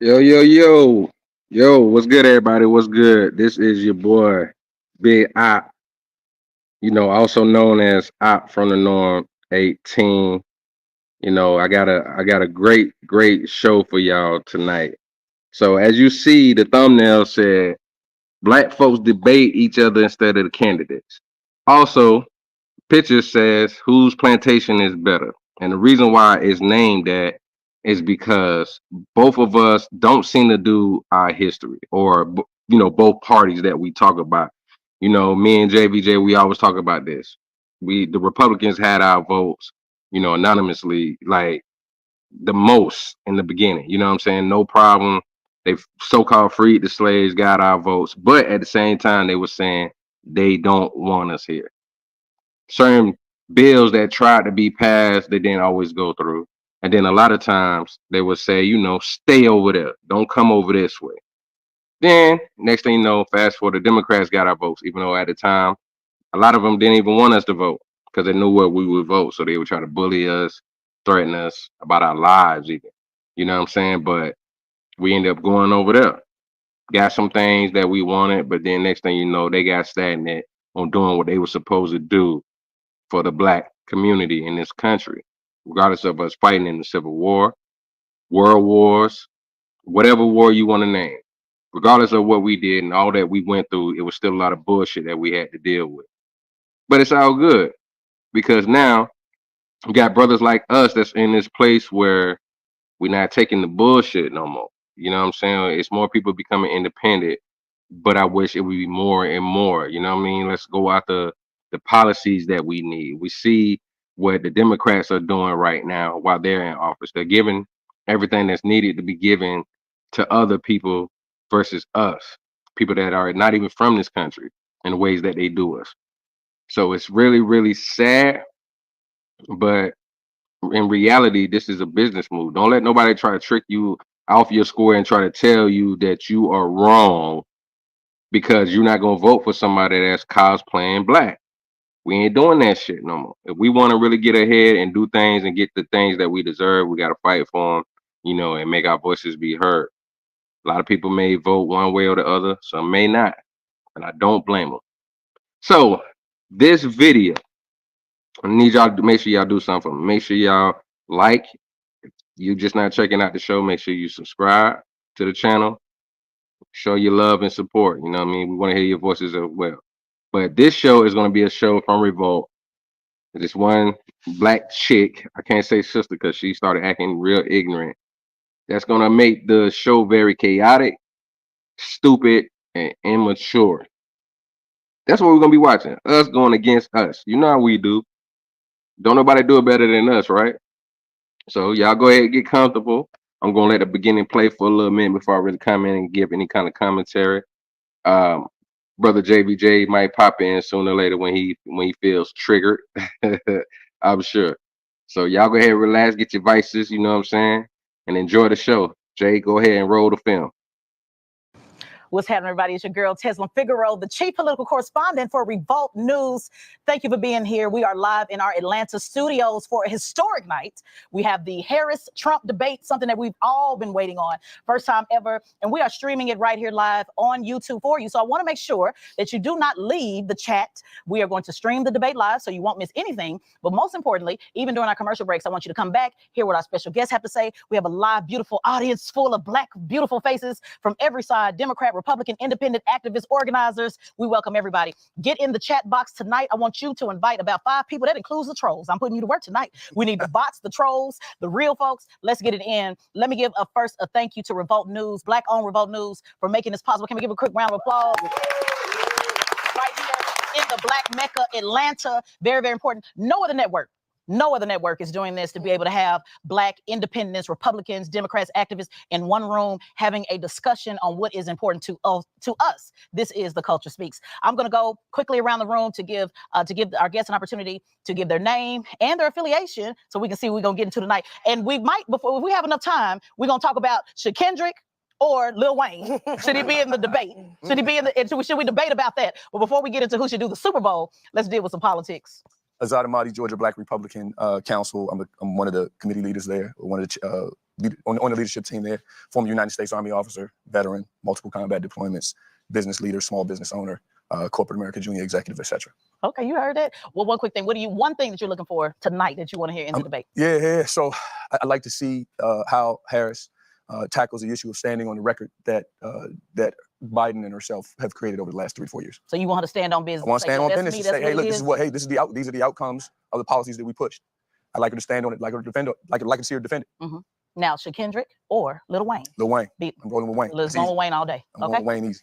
Yo, yo, yo, yo, what's good, everybody? What's good? This is your boy, Big Op, also known as Op from the Norm 18. I got a great show for y'all tonight. So as you see, the thumbnail said black folks debate each other instead of the candidates. Also, picture says whose plantation is better. And the reason why it's named that is because both of us don't seem to do our history or both parties that we talk about. Me and JVJ, we always talk about this. The Republicans had our votes, anonymously, like the most in the beginning. You know what I'm saying? No problem. They so-called freed the slaves, got our votes, but at the same time they were saying they don't want us here. Certain bills that tried to be passed, they didn't always go through. And then a lot of times they would say, stay over there. Don't come over this way. Then next thing you know, fast forward, the Democrats got our votes, even though at the time a lot of them didn't even want us to vote because they knew what we would vote. So they would try to bully us, threaten us about our lives, even. You know what I'm saying? But we ended up going over there. Got some things that we wanted, but then next thing you know, they got stagnant on doing what they were supposed to do for the black community in this country, regardless of us fighting in the Civil War, world wars, whatever war you want to name. Regardless of what we did and all that we went through, it was still a lot of bullshit that we had to deal with. But it's all good because now we got brothers like us that's in this place where we're not taking the bullshit no more. You know what I'm saying? It's more people becoming independent, but I wish it would be more and more. You know what I mean? Let's go out the policies that we need. We see what the Democrats are doing right now while they're in office. They're giving everything that's needed to be given to other people versus us, people that are not even from this country, in the ways that they do us. So it's really, really sad, but in reality, this is a business move. Don't let nobody try to trick you off your square and try to tell you that you are wrong because you're not gonna vote for somebody that's cosplaying black. We ain't doing that shit no more. If we want to really get ahead and do things and get the things that we deserve, we got to fight for them, and make our voices be heard. A lot of people may vote one way or the other, some may not, and I don't blame them. So, this video, I need y'all to make sure y'all do something for me. Make sure y'all like. If you just not checking out the show, make sure you subscribe to the channel. Show your love and support. You know what I mean? We want to hear your voices as well. But this show is going to be a show from Revolt. This one black chick, I can't say sister because she started acting real ignorant. That's gonna make the show very chaotic, stupid, and immature. That's what we're gonna be watching. Us going against us. You know how we do. Don't nobody do it better than us, right? So y'all go ahead and get comfortable. I'm gonna let the beginning play for a little minute before I really come in and give any kind of commentary. Um, Brother JVJ might pop in sooner or later when he feels triggered. I'm sure. So y'all go ahead and relax, get your vices, you know what I'm saying, and enjoy the show. Jay, go ahead and roll the film. What's happening, everybody? It's your girl, Tesla Figaro, the chief political correspondent for Revolt News. Thank you for being here. We are live in our Atlanta studios for a historic night. We have the Harris-Trump debate, something that we've all been waiting on. First time ever. And we are streaming it right here live on YouTube for you. So I want to make sure that you do not leave the chat. We are going to stream the debate live so you won't miss anything. But most importantly, even during our commercial breaks, I want you to come back, hear what our special guests have to say. We have a live, beautiful audience full of black, beautiful faces from every side, Democrat, Republican, independent, activist, organizers. We welcome everybody. Get in the chat box tonight. I want you to invite about 5 people. That includes the trolls. I'm putting you to work tonight. We need the bots, the trolls, the real folks. Let's get it in. Let me give first a thank you to Revolt News, Black-owned Revolt News, for making this possible. Can we give a quick round of applause? Right here in the Black Mecca, Atlanta. Very, very important. No other network is doing this to be able to have black independents, Republicans, Democrats, activists in one room having a discussion on what is important to us. This is The Culture Speaks. I'm going to go quickly around the room to give our guests an opportunity to give their name and their affiliation so we can see what we're going to get into tonight. And we might, before, if we have enough time, we're going to talk about should Kendrick or Lil Wayne, should he be in the debate? Should we debate about that? But before we get into who should do the Super Bowl, let's deal with some politics. Azad Ahmadi, Georgia Black Republican Council. I'm one of the committee leaders there, one of the on the leadership team there. Former United States Army officer, veteran, multiple combat deployments, business leader, small business owner, corporate America junior executive, etc. Okay, you heard that. Well, one quick thing. One thing that you're looking for tonight that you want to hear in the debate? Yeah. So I'd like to see how Harris tackles the issue of standing on the record that Biden and herself have created over the last 3 to 4 years. So you want her to stand on business? I want to stand on business and say, hey, look, these are the outcomes of the policies that we pushed. I'd like her to stand on it, like her to defend it, like to see her defend it. Mm-hmm. Now, should Kendrick or Lil Wayne? Lil Wayne. I'm rolling with Wayne. Let's go with Wayne all day. I'm going with Wayne easy.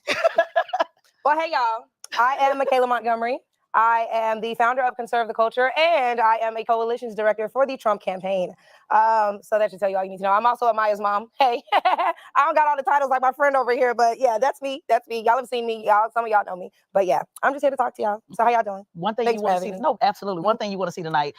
Well, hey, y'all. I am Michaela Montgomery. I am the founder of Conserve the Culture, and I am a coalitions director for the Trump campaign. So that should tell you all you need to know. I'm also Amaya's mom. Hey, I don't got all the titles like my friend over here, but yeah, that's me. Y'all have seen me. Some of y'all know me. But yeah, I'm just here to talk to y'all. So how y'all doing? One thing you want to see? No, absolutely. One thing you want to see tonight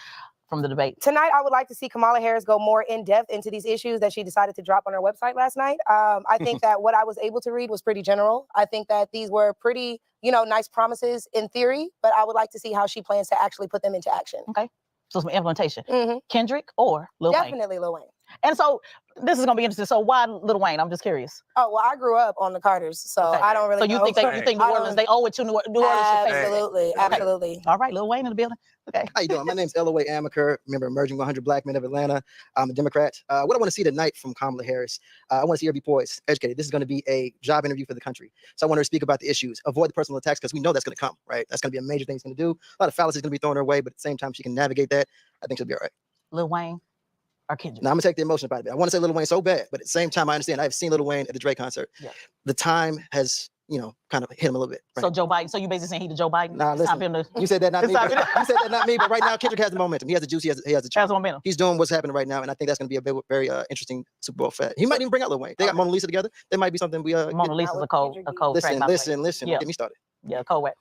from the debate? Tonight, I would like to see Kamala Harris go more in depth into these issues that she decided to drop on her website last night. I think that what I was able to read was pretty general. I think that these were pretty, nice promises in theory, but I would like to see how she plans to actually put them into action. Okay. So some implementation. Mm-hmm. Kendrick or Lil Wayne? Definitely Lil Wayne. And so this is going to be interesting. So why Lil Wayne? I'm just curious. Oh, well, I grew up on the Carters, so okay. I don't really know. So you think New Orleans, they owe it to New Orleans? Absolutely, absolutely. All right, Lil Wayne in the building. Okay. How you doing? My name's Eloway Amaker, member of Emerging 100 Black Men of Atlanta. I'm a Democrat. What I want to see tonight from Kamala Harris, I want to see her be poised, educated. This is going to be a job interview for the country. So I want her to speak about the issues, avoid the personal attacks, because we know that's going to come, right? That's going to be a major thing she's going to do. A lot of fallacies going to be thrown her way, but at the same time, she can navigate that. I think she'll be all right. Lil Wayne or Kendrick? Now, I'm going to take the emotion part of it. I want to say Lil Wayne so bad, but at the same time, I understand. I've seen Lil Wayne at the Drake concert. Yeah. The time has, kind of hit him a little bit. Right? So Joe Biden, so you basically saying he the Joe Biden? Nah, listen, you said that not me. You said that not me, but right now Kendrick has the momentum. He has the juice, he has the charm. Momentum. He's doing what's happening right now, and I think that's going to be a very interesting Super Bowl fight. He might even bring out Lil Wayne. They got Mona Lisa together. There might be something we Mona Lisa's a cold Listen, yeah. Get me started. Yeah, cold wet.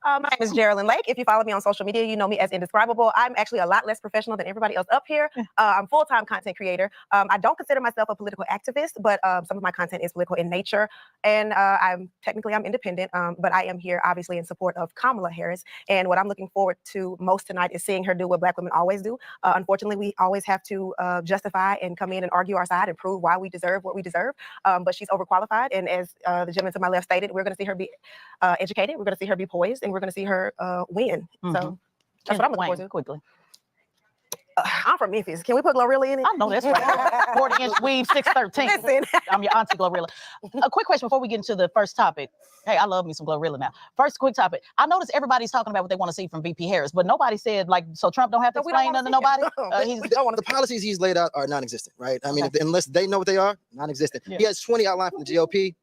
My name is Geraldine Lake. If you follow me on social media, you know me as Indescribable. I'm actually a lot less professional than everybody else up here. I'm a full-time content creator. I don't consider myself a political activist, but some of my content is political in nature. And I'm independent, but I am here obviously in support of Kamala Harris. And what I'm looking forward to most tonight is seeing her do what Black women always do. Unfortunately, we always have to justify and come in and argue our side and prove why we deserve what we deserve. But she's overqualified. And as the gentleman to my left stated, we're going to see her be educated. We're going to see her be poised. And we're going to see her win. So that's what I'm looking forward to. Quickly. I'm from Memphis. Can we put Glorilla in it? I know that's right. 40-inch weave, 613. Listen. I'm your auntie Glorilla. A quick question before we get into the first topic. Hey, I love me some Glorilla now. First quick topic. I noticed everybody's talking about what they want to see from VP Harris, but nobody said, so Trump don't have to explain nothing to nobody? The policies he's laid out are non-existent, right? I mean, unless they know what they are, non-existent. Yeah. He has 20 outlined from the GOP.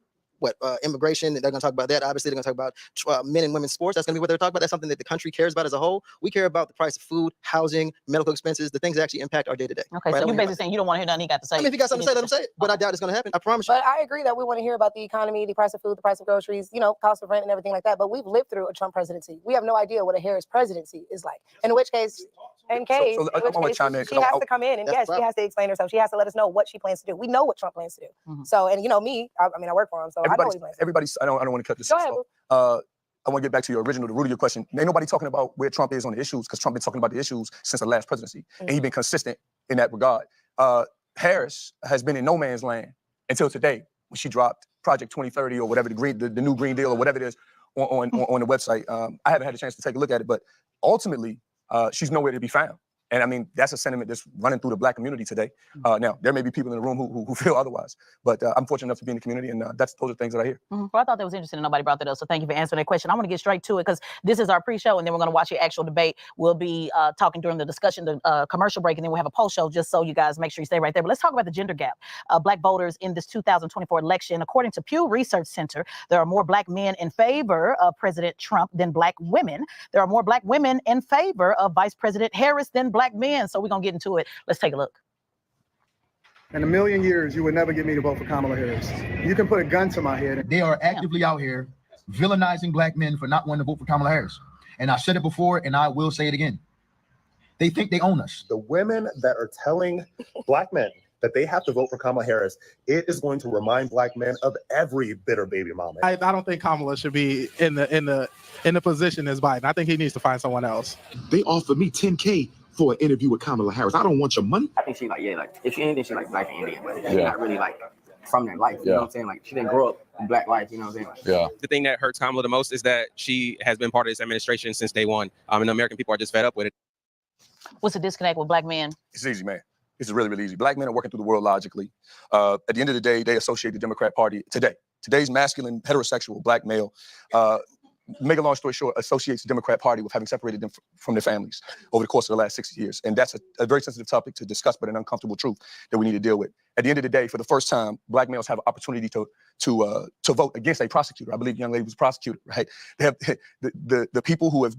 Immigration, they're going to talk about that. Obviously, they're going to talk about men and women's sports. That's going to be what they're talking about. That's something that the country cares about as a whole. We care about the price of food, housing, medical expenses, the things that actually impact our day-to-day. Okay, right? So you're basically saying you don't want to hear nothing he got to say. I mean, if he got something to say, let him say it. But I doubt it's going to happen. I promise you. But I agree that we want to hear about the economy, the price of food, the price of groceries, cost of rent and everything like that. But we've lived through a Trump presidency. We have no idea what a Harris presidency is like. In which case, she has to come in and yes, she has to explain herself. She has to let us know what she plans to do. We know what Trump plans to do. Mm-hmm. So, and me, I work for him, so I know what he plans to do. I don't want to cut this. Go ahead. I want to get back to the root of your question. Ain't nobody talking about where Trump is on the issues, because Trump been talking about the issues since the last presidency, and he's been consistent in that regard. Harris has been in no man's land until today, when she dropped Project 2030 or whatever, the new Green Deal or whatever it is on the website. I haven't had a chance to take a look at it, but ultimately, she's nowhere to be found. And I mean, that's a sentiment that's running through the Black community today. Now, there may be people in the room who feel otherwise, but I'm fortunate enough to be in the community, and those are things that I hear. Well, I thought that was interesting and nobody brought that up, so thank you for answering that question. I want to get straight to it because this is our pre-show, and then we're going to watch your actual debate. We'll be talking during the discussion, the commercial break, and then we'll have a post show just so you guys make sure you stay right there. But let's talk about the gender gap. Black voters in this 2024 election. According to Pew Research Center, there are more Black men in favor of President Trump than Black women. There are more Black women in favor of Vice President Harris than Black men. So we're going to get into it. Let's take a look. In a million years, you would never get me to vote for Kamala Harris. You can put a gun to my head. They are actively out here villainizing Black men for not wanting to vote for Kamala Harris. And I said it before, and I will say it again. They think they own us. The women that are telling Black men that they have to vote for Kamala Harris, it is going to remind Black men of every bitter baby mama. I don't think Kamala should be in the position as Biden. I think he needs to find someone else. They offered me $10K for an interview with Kamala Harris? I don't want your money. I think she like, yeah, like if she anything, she like black and Indian, but she's Yeah. not really like from that life. You know what I'm saying? Like she didn't grow up in black life. You know what I'm saying? Like, Yeah. The thing that hurts Kamala the most is that she has been part of this administration since day one. And the American people are just fed up with it. What's the disconnect with black men? It's easy, man. It's really, really easy. Black men are working through the world logically. At the end of the day, they associate the Democrat Party today. Today's masculine, heterosexual, black male, make a long story short, associates the Democrat Party with having separated them from their families over the course of the last 60 years. And that's a very sensitive topic to discuss, but an uncomfortable truth that we need to deal with. At the end of the day, for the first time, black males have an opportunity to vote against a prosecutor. I believe the young lady was a prosecutor, right? They have the people who have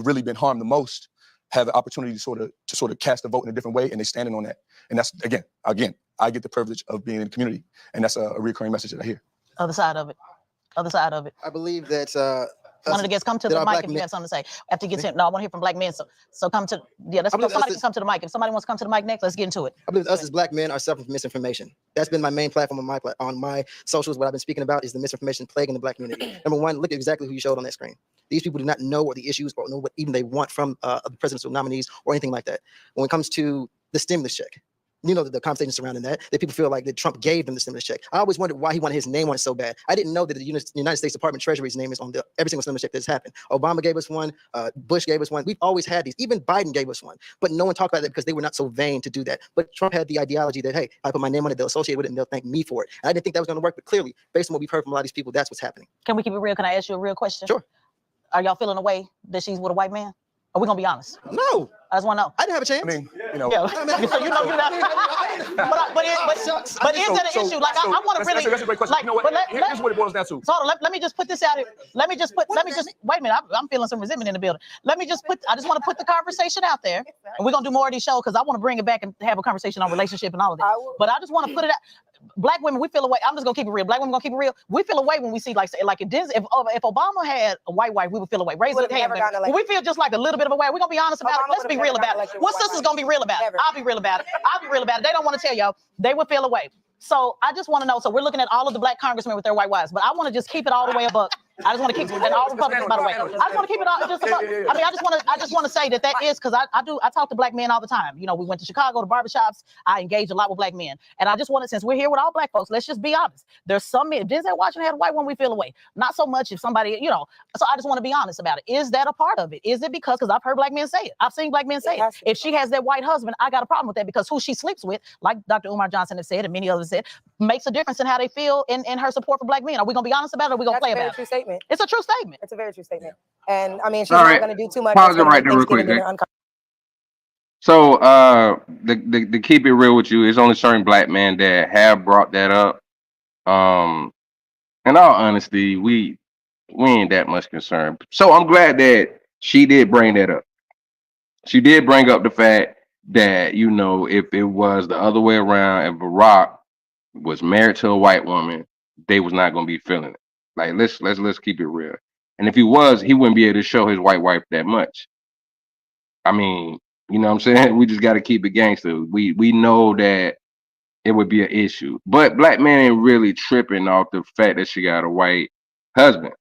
really been harmed the most have the opportunity to sort of cast a vote in a different way, and they're standing on that. And that's again, I get the privilege of being in the community, and that's a recurring message that I hear. Other side of it. I believe that One of the guests come to the mic if you have something to say. After you get to, no, I want to hear from black men. So come to, yeah, let's go. Somebody can come to the mic. If somebody wants to come to the mic next, let's get into it. I believe us as black men are suffering from misinformation. That's been my main platform on my socials. What I've been speaking about is the misinformation plaguing the black community. Number one, look at exactly who you showed on that screen. These people do not know what the issues or know what even they want from the presidential nominees or anything like that. When it comes to the stimulus check, you know, the conversation surrounding that people feel like that Trump gave them the stimulus check. I always wondered why he wanted his name on it so bad. I didn't know that the United States Department of Treasury's name is on every single stimulus check that's happened. Obama gave us one. Bush gave us one. We've always had these. Even Biden gave us one. But no one talked about that because they were not so vain to do that. But Trump had the ideology that, hey, if I put my name on it, they'll associate with it and they'll thank me for it. And I didn't think that was going to work. But clearly, based on what we've heard from a lot of these people, that's what's happening. Can we keep it real? Can I ask you a real question? Sure. Are y'all feeling a way that she's with a white man? Are we going to be honest? No. I just want to know. I didn't have a chance. I mean, you know. Yeah. So you know you're not. But is that an issue? Like I want to really. That's a great question. Like, You know what? but Here's what it boils down to. So hold on, let me just put this out here. Let me just wait a minute. I'm feeling some resentment in the building. I just want to put the conversation out there, and we're gonna do more of these shows because I want to bring it back and have a conversation on relationship and all of that. But I just want to put it out. Black women, we feel away. I'm just gonna keep it real. Black women gonna keep it real. We feel away when we see if Obama had a white wife, we would feel away. Raise your hand. We feel just like a little bit of a way. We're gonna be honest about it. Let's be real about it. What sister's gonna be real about it? I'll be real about it. They don't want to tell y'all. They would feel away. So I just want to know. So we're looking at all of the black congressmen with their white wives, but I want to just keep it all the way above. I just want to keep it, and all Republicans, by the way. I just want to keep it all just above. I mean, I just want to say that is because I talk to black men all the time. You know, we went to Chicago to barbershops. I engage a lot with black men, and I just wanted, since we're here with all black folks, let's just be honest. There's some men. If Denzel Washington had a white one, we feel away. Not so much if somebody, you know. So I just want to be honest about it. Is that a part of it? Is it because I've heard black men say it. I've seen black men say it. If she has that white husband, I got a problem with that because who she sleeps with, like Dr. Umar Johnson has said and many others said, makes a difference in how they feel in her support for black men. Are we gonna be honest about it, or are we gonna play about it? True statement. It's a true statement. It's a very true statement. And I mean, she's All not right. going to do too much. Pause it right there real quick, Jay. So the keep it real with you, it's only certain black men that have brought that up. In all honesty, we ain't that much concerned. So I'm glad that she did bring that up. She did bring up the fact that, you know, if it was the other way around and Barack was married to a white woman, they was not gonna be feeling it. Like let's keep it real. And if he was, he wouldn't be able to show his white wife that much. I mean, you know what I'm saying? We just got to keep it gangster. We know that it would be an issue. But black men ain't really tripping off the fact that she got a white husband.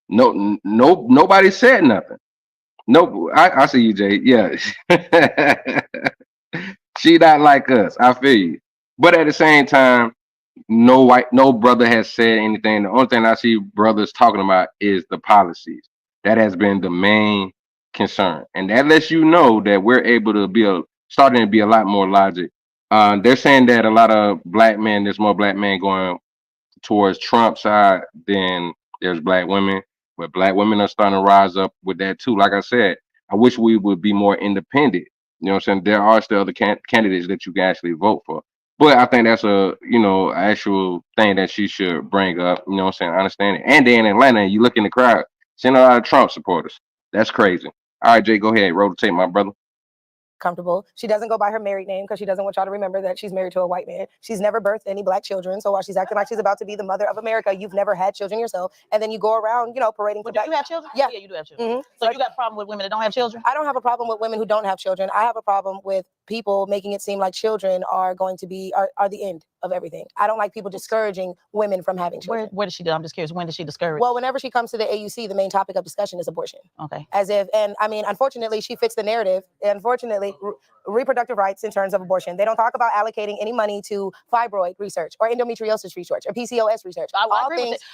Nobody said nothing. No, I see you, Jay. Yeah. She not like us. I feel you. But at the same time, no brother has said anything. The only thing I see brothers talking about is the policies. That has been the main concern, and that lets you know that we're able to starting to be a lot more logic. They're saying that a lot of black men, there's more black men going towards Trump's side than there's black women, but black women are starting to rise up with that too. Like I said, I wish we would be more independent. You know what I'm saying? There are still other candidates that you can actually vote for. But I think that's a, you know, actual thing that she should bring up. You know what I'm saying? I understand it. And then in Atlanta, you look in the crowd, seeing a lot of Trump supporters. That's crazy. All right, Jay, go ahead. Roll the tape, my brother. Comfortable. She doesn't go by her married name because she doesn't want y'all to remember that she's married to a white man. She's never birthed any black children. So while she's acting like she's about to be the mother of America, you've never had children yourself. And then you go around, you know, parading. But do you have children? Yeah. Yeah, you do have children. So you got a problem with women that don't have children? I don't have a problem with women who don't have children. I have a problem with people making it seem like children are going to be are the end of everything. I don't like people discouraging women from having children. Where did she do? I'm just curious. When did she discourage? Well, whenever she comes to the AUC, the main topic of discussion is abortion. Okay. As if, and I mean, unfortunately, she fits the narrative. Unfortunately, reproductive rights in terms of abortion. They don't talk about allocating any money to fibroid research or endometriosis research or PCOS research.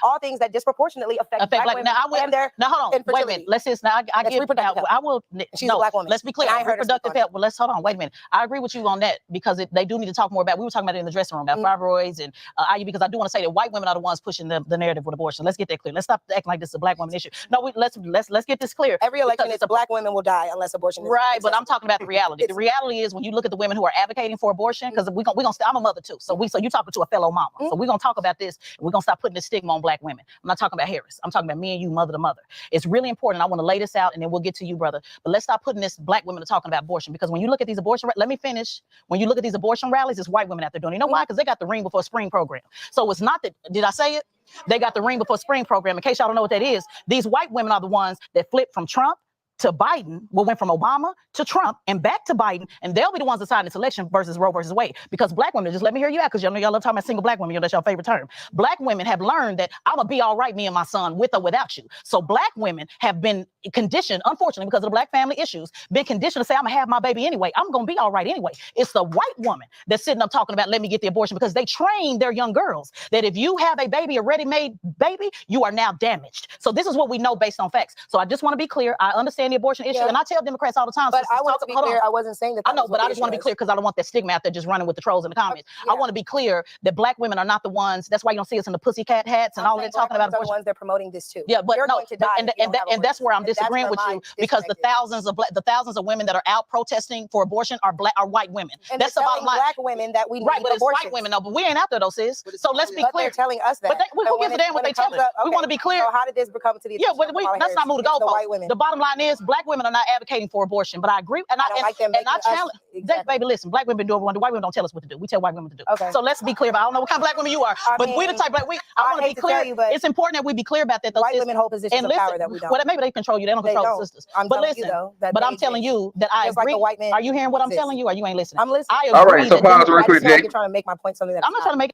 All things that disproportionately affect black women and their now hold on. Wait a minute. Let's just now. I give. reproductive health. I will. She's no, a black woman. Let's be clear. And I heard her Reproductive speak on health. Well, let's hold on. Wait a minute. I agree with you on that because they do need to talk more about. We were talking about it in the dressing room about fibroids and IUD because I do want to say that white women are the ones pushing the narrative with abortion. Let's get that clear. Let's stop acting like this is a black woman issue. No, let's get this clear. Every election is black women will die unless abortion is right. But I'm talking about the reality. The reality is when you look at the women who are advocating for abortion, because we're gonna I'm a mother too. So you're talking to a fellow mama. So we're gonna talk about this. And we're gonna stop putting the stigma on black women. I'm not talking about Harris. I'm talking about me and you, mother to mother. It's really important. I want to lay this out and then we'll get to you, brother. But let's stop putting this black women are talking about abortion because when you look at these abortion, let me finish. When you look at these abortion rallies, it's white women out there doing it. You know why? Because they got the ring before spring program. So it's not that, did I say it? They got the ring before spring program. In case y'all don't know what that is, these white women are the ones that flipped from Trump to Biden, went from Obama to Trump and back to Biden, and they'll be the ones deciding this election versus Roe versus Wade. Because black women, just let me hear you out, because y'all know y'all love talking about single black women, that's your favorite term. Black women have learned that I'm gonna be all right, me and my son, with or without you. So black women have been conditioned, unfortunately, because of the black family issues, been conditioned to say, I'm gonna have my baby anyway. I'm gonna be all right anyway. It's the white woman that's sitting up talking about, let me get the abortion, because they train their young girls that if you have a baby, a ready-made baby, you are now damaged. So this is what we know based on facts. So I just want to be clear. I understand the abortion issue, and I tell Democrats all the time. But I want to be clear. I wasn't saying that. I know, but I just want to be clear because I don't want that stigma out there just running with the trolls in the comments. I want to be clear that black women are not the ones. That's why you don't see us in the pussycat hats and all that talking about abortion. The ones that are promoting this too. Yeah, but you're no, going to die and that's where I'm disagreeing with you because the thousands of women that are out protesting for abortion are white women. And that's the bottom line. Black women that we need right, but it's white women though. But we ain't out there though, sis. So let's be clear. They're telling us that. But who gives a damn what they tell us? We want to be clear. So how did this become to the? Yeah, but let's not move the goalposts. The bottom line is black women are not advocating for abortion, but I agree, and I challenge. Baby, listen, black women do what white women don't tell us what to do. We tell white women to do. Okay. So let's be clear. But I don't know what kind of black women you are, but we the type black. I want to be clear. It's important that we be clear about that. White women hold positions of power that we don't. Well, maybe they control you. They don't control the sisters. But listen, I'm telling you that I agree. Are you hearing what I'm telling you, or you ain't listening? I'm listening. All right, so pause real quick, Jake. You're trying to make my point something that I'm not trying to make.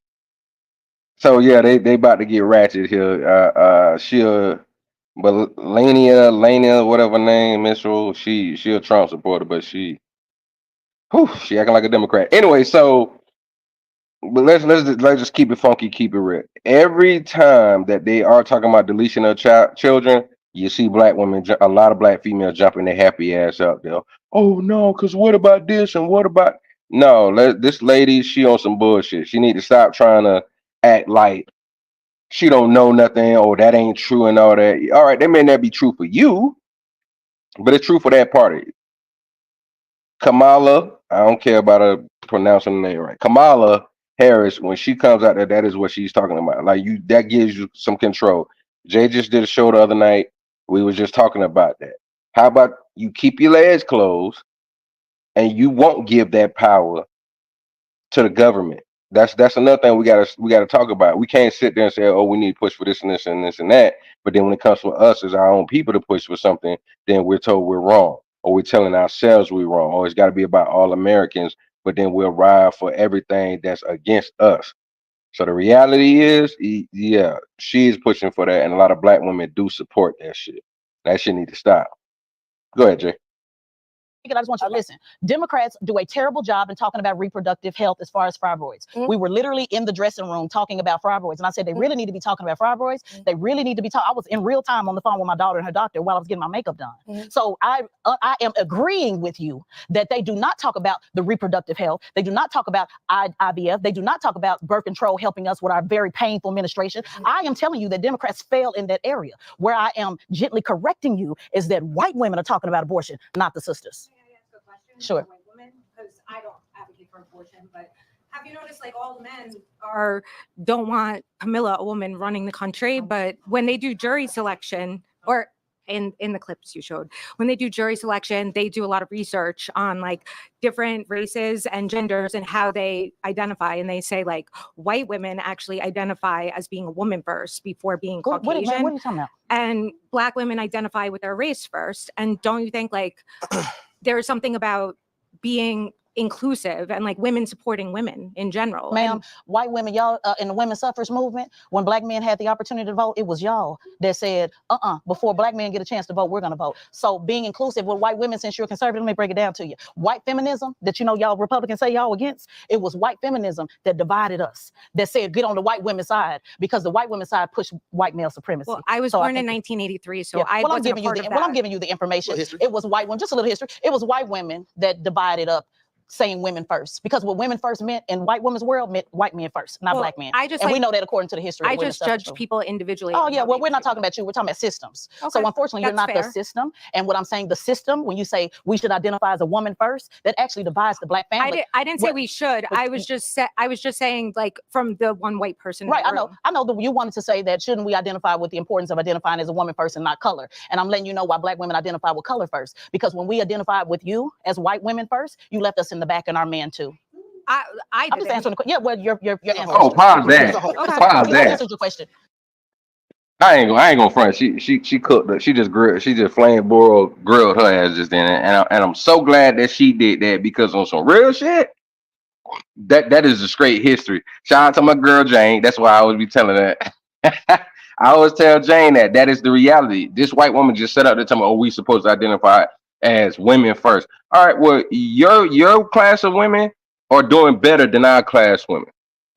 So yeah, they about to get ratchet here. Lania, whatever name, Miss Rule, she a Trump supporter, but she acting like a Democrat. Anyway, so but let's just keep it funky, keep it real. Every time that they are talking about deletion of children, you see black women, a lot of black females jumping their happy ass up there. Oh no, because what about this and what about this lady? She on some bullshit. She need to stop trying to act like she don't know nothing or that ain't true and all that. All right, that may not be true for you, but it's true for that party. Kamala, I don't care about her pronouncing the name right. Kamala Harris, when she comes out there, that is what she's talking about. Like that gives you some control. Jay just did a show the other night. We was just talking about that. How about you keep your legs closed and you won't give that power to the government? That's another thing we gotta talk about. We can't sit there and say, oh, we need to push for this and this and this and that. But then when it comes for us as our own people to push for something, then we're told we're wrong, or we're telling ourselves we're wrong, or it's got to be about all Americans. But then we'll ride for everything that's against us. So the reality is, yeah, she is pushing for that, and a lot of black women do support that shit. That shit need to stop. Go ahead, Jay. I just want you to listen. Democrats do a terrible job in talking about reproductive health as far as fibroids. We were literally in the dressing room talking about fibroids, and I said they really need to be talking about fibroids. They really need to be talking. I was in real time on the phone with my daughter and her doctor while I was getting my makeup done. So I am agreeing with you that they do not talk about the reproductive health. They do not talk about IVF. They do not talk about birth control helping us with our very painful menstruation. I am telling you that Democrats fail in that area. Where I am gently correcting you is that white women are talking about abortion, not the sisters. Sure. Because I don't advocate for abortion, but have you noticed like all the men don't want Camilla, a woman, running the country, but when they do jury selection, or in the clips you showed, when they do jury selection, they do a lot of research on like different races and genders and how they identify, and they say like white women actually identify as being a woman first before being Caucasian. What are you talking about? And black women identify with their race first. And don't you think like there's something about being inclusive and like women supporting women in general. Ma'am, And white women, y'all in the women's suffrage movement, when black men had the opportunity to vote, it was y'all that said, before black men get a chance to vote, we're gonna vote. So being inclusive with white women, since you're conservative, let me break it down to you. White feminism that y'all Republicans say y'all against, it was white feminism that divided us, that said get on the white women's side, because the white women's side pushed white male supremacy. well, I was So born in think- 1983, so Yeah. I Well, I'm wasn't giving a part you the of well, I'm that. giving you the information. Little history. It was white women, just a little history. It was white women that divided up saying women first, because what women first meant in white women's world meant white men first, not Well, black men. I just And we like know that according to the history. I of women's just judge suffrage. people individually. Oh on yeah, how well they we're not feel. talking about you. We're talking about systems. Okay, So unfortunately, you're that's not the fair. system. And what I'm saying, the system, when you say we should identify as a woman first, that actually divides the black family. I didn't say What- we should. but- I was just saying like from the one white person. in Right, the I know. room. I know that you wanted to say that shouldn't we identify with the importance of identifying as a woman first and not color? And I'm letting you know why black women identify with color first. Because when we identified with you as white women first, you left us in the back and our men too. I I'm just didn't. answering the question. Yeah, well, your answer. Oh, pause that. Okay. Pause I that. answered your question. I ain't gonna front. She cooked it. She just grilled. She just flame broiled grilled her ass just then, and I'm so glad that she did that, because on some real shit, that is a straight history. Shout out to my girl Jane. That's why I always be telling that. I always tell Jane that is the reality. This white woman just set up to tell me, oh, we supposed to identify as women first. All right, well, your class of women are doing better than our class women,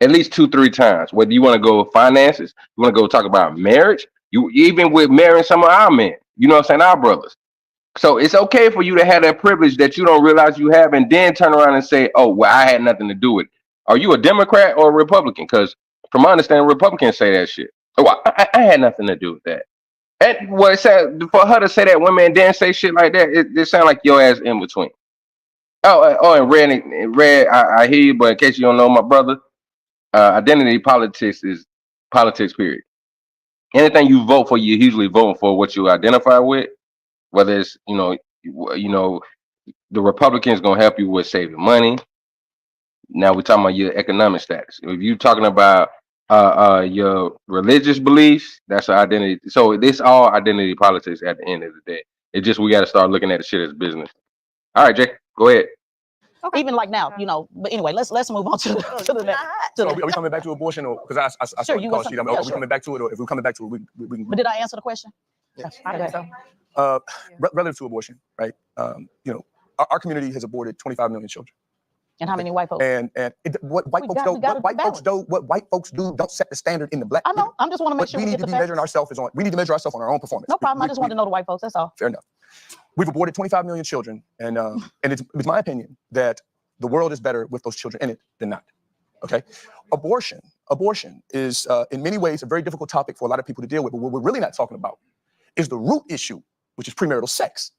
at least 2-3 times. Whether you want to go finances, you want to go talk about marriage, you even with marrying some of our men, you know what I'm saying, our brothers. So it's okay for you to have that privilege that you don't realize you have, and then turn around and say, oh, well, I had nothing to do with it. Are you a Democrat or a Republican? Because from my understanding, Republicans say that shit. Oh, I had nothing to do with that. And what it said, for her to say that women and then say shit like that, it sounds like your ass in between. And Red, I hear you, but in case you don't know, my brother, identity politics is politics, period. Anything you vote for, you're usually voting for what you identify with. Whether it's the Republicans gonna help you with saving money. Now we're talking about your economic status. If you're talking about your religious beliefs, that's an identity. So this all identity politics at the end of the day. It's just we got to start looking at the shit as business. All right, Jay, go ahead. Okay. Even like now, but anyway, let's move on to the next. So are we coming back to abortion, or because I saw Sure, the you call want sheet? some- Are yeah, we sure. coming back to it, or if we're coming back to it, we can. But did I answer the question? Yes. I think so. Relative to abortion, right? Our community has aborted 25 million children, And how many white folks? and what white We folks got- do, we gotta what white folks do, don't set the standard in the black. I know. I just want to make What sure we we need get to the be measuring facts. ourselves on. We need to measure ourselves on our own performance. No problem. I We- just we- wanted to know the white folks. That's all. Fair enough. We've aborted 25 million children, and it's my opinion that the world is better with those children in it than not. Okay, abortion is in many ways a very difficult topic for a lot of people to deal with. But what we're really not talking about is the root issue, which is premarital sex.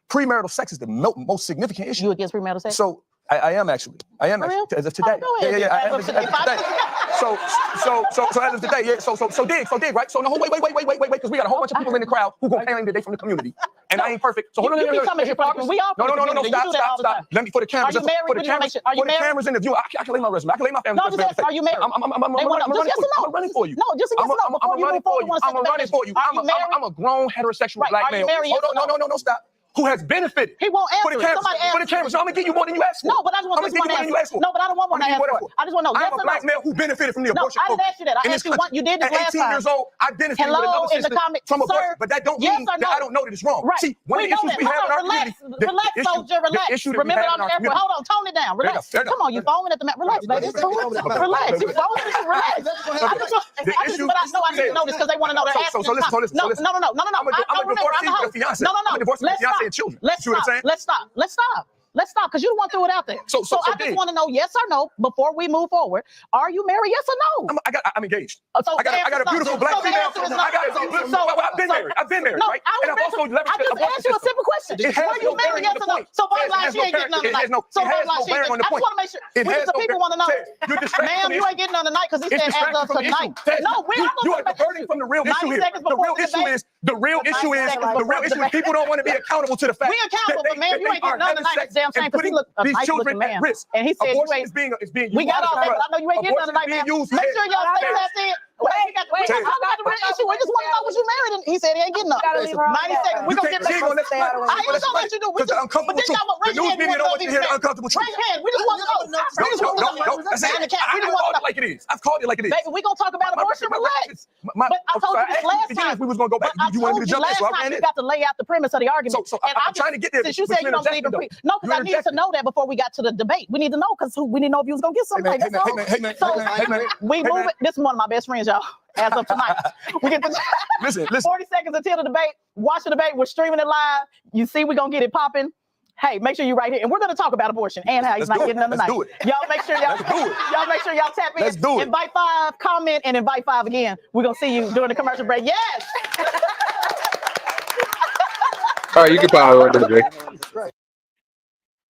Premarital sex is the most significant issue. You against premarital sex? So I am actually. For real? As of today. Oh, go ahead. Yeah. As As of of today. So as of today, yeah. So dig, right? So no, wait, because we got a whole bunch of people in the crowd who gonna claim that they from the community, and I ain't perfect. So hold on, You keep coming here, Parker. We all from the community. You do that all the time. Let me for the cameras. Are you married? For the We need to make cameras. sure. Are you For the married? cameras in the view, I can lay my resume. I can lay my family. No, just ask, are you married? I'm running for you. No, just a yes or no. Before you move forward, you want to I'm running for you. I'm a grown heterosexual Right. black Are you male. married? Yes or no? No, stop. Who has benefited? He won't For answer the it. cameras. Somebody For the ask cameras. No, I'm gonna give you more than you asked for. No, but I just want I'm this gonna one give you more than you asked answer. for. No, but I don't want one to I'm gonna ask give you for. what I just want to know yes I'm a or black no. male who benefited from the No, abortion I didn't program. ask you that. I In asked this you country. what you did this At last 18 time. years old, I benefited Hello, with another in the sister comment- from abortion, Sir, but that don't yes mean or that no? I don't know that it's wrong. Right. See, one We of the know issues that. we have in our Hold on, community, relax, soldier, relax. the issue that we Remember, have I'm in our there for. community. Hold on, tone it down. Relax. Fair enough. Come on, you foaming at the mouth. Relax, baby. It's cool. Relax. You foaming. Relax. I need to know this because they want to know. They're asking. So listen. No. I'm a divorcee with a fiance. No. I'm a divorcee with a fiance and children. Let's See what I'm stop. saying? Let's stop, because you the one threw it out there. So I just dig. want to know yes or no before we move forward. Are you married? Yes or no? I'm engaged. So I got a beautiful black female. I've been married, No, right? And I've also leveraged I just asked you a simple question. It has Were you no married? bearing Yes on or the no? point. So bottom It line, has she no ain't getting none bearing- tonight. it has no- So it has bottom line, no she ain't bearing on getting. I the just want to make sure. It We has the no people want to know. You're distracted Ma'am, from the you ain't getting none tonight because he It's said as distracted of from the issue. tonight. No, we're not You going are diverting from the real 90 issue here. seconds The before real the issue debate. is the real 90 issue is seconds the before real the issue is debate. people don't want to be accountable to the fact We accountable, that but ma'am, you they ain't getting are none having tonight. sex Damn shame, and 'cause he putting look a these nice children looking at man. risk. And he said you Abortion ain't. is being We got all that, but I know you ain't getting none tonight, man. Used Make sure y'all stay tapped in. We got the real issue. We just want to know was you married? And he said he ain't getting up. Gotta leave her on 90 that. seconds. We're gonna get She ain't gonna let Stay out of the way. I ain't gonna let you do. Because the uncomfortable truth. The news media don't want you to hear the uncomfortable truth. Raise hand. We just want to know. We just want to know. That's it. Man, the cat, we I just called want to it like it is. I've called it like it is. Baby, we gonna talk about abortion. Relax. But I told you this last time. If we was gonna go back, But I you wanted me told to you jump in, last so I time ran you in. got to lay out the premise of the argument. So And I'm trying to get there. Since you but said you don't believe in no, because I needed to know that before we got to the debate. We need to know because we didn't know if you was gonna get something. We move it. This is one of my best friends, y'all. As of tonight, we get the listen. 40 seconds until the debate. Watch the debate. We're streaming it live. You see, we're gonna get it popping. Hey, make sure you're right here, and we're gonna talk about abortion and how he's not getting none tonight. Y'all make sure y'all tap in. Let's do it. Invite 5, comment, and invite 5 again. We're gonna see you during the commercial break. Yes. All right, you can follow it, Jay.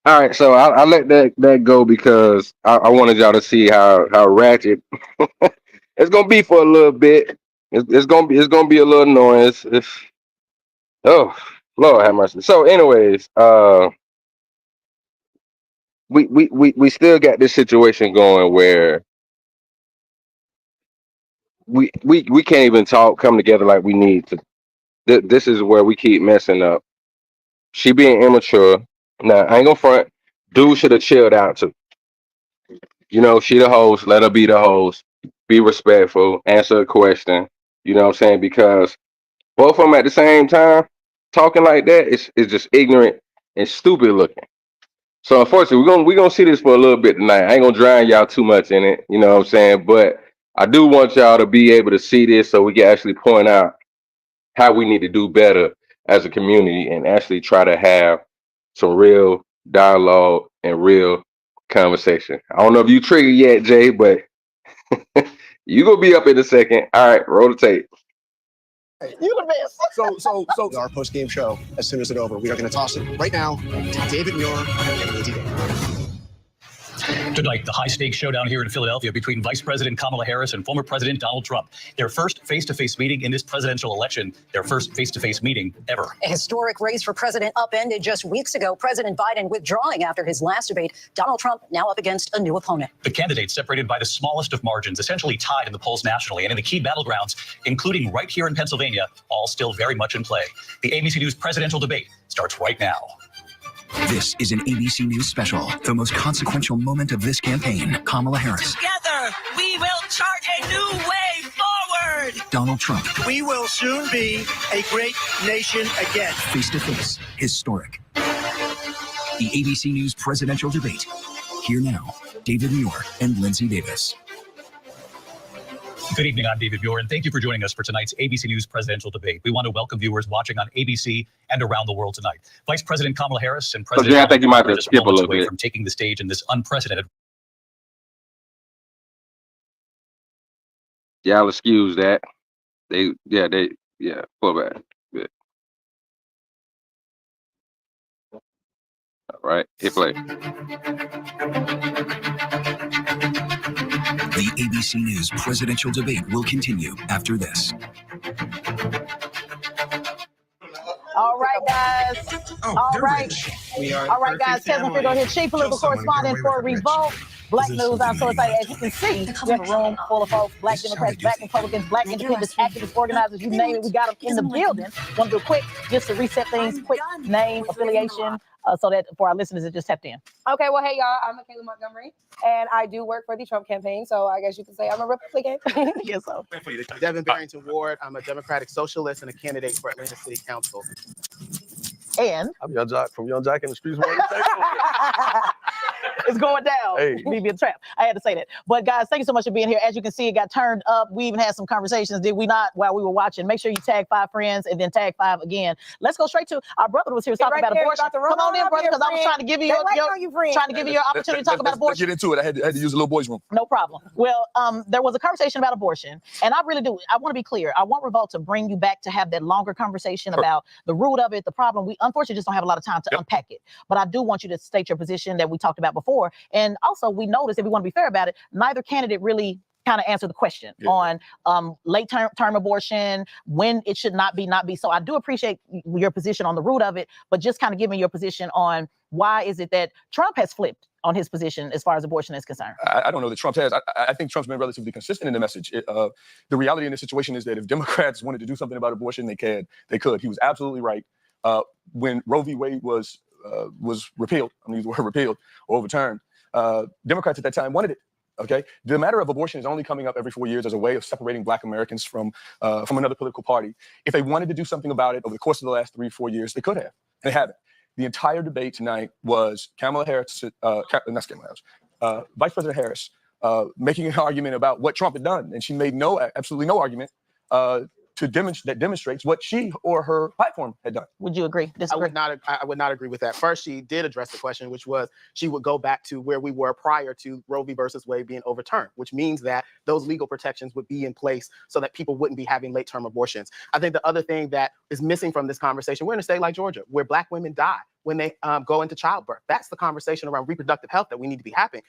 All right, so I let that go because I wanted y'all to see how ratchet it's gonna be for a little bit. It's gonna be a little noise. Oh Lord have mercy. So, anyways, we still got this situation going where we can't even come together like we need to. This is where we keep messing up. She being immature. Now, I ain't gonna front. Dude should have chilled out too. You know, she the host. Let her be the host. Be respectful. Answer a question. You know what I'm saying? Because both of them at the same time talking like that is just ignorant and stupid looking. So unfortunately, we're gonna see this for a little bit tonight. I ain't gonna drown y'all too much in it. You know what I'm saying? But I do want y'all to be able to see this so we can actually point out how we need to do better as a community and actually try to have some real dialogue and real conversation. I don't know if you triggered yet, Jay, but you gonna be up in a second. All right, roll the tape. You the best. So our post game show, as soon as it's over, we are going to toss it right now to David Muir and Lindsay Davis. Tonight, the high-stakes showdown here in Philadelphia between Vice President Kamala Harris and former President Donald Trump. Their first face-to-face meeting in this presidential election, their first face-to-face meeting ever. A historic race for president upended just weeks ago. President Biden withdrawing after his last debate. Donald Trump now up against a new opponent. The candidates separated by the smallest of margins, essentially tied in the polls nationally and in the key battlegrounds, including right here in Pennsylvania, all still very much in play. The ABC News presidential debate starts right now. This is an ABC News special, the most consequential moment of this campaign. Kamala Harris. Together, we will chart a new way forward. Donald Trump. We will soon be a great nation again. Face to face, historic. The ABC News presidential debate. Here now, David Muir and Lindsay Davis. Good evening, I'm David Muir, and thank you for joining us for tonight's ABC News presidential debate. We want to welcome viewers watching on ABC and around the world tonight. Vice President Kamala Harris and President Jay, I think you might have to just skip a moments little away bit. from taking the stage in this unprecedented. Y'all excuse that. They pull back. Good. All right, hit play. The ABC News presidential debate will continue after this. All right, guys. All right. All right, guys. Tesla Figure here, chief political correspondent for Revolt Black News. I'm so excited. As you can see, we have a room full of folks, Black Democrats, Black Republicans, Black independents, activists, organizers, you name it. We got them in the building. Want to do quick, just to reset things, quick name, affiliation, so that for our listeners that just tapped in. Okay, well, hey, y'all, I'm Michaela Montgomery, and I do work for the Trump campaign, so I guess you could say I'm a Republican. Yes, so. Devin Barrington Ward. I'm a Democratic Socialist and a candidate for Atlanta City Council. And I'm Young Jock from Young Jock in the Streets. it's going down. Hey. Me being trapped. I had to say that. But guys, thank you so much for being here. As you can see, it got turned up. We even had some conversations, did we not, while we were watching? Make sure you tag 5 friends and then tag 5 again. Let's go straight to our brother was here talking about abortion. Come on in, brother, because I was trying to give you your opportunity to talk about abortion. Let's get into it. I had to use a little boy's room. No problem. Well, there was a conversation about abortion, and I really do. I want to be clear. I want Revolt to bring you back to have that longer conversation about the root of it, the problem. We unfortunately just don't have a lot of time to unpack it. But I do want you to state your position that we talked about before. And also, we noticed, if we want to be fair about it, neither candidate really kind of answer the question on late term abortion, when it should not be. So I do appreciate your position on the root of it, but just kind of give me your position on why is it that Trump has flipped on his position as far as abortion is concerned? I don't know that Trump has. I think Trump's been relatively consistent in the message. The reality in the situation is that if Democrats wanted to do something about abortion, they could. He was absolutely right. When Roe v. Wade was repealed, I'm going to use the word repealed or overturned, Democrats at that time wanted it. Okay, the matter of abortion is only coming up every 4 years as a way of separating Black Americans from another political party. If they wanted to do something about it over the course of the last 3-4 years, they could have. They haven't. The entire debate tonight was Kamala Harris, not Kamala Harris, Vice President Harris, making an argument about what Trump had done, and she made absolutely no argument that demonstrates what she or her platform had done. Would you agree? Disagree? I would not agree with that. First, she did address the question, which was she would go back to where we were prior to Roe v. versus Wade being overturned, which means that those legal protections would be in place so that people wouldn't be having late-term abortions. I think the other thing that is missing from this conversation, we're in a state like Georgia, where Black women die when they go into childbirth. That's the conversation around reproductive health that we need to be having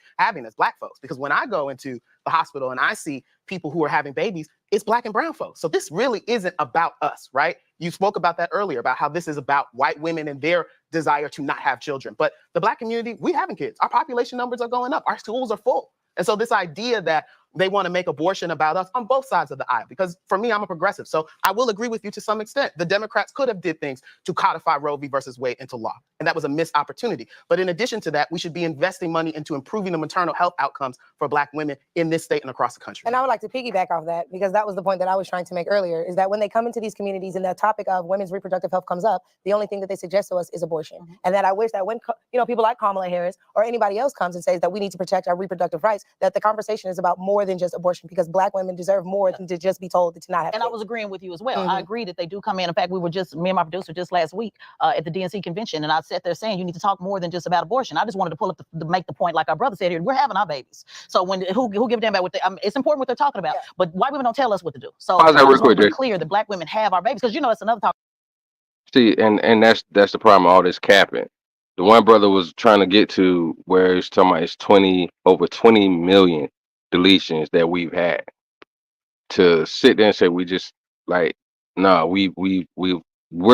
as Black folks. Because when I go into the hospital and I see people who are having babies, it's Black and brown folks. So this really isn't about us, right? You spoke about that earlier, about how this is about white women and their desire to not have children. But the Black community, we having kids. Our population numbers are going up. Our schools are full. And so this idea that they want to make abortion about us on both sides of the aisle, because for me, I'm a progressive. So I will agree with you to some extent. The Democrats could have did things to codify Roe v. versus Wade into law. And that was a missed opportunity. But in addition to that, we should be investing money into improving the maternal health outcomes for Black women in this state and across the country. And I would like to piggyback off that, because that was the point that I was trying to make earlier, is that when they come into these communities and the topic of women's reproductive health comes up, the only thing that they suggest to us is abortion. And that I wish that when people like Kamala Harris or anybody else comes and says that we need to protect our reproductive rights, that the conversation is about more than just abortion, because Black women deserve more than to just be told to not have kids. I was agreeing with you as well. I agree that they do come in. In fact, me and my producer just last week at the DNC convention, and I sat there saying you need to talk more than just about abortion. I just wanted to pull up to make the point, like our brother said here, we're having our babies. So who give a damn about what it's important what they're talking about, but white women don't tell us what to do. So I just want to be clear that Black women have our babies, because it's another talk. See, and that's the problem. All this capping. The one brother was trying to get to where he's talking about it's over 20 million deletions that we've had. To sit there and say we just we're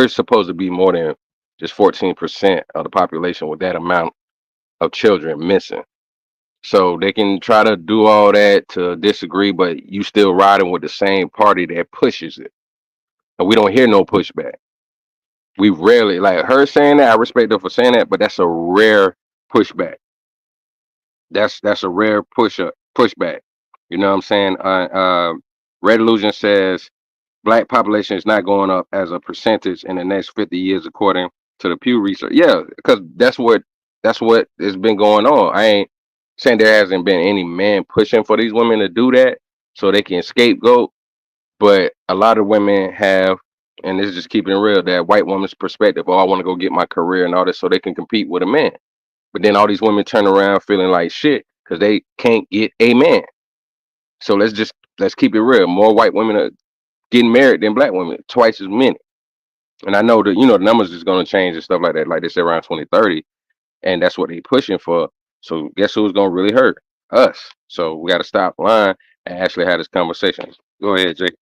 supposed to be more than just 14% of the population with that amount of children missing. So they can try to do all that to disagree, but you still riding with the same party that pushes it. And we don't hear no pushback. We rarely, like her saying that, I respect her for saying that, but that's a rare pushback. That's a rare pushback. You know what I'm saying? Red Illusion says Black population is not going up as a percentage in the next 50 years, according to the Pew Research. Yeah, because that's what has been going on. I ain't saying there hasn't been any man pushing for these women to do that so they can scapegoat, but a lot of women have, and this is just keeping it real, that white woman's perspective, I want to go get my career and all this so they can compete with a man. But then all these women turn around feeling like shit because they can't get a man. So let's keep it real. More white women are getting married than Black women, twice as many. And I know that the numbers is going to change and stuff like that, like they said around 2030, and that's what they pushing for. So guess who's going to really hurt us? So we got to stop lying and actually have this conversation. Go ahead, Jake.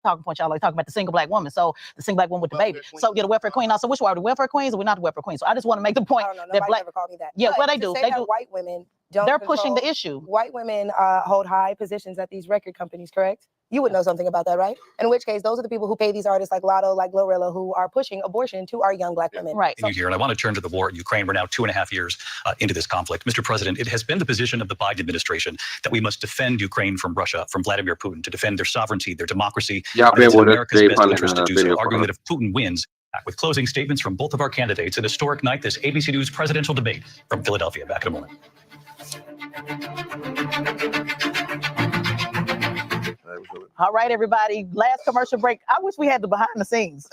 Talking point, y'all like talking about the single Black woman. So the single Black woman with the baby. So you're the welfare queen. So which one are the welfare queens, or we're not the welfare queens? So I just want to make the point that Black never called me that. Yeah, but well they do. They do. White women don't. They're pushing the issue. White women hold high positions at these record companies, correct? You would know something about that, right? In which case, those are the people who pay these artists like Lotto, like Glorilla, who are pushing abortion to our young Black women. Right. Here, and I want to turn to the war in Ukraine. We're now 2.5 years into this conflict. Mr. President, it has been the position of the Biden administration that we must defend Ukraine from Russia, from Vladimir Putin, to defend their sovereignty, their democracy. Yeah, it's in America's best interest to do so, arguing that if Putin wins, with closing statements from both of our candidates, an historic night, this ABC News presidential debate from Philadelphia. Back in a moment. All right, everybody. Last commercial break. I wish we had the behind the scenes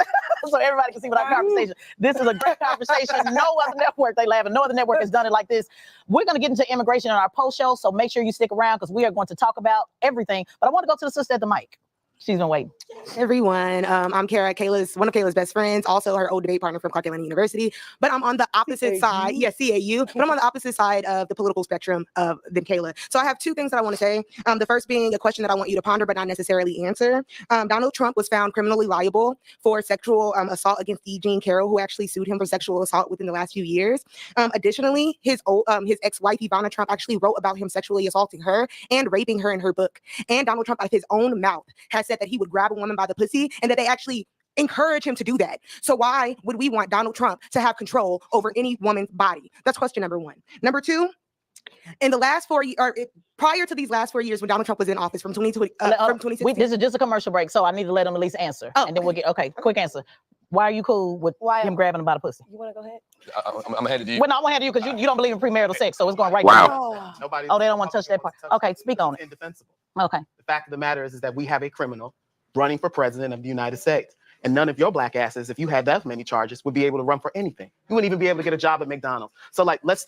so everybody can see what our conversation. This is a great conversation. No other network, they laughing. No other network has done it like this. We're going to get into immigration in our post show, so make sure you stick around because we are going to talk about everything. But I want to go to the sister at the mic. She's been waiting. Everyone, I'm Kara, one of Kayla's best friends, also her old debate partner from Clark Atlanta University. But I'm on the opposite side, CAU. But I'm on the opposite side of the political spectrum than Kayla. So I have two things that I want to say. The first being a question that I want you to ponder, but not necessarily answer. Donald Trump was found criminally liable for sexual assault against E. Jean Carroll, who actually sued him for sexual assault within the last few years. Additionally, his ex-wife Ivana Trump actually wrote about him sexually assaulting her and raping her in her book. And Donald Trump, out of his own mouth, has said that he would grab a woman by the pussy and that they actually encourage him to do that. So why would we want Donald Trump to have control over any woman's body? That's question number one. Number two, in the last 4 years, prior to these last 4 years when Donald Trump was in office from 2016. This is just a commercial break, so I need to let him at least answer. And then we'll get, quick answer. Why are you cool with him grabbing him by the pussy? You want to go ahead? I'm ahead of you. Well, no, I'm ahead of you because you don't believe in premarital sex, so it's going right Wow. to you. Oh, they don't want to touch that part. Okay, speak on it. Indefensible. Okay. The fact of the matter is that we have a criminal running for president of the United States. And none of your black asses, if you had that many charges, would be able to run for anything. You wouldn't even be able to get a job at McDonald's. So let's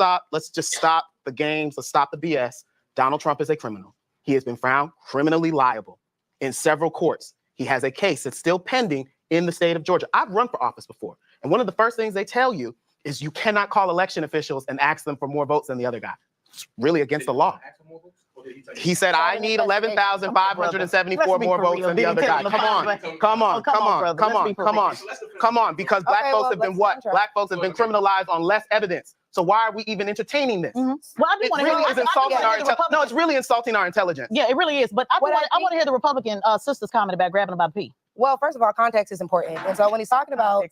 just stop the games. Let's stop the BS. Donald Trump is a criminal. He has been found criminally liable in several courts. He has a case that's still pending in the state of Georgia. I've run for office before. And one of the first things they tell you is you cannot call election officials and ask them for more votes than the other guy. It's really against the law. He said, I need 11,574 more votes than the other guy. Come on, because black folks have been what? Black folks have been criminalized on less evidence. So why are we even entertaining this? Well, I do want to hear insulting our intelligence. No, it's really insulting our intelligence. Yeah, it really is. But I want to hear the Republican sisters comment about grabbing him by the pee. Well, first of all, context is important. And so when he's talking about,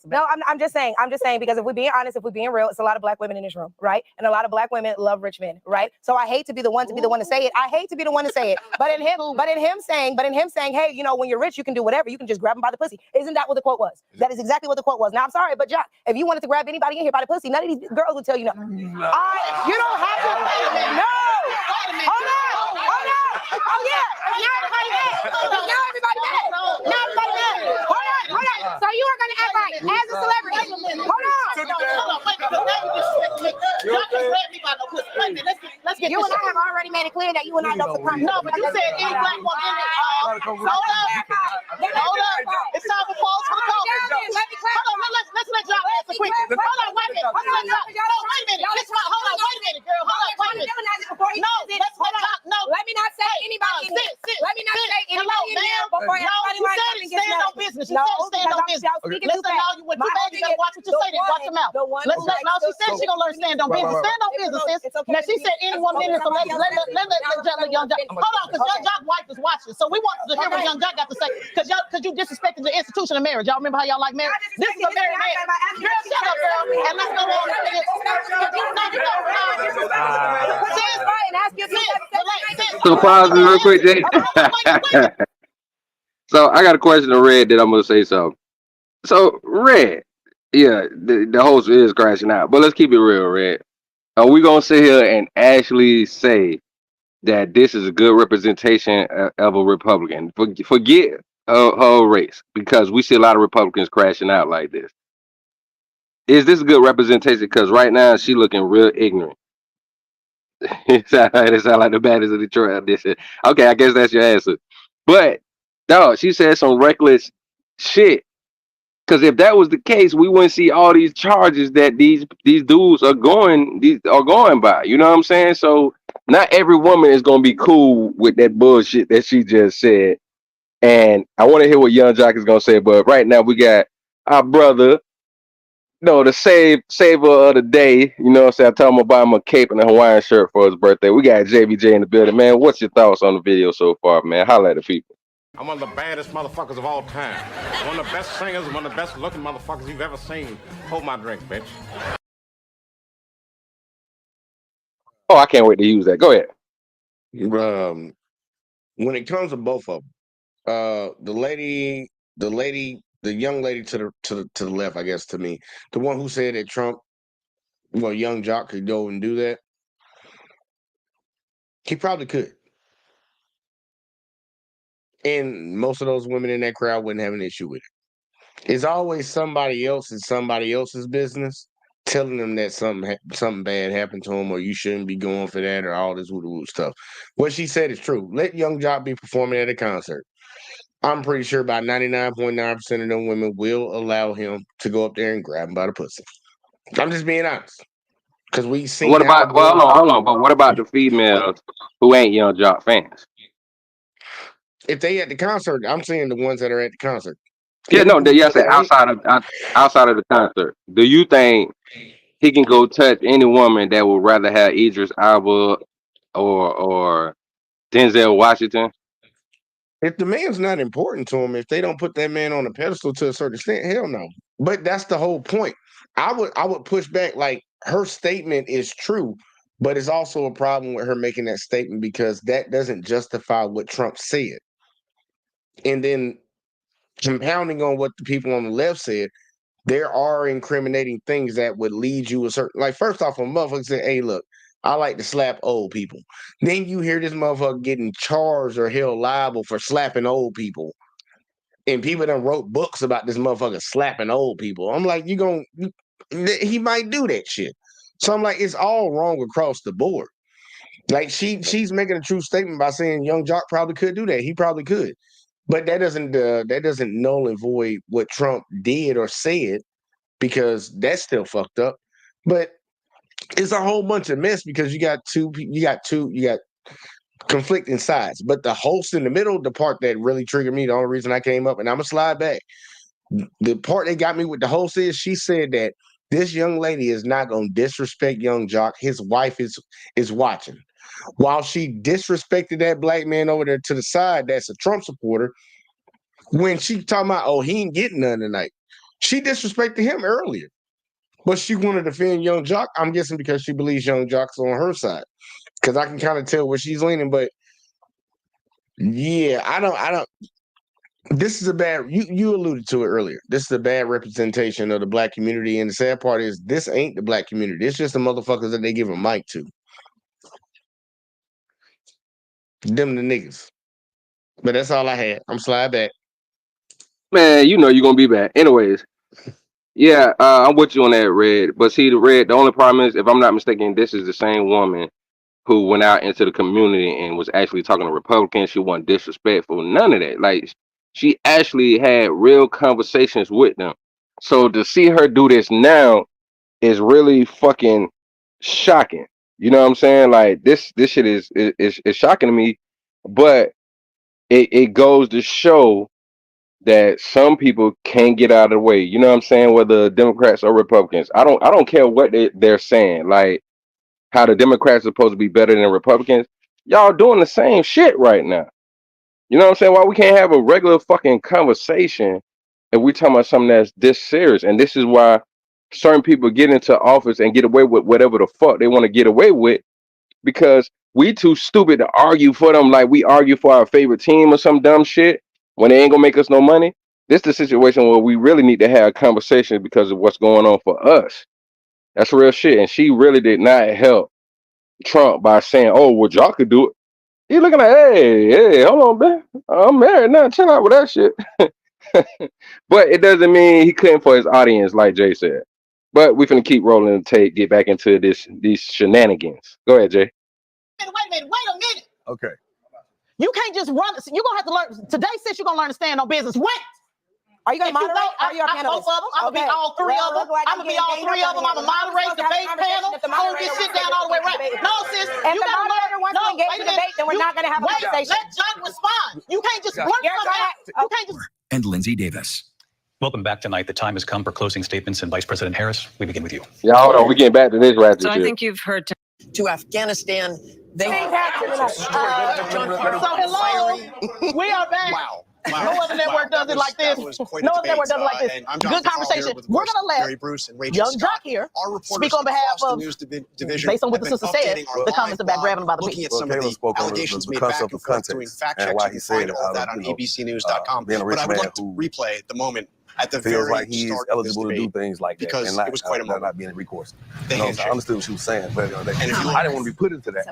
I'm just saying, because if we're being honest, if we're being real, it's a lot of black women in this room, right? And a lot of black women love rich men, right? So I hate to be the one to say it. I hate to be the one to say it. But in him saying, hey, when you're rich, you can do whatever. You can just grab him by the pussy. Isn't that what the quote was? That is exactly what the quote was. Now, I'm sorry, but Jack, if you wanted to grab anybody in here by the pussy, none of these girls would tell you no. You don't have to. No. Hold on. Oh, yeah. Now everybody mad. Hold on. So you are going to act like, as a celebrity. Hold on. Let's get you and I have already made it clear that you and I don't support. No, but you said any black woman. Hold up. It's time for pause for the call. Hold on. Let's let y'all answer quickly. Hold on. Wait a minute. Hold on. Wait a minute, girl. Hold on. No. Let me not say anybody. Let me not say anybody in here before everybody you said it. Stand on business. You said stand on business. Listen, now you went too bad. You gotta watch what you say. Then watch your mouth. Now she said she gonna learn to stand on business. Stand on business, sis. Now she said any 1 minute. So let Young Jock. Hold on, because Young Jock wife is watching. So we want to hear what Young Jock got to say. Because you disrespected the institution of marriage. Y'all remember how y'all like marriage? This is a married man. Girl, shut up, girl. And let's go on. So pause it real quick, Jay. So I got a question to Red that I'm gonna say something. So Red, yeah, the host is crashing out, but let's keep it real, Red. Are we gonna sit here and actually say that this is a good representation of a Republican? Forget her race, because we see a lot of Republicans crashing out like this. Is this a good representation? Because right now she looking real ignorant. It sound like the baddest of Detroit. Okay, I guess that's your answer. But dog, she said some reckless shit. Because if that was the case, we wouldn't see all these charges that these dudes are going by. You know what I'm saying? So not every woman is gonna be cool with that bullshit that she just said. And I want to hear what Young Jock is gonna say. But right now we got our brother, the saver of the day. You know what I'm saying? I told him to buy him a cape and a Hawaiian shirt for his birthday. We got JBJ in the building, man. What's your thoughts on the video so far, man? Holla at the people. I'm one of the baddest motherfuckers of all time. One of the best singers, one of the best looking motherfuckers you've ever seen. Hold my drink, bitch. Oh, I can't wait to use that. Go ahead. When it comes to both of them, the young lady to the left, I guess, to me, the one who said that Trump, Young Jock could go and do that, he probably could. And most of those women in that crowd wouldn't have an issue with it. It's always somebody else in somebody else's business telling them that something bad happened to them, or you shouldn't be going for that, or all this woo stuff. What she said is true. Let Young Jock be performing at a concert. I'm pretty sure about 99.9% of them women will allow him to go up there and grab him by the pussy. I'm just being honest. Because we see What about, well, hold on, but what about the females who ain't Young Jock fans? if they at the concert, I'm saying the ones that are at the concert. Yeah, no, yes, outside of the concert. Do you think he can go touch any woman that would rather have Idris Elba or Denzel Washington? If the man's not important to him, if they don't put that man on a pedestal to a certain extent, hell no. But that's the whole point. I would push back. Like, her statement is true, but it's also a problem with her making that statement because that doesn't justify what Trump said. And then compounding on what the people on the left said, there are incriminating things that would lead you a certain, like, first off, a motherfucker said, hey, look, I like to slap old people. Then you hear this motherfucker getting charged or held liable for slapping old people. And people done wrote books about this motherfucker slapping old people. I'm like, he might do that shit. So I'm like, it's all wrong across the board. Like, she's making a true statement by saying Young Jock probably could do that. He probably could. But that doesn't null and void what Trump did or said, because that's still fucked up. But it's a whole bunch of mess because you got conflicting sides. But the host in the middle, the part that really triggered me, the only reason I came up, and I'm gonna slide back. The part that got me with the host is she said that this young lady is not gonna disrespect Young Jock. His wife is watching. While she disrespected that black man over there to the side, that's a Trump supporter. When she talking about, oh, he ain't getting none tonight, she disrespected him earlier. But she wanted to defend Young Jock, I'm guessing because she believes Young Jock's on her side. Because I can kind of tell where she's leaning. But yeah, I don't. This is a bad. You alluded to it earlier. This is a bad representation of the black community, and the sad part is this ain't the black community. It's just the motherfuckers that they give a mic to. Them the niggas. But that's all I had. I'm slide back. Man, you know you're gonna be back. Anyways. Yeah, I'm with you on that, Red. But see, the only problem is, if I'm not mistaken, this is the same woman who went out into the community and was actually talking to Republicans. She wasn't disrespectful, none of that. Like, she actually had real conversations with them. So to see her do this now is really fucking shocking. You know what I'm saying? Like, this shit is shocking to me, but it goes to show that some people can't get out of the way. You know what I'm saying? Whether Democrats or Republicans. I don't care what they're saying. Like, how the Democrats are supposed to be better than Republicans. Y'all doing the same shit right now. You know what I'm saying? Why we can't have a regular fucking conversation if we talking about something that's this serious? And this is why certain people get into office and get away with whatever the fuck they want to get away with, because we too stupid to argue for them like we argue for our favorite team or some dumb shit when they ain't gonna make us no money. This is the situation where we really need to have a conversation because of what's going on for us. That's real shit. And she really did not help Trump by saying, oh, well, y'all could do it. He looking like, hey, hold on, man. I'm married now. Chill out with that shit. But it doesn't mean he couldn't for his audience, like Jay said. But we finna keep rolling the tape, get back into these shenanigans. Go ahead, Jay. Wait a minute. Okay. You can't just run. You're gonna have to learn today. Since you're gonna learn to stand on business. Wait. Are you gonna moderate? Are you a I'm both of them. I'm gonna be all three of them. I'm gonna be all three of them. I'm gonna moderate the debate panel. I'm gonna get shit down all the way around. No, sis, you gotta learn. Wants to engage in debate, then we're not gonna have a conversation. Let John respond. You can't just blurt something out. You can't just. And Lindsay Davis. Welcome back tonight. The time has come for closing statements, and Vice President Harris, we begin with you. Yeah, hold on. We're getting back to this right So I think you've heard to Afghanistan. They So hello, we are back. Wow. No other network does it like this. No other network does it like this. Good conversation. We're gonna let Bruce and Rachel Young Scott, Jock here our reporters speak on behalf across of, the news division, based on what the have sister been said, updating our the live comments about blog, grabbing by the looking feet. at some of the allegations made back and forth doing fact checks. You can find all that on abcnews.com. But I would like to replay the moment at the feels very like he's start eligible of to this do debate, things like that, because and not, it was quite a moment. not being recourse. The So I handshake. understood what she was saying, but And if you I didn't want to be put into that,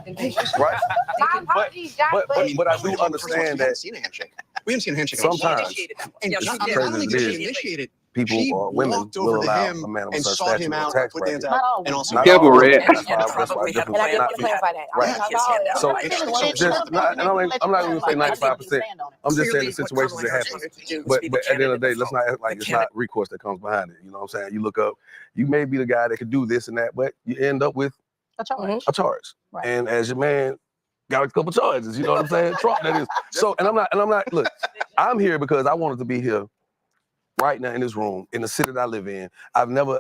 right? My apologies, John. But I do understand we that haven't seen a handshake. We haven't seen a handshake. sometimes, And as not crazy only as did it she is, initiate it, people She or women walked over will to allow him a man of a and certain sought stature him or out, tax put hands bracket. out, and also Be careful, Red. That's why different. And I Not did clarify that. Right. So just I'm not even gonna say 95%. I'm just saying the situations that happen. But at the end of the day, let's not act like it's not recourse that comes behind it. You know what I'm saying? You look up, you may be the guy that could do this and that, but you end up with A charge. a charge. Right. And as your man got a couple charges, you know what I'm saying? Trump, that is. So, and I'm not, look, I'm here because I wanted to be here right now in this room, in the city that I live in. I've never,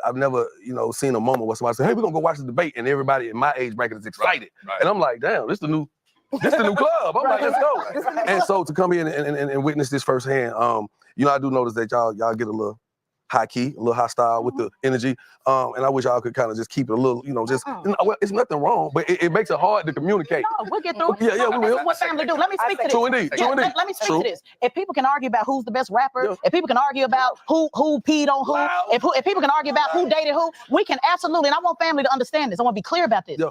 seen a moment where somebody said, hey, we're gonna go watch the debate, and everybody in my age bracket is excited. Right. And I'm like, damn, this the new club. I'm like, let's go. And so to come here and witness this firsthand, I do notice that y'all get a little high key, a little hostile with the energy. And I wish y'all could kind of just keep it a little, well, it's nothing wrong, but it makes it hard to communicate. No, we'll get through it. Yeah, we will. This is what family do. Let me speak to this. True indeed. Let me speak to this. If people can argue about who's the best rapper, if people can argue about who peed on who, if people can argue about who dated who, we can absolutely, and I want family to understand this. I want to be clear about this.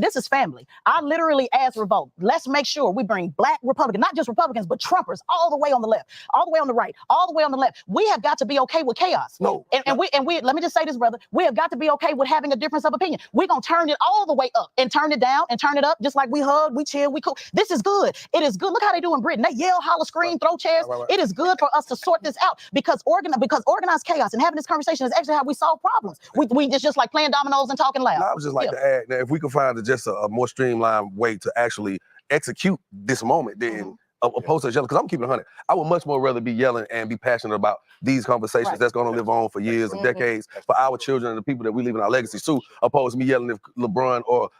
This is family. I literally asked Revolt, let's make sure we bring black Republicans, not just Republicans, but Trumpers all the way on the left, all the way on the right, all the way on the left. We have got to be okay with chaos. No. And we let me just say this, brother. We have got to be okay with having a difference of opinion. We're gonna turn it all the way up and turn it down and turn it up, just like we hug, we chill, we cool. This is good. It is good. Look how they do in Britain. They yell, holler, scream, throw chairs. It is good for us to sort this out because organized chaos and having this conversation is actually how we solve problems. We just like playing dominoes and talking loud. I would just like to add that if we could find just a more streamlined way to actually execute this moment, then opposed to yelling, because I'm keeping it 100. I would much more rather be yelling and be passionate about these conversations that's going to live on for years and decades for our children and the people that we leave in our legacies too, opposed to me yelling if LeBron or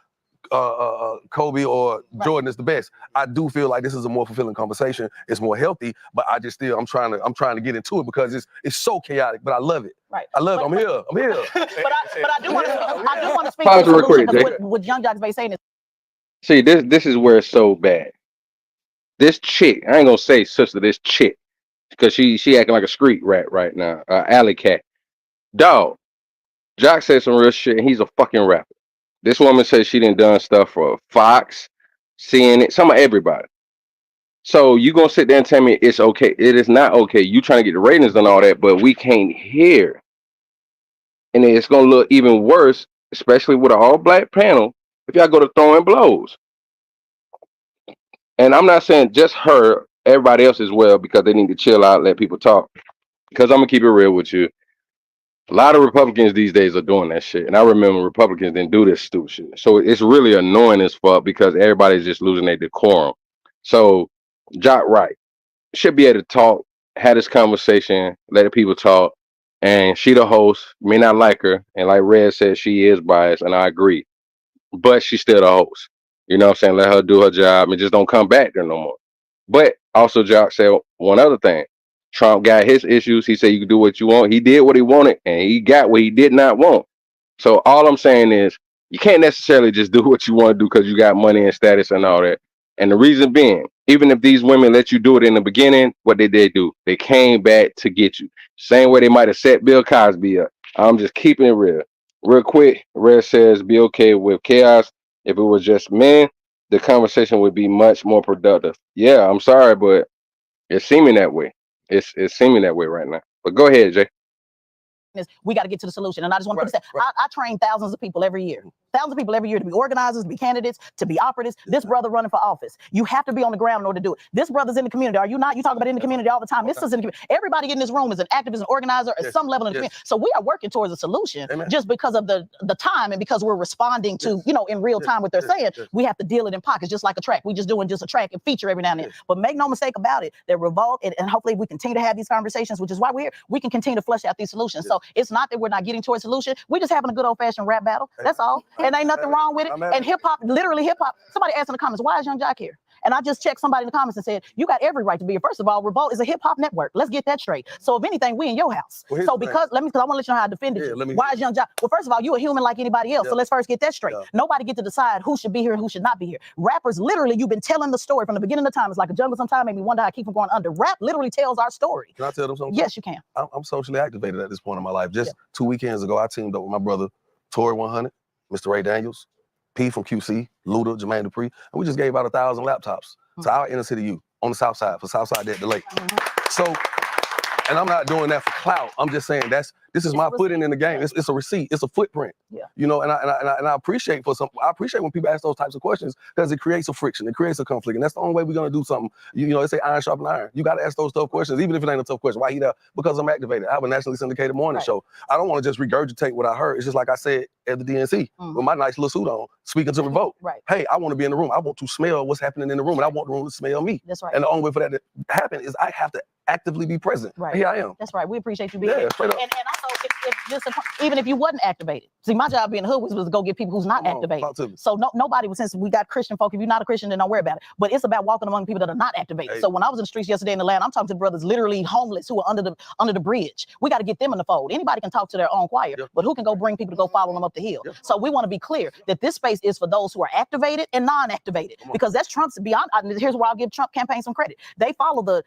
Kobe or Jordan is the best. I do feel like this is a more fulfilling conversation. It's more healthy, but I'm trying to get into it because it's so chaotic, but I love it. Right. I love it. I'm here. But I do want to speak Pause to real quick, Jay. what Young Jock's been saying is. See, this is where it's so bad. This chick, I ain't gonna say sister, this chick, because she acting like a street rat right now, alley cat. Dog, Jock said some real shit, and he's a fucking rapper. This woman says she done stuff for Fox, CNN, some of everybody. So you gonna sit there and tell me it's okay? It is not okay. You trying to get the ratings and all that, but we can't hear. And it's gonna look even worse, especially with an all-black panel, if y'all go to throwing blows. And I'm not saying just her, everybody else as well, because they need to chill out, let people talk. Because I'm gonna keep it real with you. A lot of Republicans these days are doing that shit. And I remember Republicans didn't do this stupid shit. So it's really annoying as fuck because everybody's just losing their decorum. So Jock Wright should be able to talk, have this conversation, let the people talk. And she the host, may not like her. And like Red said, she is biased, and I agree. But she's still the host. You know what I'm saying? Let her do her job and just don't come back there no more. But also Jock said one other thing. Trump got his issues. He said you can do what you want. He did what he wanted, and he got what he did not want. So all I'm saying is you can't necessarily just do what you want to do because you got money and status and all that. And the reason being, even if these women let you do it in the beginning, what did they do? They came back to get you. Same way they might have set Bill Cosby up. I'm just keeping it real. Real quick, Red says be okay with chaos. If it was just men, the conversation would be much more productive. Yeah, I'm sorry, but it's seeming that way. It's seeming that way right now. But go ahead, Jay. We got to get to the solution. And I just want to put this out. I train thousands of people every year. Thousands of people every year to be organizers, to be candidates, to be operatives. This brother running for office. You have to be on the ground in order to do it. This brother's in the community. Are you not? You talk about it in the community all the time. This is in the community. Everybody in this room is an activist, an organizer at some level in the community. So we are working towards a solution just because of the time and because we're responding to, in real time what they're saying. We have to deal it in pockets, just like a track. We just doing just a track and feature every now and then. But make no mistake about it, that Revolt, and hopefully we continue to have these conversations, which is why we're here. We can continue to flesh out these solutions. So it's not that we're not getting to a solution. We're just having a good old-fashioned rap battle. That's all. And ain't nothing wrong with it. And hip-hop, literally hip-hop. Somebody asked in the comments, why is Young Jock here? And I just checked somebody in the comments and said, you got every right to be here. First of all, Revolt is a hip-hop network. Let's get that straight. So if anything, we in your house. Well, so because I want to let you know how I defended you. Why is Young Jock? Well, first of all, you a human like anybody else. So let's first get that straight. Nobody get to decide who should be here and who should not be here. Rappers, literally, you've been telling the story from the beginning of time. It's like a jungle sometime, made me wonder how I keep from going under. Rap literally tells our story. Can I tell them something? Yes, you can. I'm socially activated at this point in my life. Just 2 weekends ago, I teamed up with my brother, Tory 100, Mr. Ray Daniels, P from QC, Luda, Jermaine Dupri, and we just gave out 1,000 laptops to our inner city youth on the south side, for Southside at the lake. So And I'm not doing that for clout. I'm just saying this is my footing in the game. It's a receipt. It's a footprint. Yeah. You know, and I appreciate when people ask those types of questions because it creates a friction. It creates a conflict, and that's the only way we're gonna do something. You know, they say iron sharpen iron. You got to ask those tough questions, even if it ain't a tough question. Why he there? Because I'm activated. I have a nationally syndicated morning show. I don't want to just regurgitate what I heard. It's just like I said at the DNC with my nice little suit on, speaking to revolt. Right. Hey, I want to be in the room. I want to smell what's happening in the room, and I want the room to smell me. That's right. And the only way for that to happen is I have to actively be present. Right. Here I am. That's right. We appreciate you being Yeah, here. straight up. And also, even if you wasn't activated, see, my job being hood was to go get people who's not activated. talk to me. So nobody was, since we got Christian folk, if you're not a Christian, then don't worry about it. But it's about walking among people that are not activated. Hey. So when I was in the streets yesterday in Atlanta, I'm talking to brothers literally homeless who are under the bridge. We got to get them in the fold. Anybody can talk to their own choir, but who can go bring people to go follow them up the hill? So we want to be clear that this space is for those who are activated and non-activated, because that's Trump's beyond. Here's where I'll give Trump campaign some credit. They follow the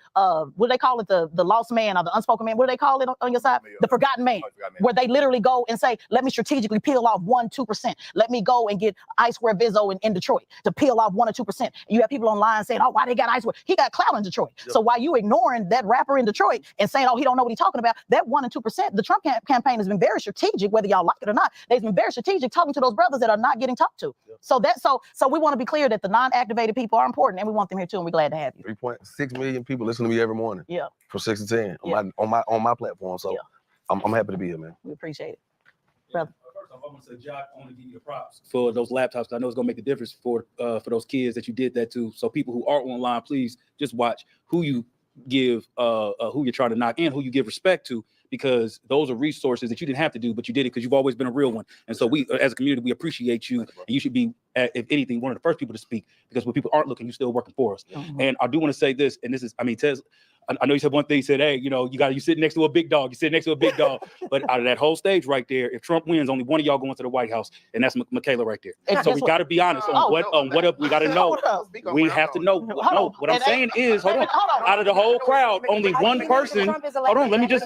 what do they call it, the lost man or the unspoken man? What do they call it on your side? The forgotten man, where they literally go and say, let me strategically peel off 1-2%. Let me go and get Icewear Vizzo in Detroit to peel off 1 or 2%. You have people online saying, oh, why they got Icewear? He got clout in Detroit. So while you ignoring that rapper in Detroit and saying, oh, he don't know what he's talking about, that 1 and 2%, the Trump campaign has been very strategic, whether y'all like it or not. They've been very strategic talking to those brothers that are not getting talked to. So we want to be clear that the non-activated people are important, and we want them here too, and we're glad to have you. 3.6 million people listen to me every morning. Yeah. From 6 to 10 on my platform. So I'm happy to be here, man. We appreciate it, brother. I want to say, Jock, I want to give you the props for those laptops. I know it's gonna make a difference for those kids that you did that to. So people who are online, please just watch who you give, who you're trying to knock in, who you give respect to, because those are resources that you didn't have to do, but you did it because you've always been a real one. And so we, as a community, we appreciate you, and you should be, if anything, one of the first people to speak, because when people aren't looking, you're still working for us. And I do want to say this, and this is, Tez, I know you said one thing. You said, "Hey, you sit next to a big dog. You sit next to a big dog." But out of that whole stage right there, if Trump wins, only one of y'all going to the White House, and that's Michaela right there. And so we got to be honest on what we got to know. We have to know. No, what I'm saying is, hold on. Out of the whole crowd, only one person. Hold on, let me just.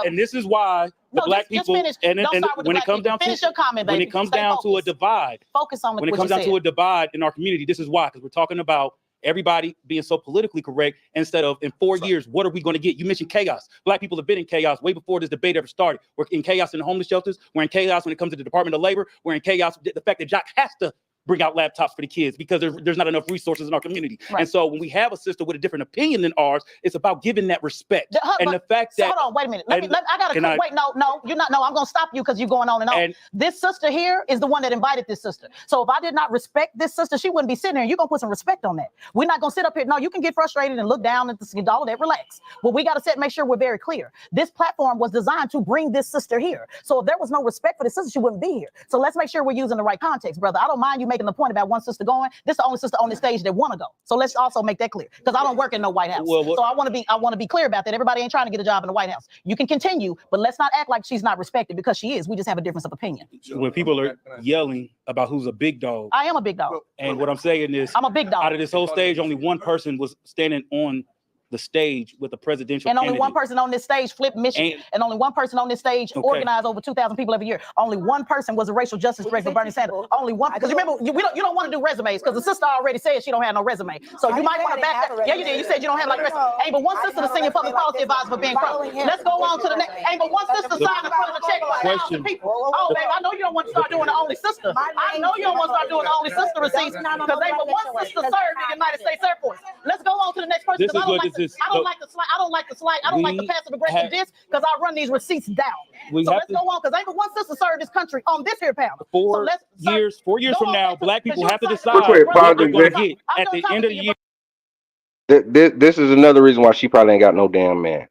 And this is why the black people. And when it comes down to a divide, focus on when it comes down to a divide in our community, this is why, because we're talking about everybody being so politically correct instead of in 4 years, what are we going to get? You mentioned chaos. Black people have been in chaos way before this debate ever started. We're in chaos in the homeless shelters. We're in chaos when it comes to the Department of Labor. We're in chaos with the fact that Jock has to bring out laptops for the kids because there's not enough resources in our community. Right. And so when we have a sister with a different opinion than ours, it's about giving that respect. And the fact that— hold on, wait a minute. I gotta wait. No, you're not. No, I'm gonna stop you because you're going on and on. And this sister here is the one that invited this sister. So if I did not respect this sister, she wouldn't be sitting there. You're gonna put some respect on that. We're not gonna sit up here. No, you can get frustrated and look down at all of that. Relax. Well, we gotta make sure we're very clear. This platform was designed to bring this sister here. So if there was no respect for this sister, she wouldn't be here. So let's make sure we're using the right context, brother. I don't mind you making the point about one sister going. This is the only sister on the stage that want to go. So let's also make that clear, because I don't work in no White House. So I want to be clear about that. Everybody ain't trying to get a job in the White House. You can continue, but let's not act like she's not respected, because she is. We just have a difference of opinion. When people are yelling about who's a big dog, I am a big dog. And what I'm saying is, I'm a big dog. Out of this whole stage, only one person was standing on the stage with a presidential and only candidate. one person on this stage flipped mission, and only one person on this stage organized over 2,000 people every year. Only one person was a racial justice director for Bernie Sanders. Only one, because remember, you don't want to do resumes, because the sister already said she don't have no resume. So you might want to back that. Yeah, you did. You said you don't have like resume. Ain't but one sister, the senior public policy advisor for Ben Crump. Let's go on to the next. Ain't but one sister signed a check for 1,000 people. Oh, baby, I know you don't want to start doing the only sister. I know you don't want to start doing the only sister receipts, because ain't but one sister served in the United States Air Force. Let's go on to the next person. I don't like the slight. I don't like the passive aggressive diss, because I run these receipts down. So let's go on, because ain't but one sister served this country on this here panel. 4 years from now, black people have to decide what they're going to get at the end of the year. This is another reason why she probably ain't got no damn man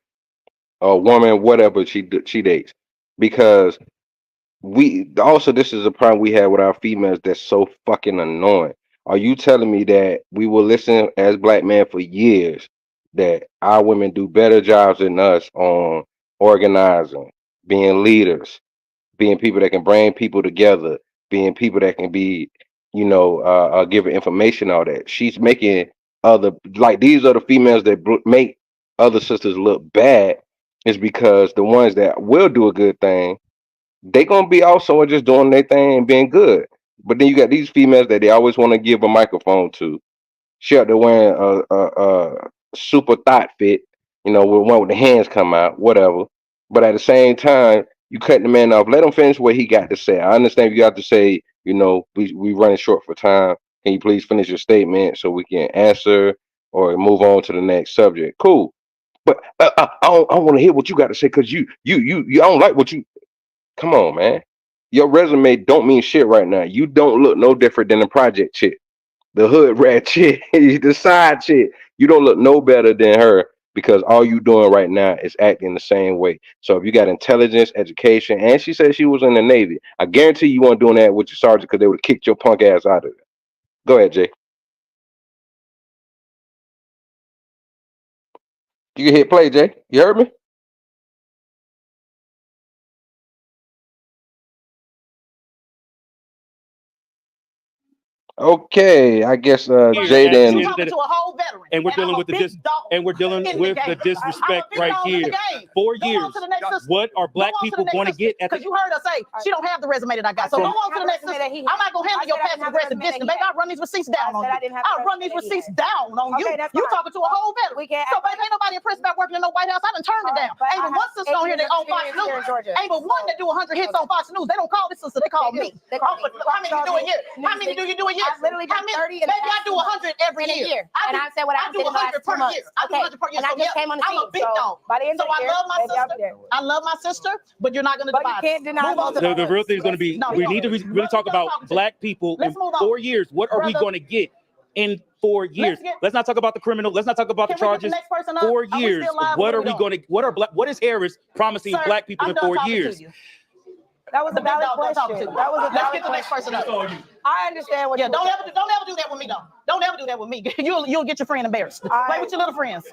or woman, whatever she dates, because this is a problem we have with our females that's so fucking annoying. Are you telling me that we will listen as black men for years that our women do better jobs than us on organizing, being leaders, being people that can bring people together, being people that can be, giving information, all that? She's making these are the females that make other sisters look bad, is because the ones that will do a good thing, they gonna be also just doing their thing and being good. But then you got these females that they always want to give a microphone to. She out there wearing a super thought fit, You know, with one with the hands come out, whatever. But at the same time, you cut the man off. Let him finish what he got to say. I understand you got to say, you know, we running short for time. Can you please finish your statement so we can answer or move on to the next subject? Cool. But I don't want to hear what you got to say because you don't like what you. Come on, man. Your resume don't mean shit right now. You don't look no different than the project chick, the hood rat chick, the side chick. You don't look no better than her because all you doing right now is acting the same way. So if you got intelligence, education, and she said she was in the Navy, I guarantee you weren't doing that with your sergeant because they would have kicked your punk ass out of it. Go ahead, Jay. You can hit play, Jay. You heard me? Okay, I guess Jaden. To a whole veteran. And we're dealing with the disrespect right here. 4 years. What are black people going to get at the? Because you heard her say she don't have the resume that I got. So go on to the next. I'm not gonna handle your passive aggressive distance. Baby, I run these receipts down on you. I run these receipts down on you. You talking to a whole veteran. So baby, ain't nobody impressed about working in the White House. I done turned it down. Ain't but one sister on here that on Fox News. Ain't but one that do 100 hits on Fox News. They don't call this sister. They call me. How many you do a year? How many do you do a year? I've literally done 30 in maybe I do 100 every year. And I said what I do 100 per year. I do 100 per year. And I just came on the I'm team. a big dog. By the end so of the year, I love my sister. I love my sister, but you're not going to divide. You can't deny The real thing is going to be, we need to really talk about black people in 4 years. What are we going to get in 4 years? Let's not talk about the criminal. Let's not talk about the charges. 4 years. What are we going to? What is Harris promising black people in 4 years? That was a valid question. That was a Let's get the next person up. I understand what. Yeah, don't ever do that with me, though. Don't ever do that with me. You'll get your friend embarrassed. Play with your little friends.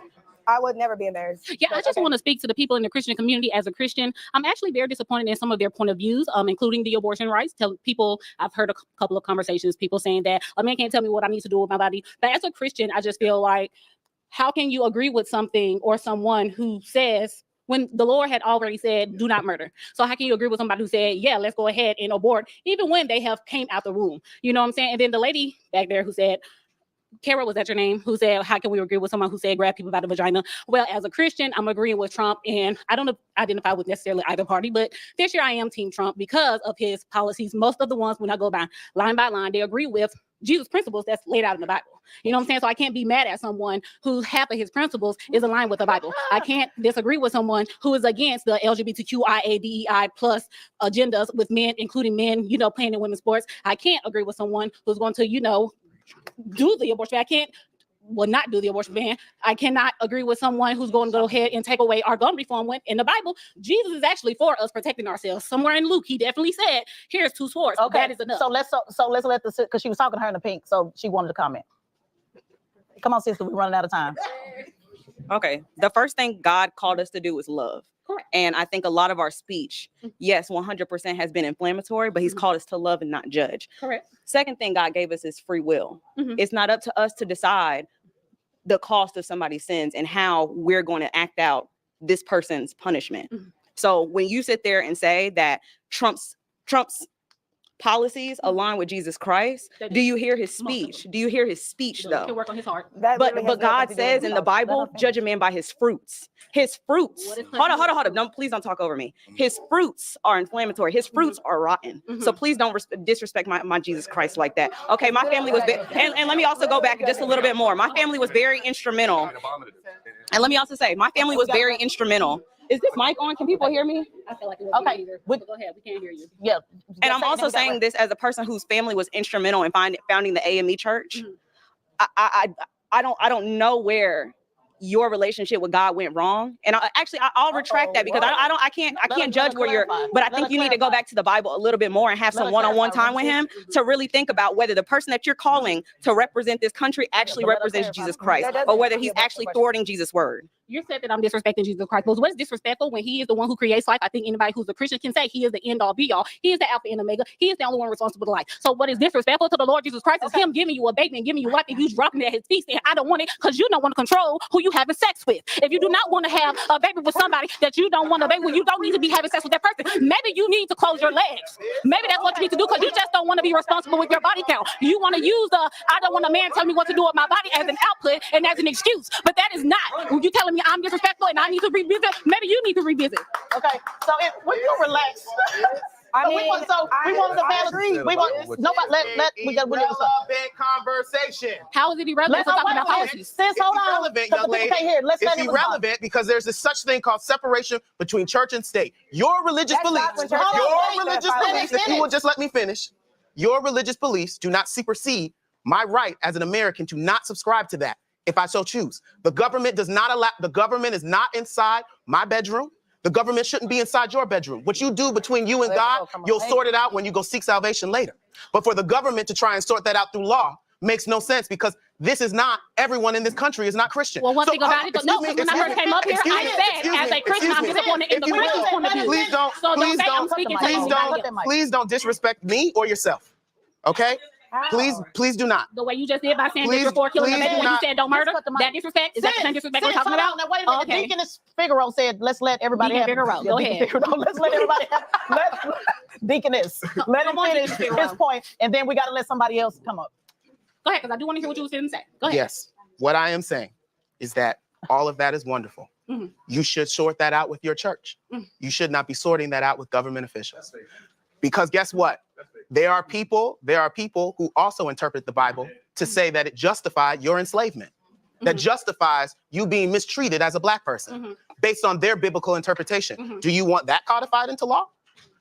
I would never be embarrassed. Yeah, I just want to speak to the people in the Christian community. As a Christian, I'm actually very disappointed in some of their point of views, including the abortion rights. Tell people, I've heard a couple of conversations, people saying that a man can't tell me what I need to do with my body. But as a Christian, I just feel like, how can you agree with something or someone who says, when the Lord had already said, do not murder? So how can you agree with somebody who said, yeah, let's go ahead and abort, even when they have came out the womb? You know what I'm saying? And then the lady back there who said, Kara, was that your name? Who said, how can we agree with someone who said grab people by the vagina? Well, as a Christian, I'm agreeing with Trump, and I don't identify with necessarily either party, but this year I am Team Trump because of his policies. Most of the ones, when I go by line, they agree with Jesus' principles that's laid out in the Bible. You know what I'm saying? So I can't be mad at someone whose half of his principles is aligned with the Bible. I can't disagree with someone who is against the LGBTQIA plus agendas with men, including men, you know, playing in women's sports. I can't agree with someone who's going to, you know, do the abortion ban. I can't, well, not do the abortion ban. I cannot agree with someone who's going to go ahead and take away our gun reform when in the Bible, Jesus is actually for us protecting ourselves. Somewhere in Luke, he definitely said, here's 2 swords. Okay, that is enough. So let's let the, because she was talking to her in the pink, so she wanted to comment. Come on, sister, we're running out of time. Okay, the first thing God called us to do is love. Correct. And I think a lot of our speech, yes, 100% has been inflammatory, but he's called us to love and not judge. Correct. Second thing God gave us is free will. It's not up to us to decide the cost of somebody's sins and how we're going to act out this person's punishment. So when you sit there and say that Trump's policies align with Jesus Christ, do you hear his speech? Do you hear his speech though? Can work on his heart. But God says in the Bible, judge a man by his fruits. His fruits. Hold on. No, please don't talk over me. His fruits are inflammatory. His fruits are rotten. So please don't disrespect my Jesus Christ like that. Okay, my family was and let me also go back just a little bit more. My family was very instrumental. And let me also say, my family was very instrumental. Is this mic on? Can people hear me? I feel like it Okay. Go ahead. We can't hear you. Yeah. And I'm also saying this as a person whose family was instrumental in founding the AME church. I don't know where your relationship with God went wrong. And I'll retract that because I can't judge where you're, but I think you need to go back to the Bible a little bit more and have some one-on-one time with him to really think about whether the person that you're calling to represent this country actually represents Jesus Christ or whether he's actually thwarting Jesus' word. You said that I'm disrespecting Jesus Christ. But what is disrespectful when he is the one who creates life? I think anybody who's a Christian can say he is the end all be all. He is the Alpha and Omega. He is the only one responsible for life. So what is disrespectful to the Lord Jesus Christ is him giving you a baby and giving you life and you dropping it at his feet saying, I don't want it because you don't want to control who you you having sex with. If you do not want to have a baby with somebody that you don't want a baby with, you don't need to be having sex with that person. Maybe you need to close your legs. Maybe that's what you need to do because you just don't want to be responsible with your body count. You want to use the I don't want a man tell me what to do with my body as an output and as an excuse. But that is not. You telling me I'm disrespectful and I need to revisit? Maybe you need to revisit. Okay, so we can relax. We wanted to agree. We want nobody. We got irrelevant conversation. How is it irrelevant? We're talking about policies. Sis, hold on. Irrelevant, young lady. It's irrelevant because there's this such thing called separation between church and state. Your religious beliefs, if you will just let me finish, your religious beliefs do not supersede my right as an American to not subscribe to that if I so choose. The government does not allow. The government is not inside my bedroom. The government shouldn't be inside your bedroom. What you do between you and God, you'll sort it out when you go seek salvation later. But for the government to try and sort that out through law makes no sense because this is not, everyone in this country is not Christian. Well, one thing about it, no, when I first came up here, I said, as a Christian, I'm disappointed in the Christian's point of view. Please don't disrespect me or yourself, okay? Please do not. The way you just did by saying that you're for killing the baby when you said don't murder, that disrespect, is that the same disrespect we're talking about? Now, wait a minute. Okay. Deaconess Figaro said, let's let everybody have Figaro, go ahead. Let's let everybody have, Deaconess, let him finish his point, and then we got to let somebody else come up. Go ahead, because I do want to hear what you were saying. Go ahead. Yes. What I am saying is that all of that is wonderful. Mm-hmm. You should sort that out with your church. Mm-hmm. You should not be sorting that out with government officials. Because guess what? There are people who also interpret the Bible to say that it justified your enslavement, that justifies you being mistreated as a Black person based on their biblical interpretation. Do you want that codified into law?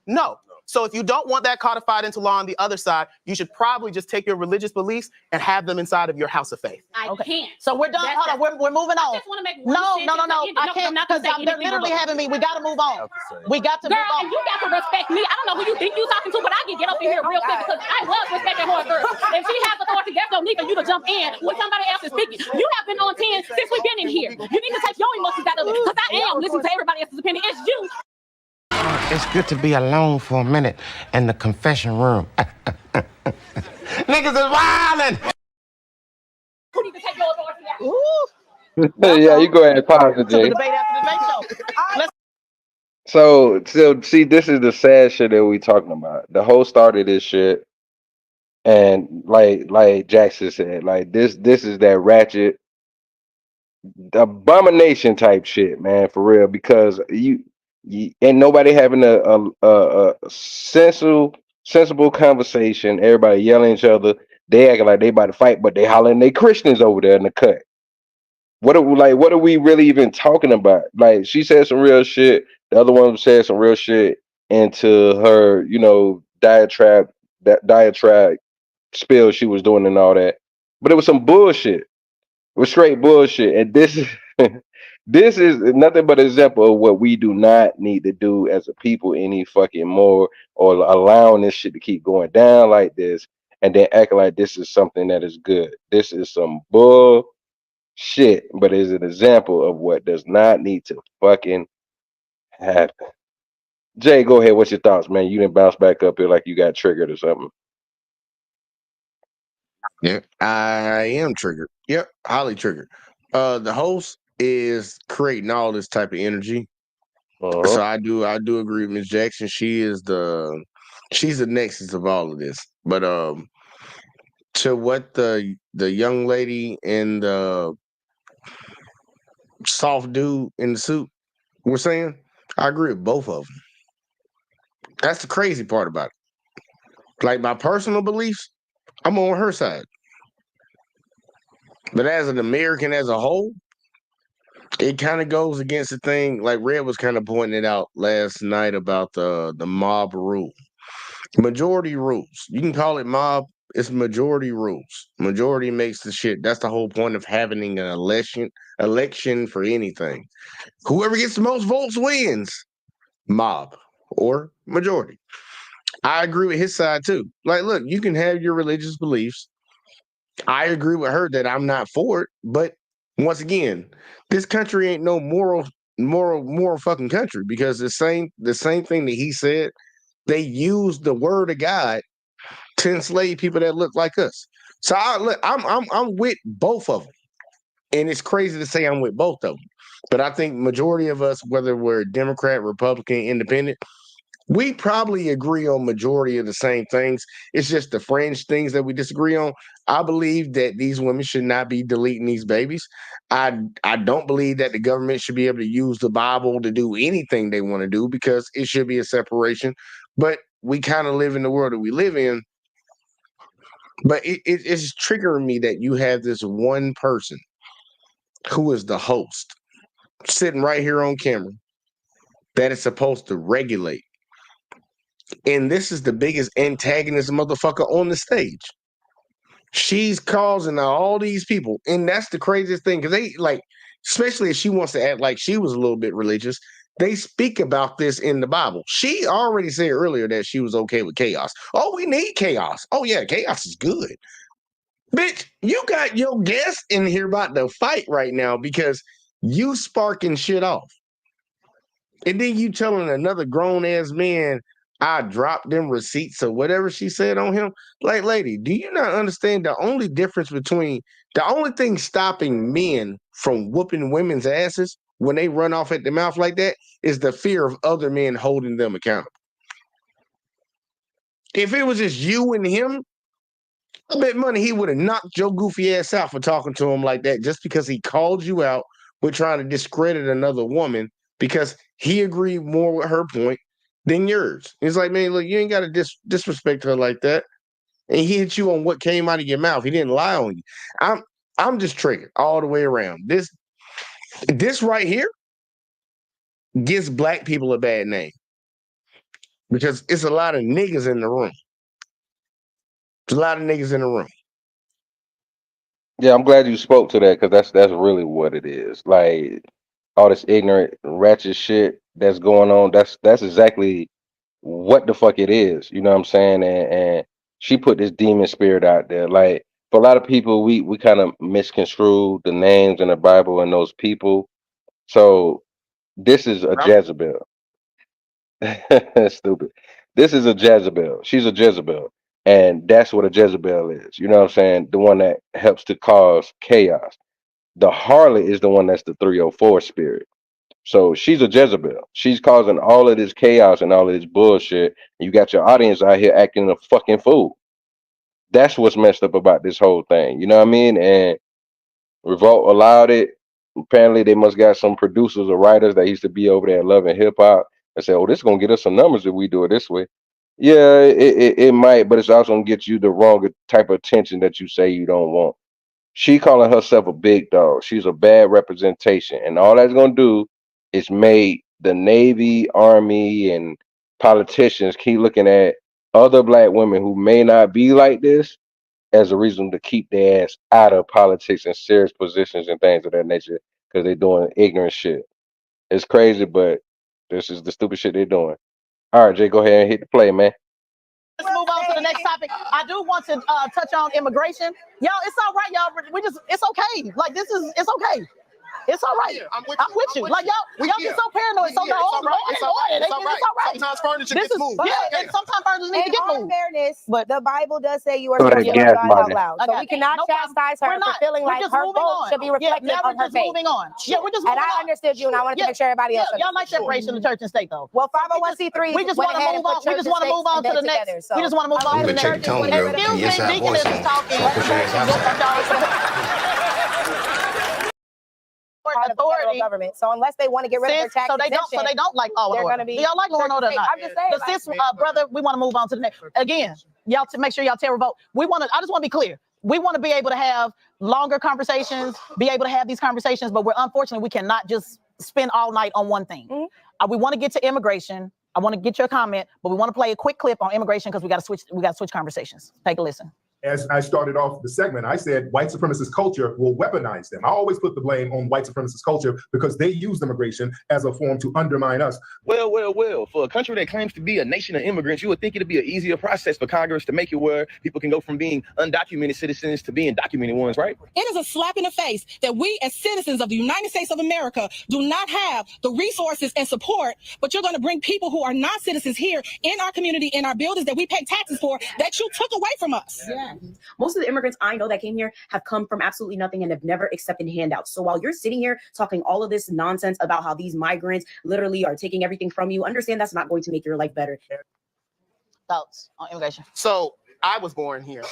No. So if you don't want that codified into law on the other side, you should probably just take your religious beliefs and have them inside of your house of faith. I can't. So we're done. Hold on. We're moving on. I just want to make one No. sentence I can't because they're literally having me. We got to move on. We got to move Girl, on. and you got to respect me. I don't know who you think you're talking to, but I can get up in here real quick because I was respecting her girl. If she has authority, there's no need for you to jump in when somebody else is speaking. You have been on 10 since we've been in here. You need to take your emotions out of it because I am listening to everybody else's opinion. It's you. It's good to be alone for a minute in the confession room. Niggas is wildin'. Who need to take your authority out? Yeah, you go ahead and pause it, To the Jay. debate after debate show. Let's So see, this is the sad shit that we talking about. The whole start of this shit, and like Jackson said, like this is that ratchet abomination type shit, man, for real. Because you ain't nobody having a sensible conversation. Everybody yelling at each other. They acting like they about to fight, but they hollering they Christians over there in the cut. What are we really even talking about? Like she said some real shit. The other one said some real shit into her, diatribe spill she was doing and all that. But it was some bullshit. It was straight bullshit. And this is this is nothing but an example of what we do not need to do as a people any fucking more, or allowing this shit to keep going down like this and then acting like this is something that is good. This is some bull shit, but is an example of what does not need to fucking happen. Jay, go ahead. What's your thoughts, man? You didn't bounce back up here like you got triggered or something. Yeah, I am triggered. Yep, highly triggered. The host is creating all this type of energy. So I do agree with Ms. Jackson. She's the nexus of all of this. But to what the young lady and the soft dude in the suit were saying, I agree with both of them. That's the crazy part about it. Like my personal beliefs, I'm on her side. But as an American as a whole, it kind of goes against the thing, like Red was kind of pointing it out last night about the mob rule. Majority rules. You can call it mob, it's majority rules. Majority makes the shit. That's the whole point of having an election for anything. Whoever gets the most votes wins. Mob or majority. I agree with his side too. Like, look, you can have your religious beliefs. I agree with her that I'm not for it, but once again, this country ain't no moral fucking country, because the same thing that he said, they used the word of God to enslave people that look like us. So I'm with both of them. And it's crazy to say I'm with both of them. But I think majority of us, whether we're Democrat, Republican, Independent, we probably agree on majority of the same things. It's just the fringe things that we disagree on. I believe that these women should not be deleting these babies. I don't believe that the government should be able to use the Bible to do anything they want to do because it should be a separation. But we kind of live in the world that we live in. But it's triggering me that you have this one person who is the host sitting right here on camera that is supposed to regulate. And this is the biggest antagonist motherfucker on the stage. She's causing all these people. And that's the craziest thing. Because they like, especially if she wants to act like she was a little bit religious, they speak about this in the Bible. She already said earlier that she was okay with chaos. Oh, we need chaos. Oh, yeah, chaos is good. Bitch, you got your guest in here about to fight right now because you sparking shit off. And then you telling another grown-ass man, I dropped them receipts or whatever she said on him. Like, lady, do you not understand the only thing stopping men from whooping women's asses when they run off at the mouth like that is the fear of other men holding them accountable. If it was just you and him, I bet money he would have knocked your goofy ass out for talking to him like that just because he called you out with trying to discredit another woman because he agreed more with her point than yours. It's like, man, look, you ain't got to disrespect her like that. And he hit you on what came out of your mouth. He didn't lie on you. I'm just triggered all the way around. This right here gives black people a bad name because it's a lot of niggas in the room. There's a lot of niggas in the room. Yeah, I'm glad you spoke to that because that's really what it is. Like all this ignorant, ratchet shit that's going on. That's exactly what the fuck it is. You know what I'm saying? And she put this demon spirit out there. Like for a lot of people, we kind of misconstrue the names in the Bible and those people. So this is a Jezebel. Stupid. This is a Jezebel. She's a Jezebel. And that's what a Jezebel is. You know what I'm saying? The one that helps to cause chaos. The harlot is the one that's the 304 spirit. So she's a Jezebel. She's causing all of this chaos and all of this bullshit. You got your audience out here acting a fucking fool. That's what's messed up about this whole thing. You know what I mean? And Revolt allowed it. Apparently they must got some producers or writers that used to be over there loving hip hop and say, oh, this is gonna get us some numbers if we do it this way. Yeah, it might, but it's also gonna get you the wrong type of attention that you say you don't want. She calling herself a big dog. She's a bad representation. And all that's gonna do is make the Navy, Army, and politicians keep looking at other black women who may not be like this as a reason to keep their ass out of politics and serious positions and things of that nature because they're doing ignorant shit. It's crazy, but this is the stupid shit they're doing. All right, Jay, go ahead and hit the play, man. Let's move on to the next topic. I do want to touch on immigration. Y'all, it's all right, y'all. It's okay. Like it's okay. It's all right. I'm with you. Like y'all get so paranoid. So it's all right. Sometimes furniture gets moved. Yeah, and sometimes furniture need to get moved. In fairness, but the Bible does say you are Go supposed to ahead, love gas God out money. loud. So we cannot chastise her for feeling like her vote should be reflected on her faith. Moving on. Yeah, we're just and moving I understood you, and I wanted to make sure everybody else. Y'all like separation of church and state, though. Well, 501c3. We just want to move on. We just want to move on to the next. We just want to move on to the next. Excuse me, Deaconess is talking. Authority government. So unless they want to get rid of their tax exemption, so they don't like law and order. Do y'all like law and order or not? I'm just saying. But sis, brother, we want to move on to the next. Again, y'all to make sure y'all tell Revolt. I just want to be clear. We want to be able to have longer conversations, be able to have these conversations, but unfortunately we cannot just spend all night on one thing. We want to get to immigration. I want to get your comment, but we want to play a quick clip on immigration because we got to switch conversations. Take a listen. As I started off the segment, I said white supremacist culture will weaponize them. I always put the blame on white supremacist culture because they use immigration as a form to undermine us. Well, for a country that claims to be a nation of immigrants, you would think it'd be an easier process for Congress to make it where people can go from being undocumented citizens to being documented ones, right? It is a slap in the face that we as citizens of the United States of America do not have the resources and support, but you're going to bring people who are not citizens here in our community, in our buildings that we pay taxes for, that you took away from us. Most of the immigrants I know that came here have come from absolutely nothing and have never accepted handouts. So while you're sitting here talking all of this nonsense about how these migrants literally are taking everything from you, understand that's not going to make your life better. Thoughts on immigration? So I was born here.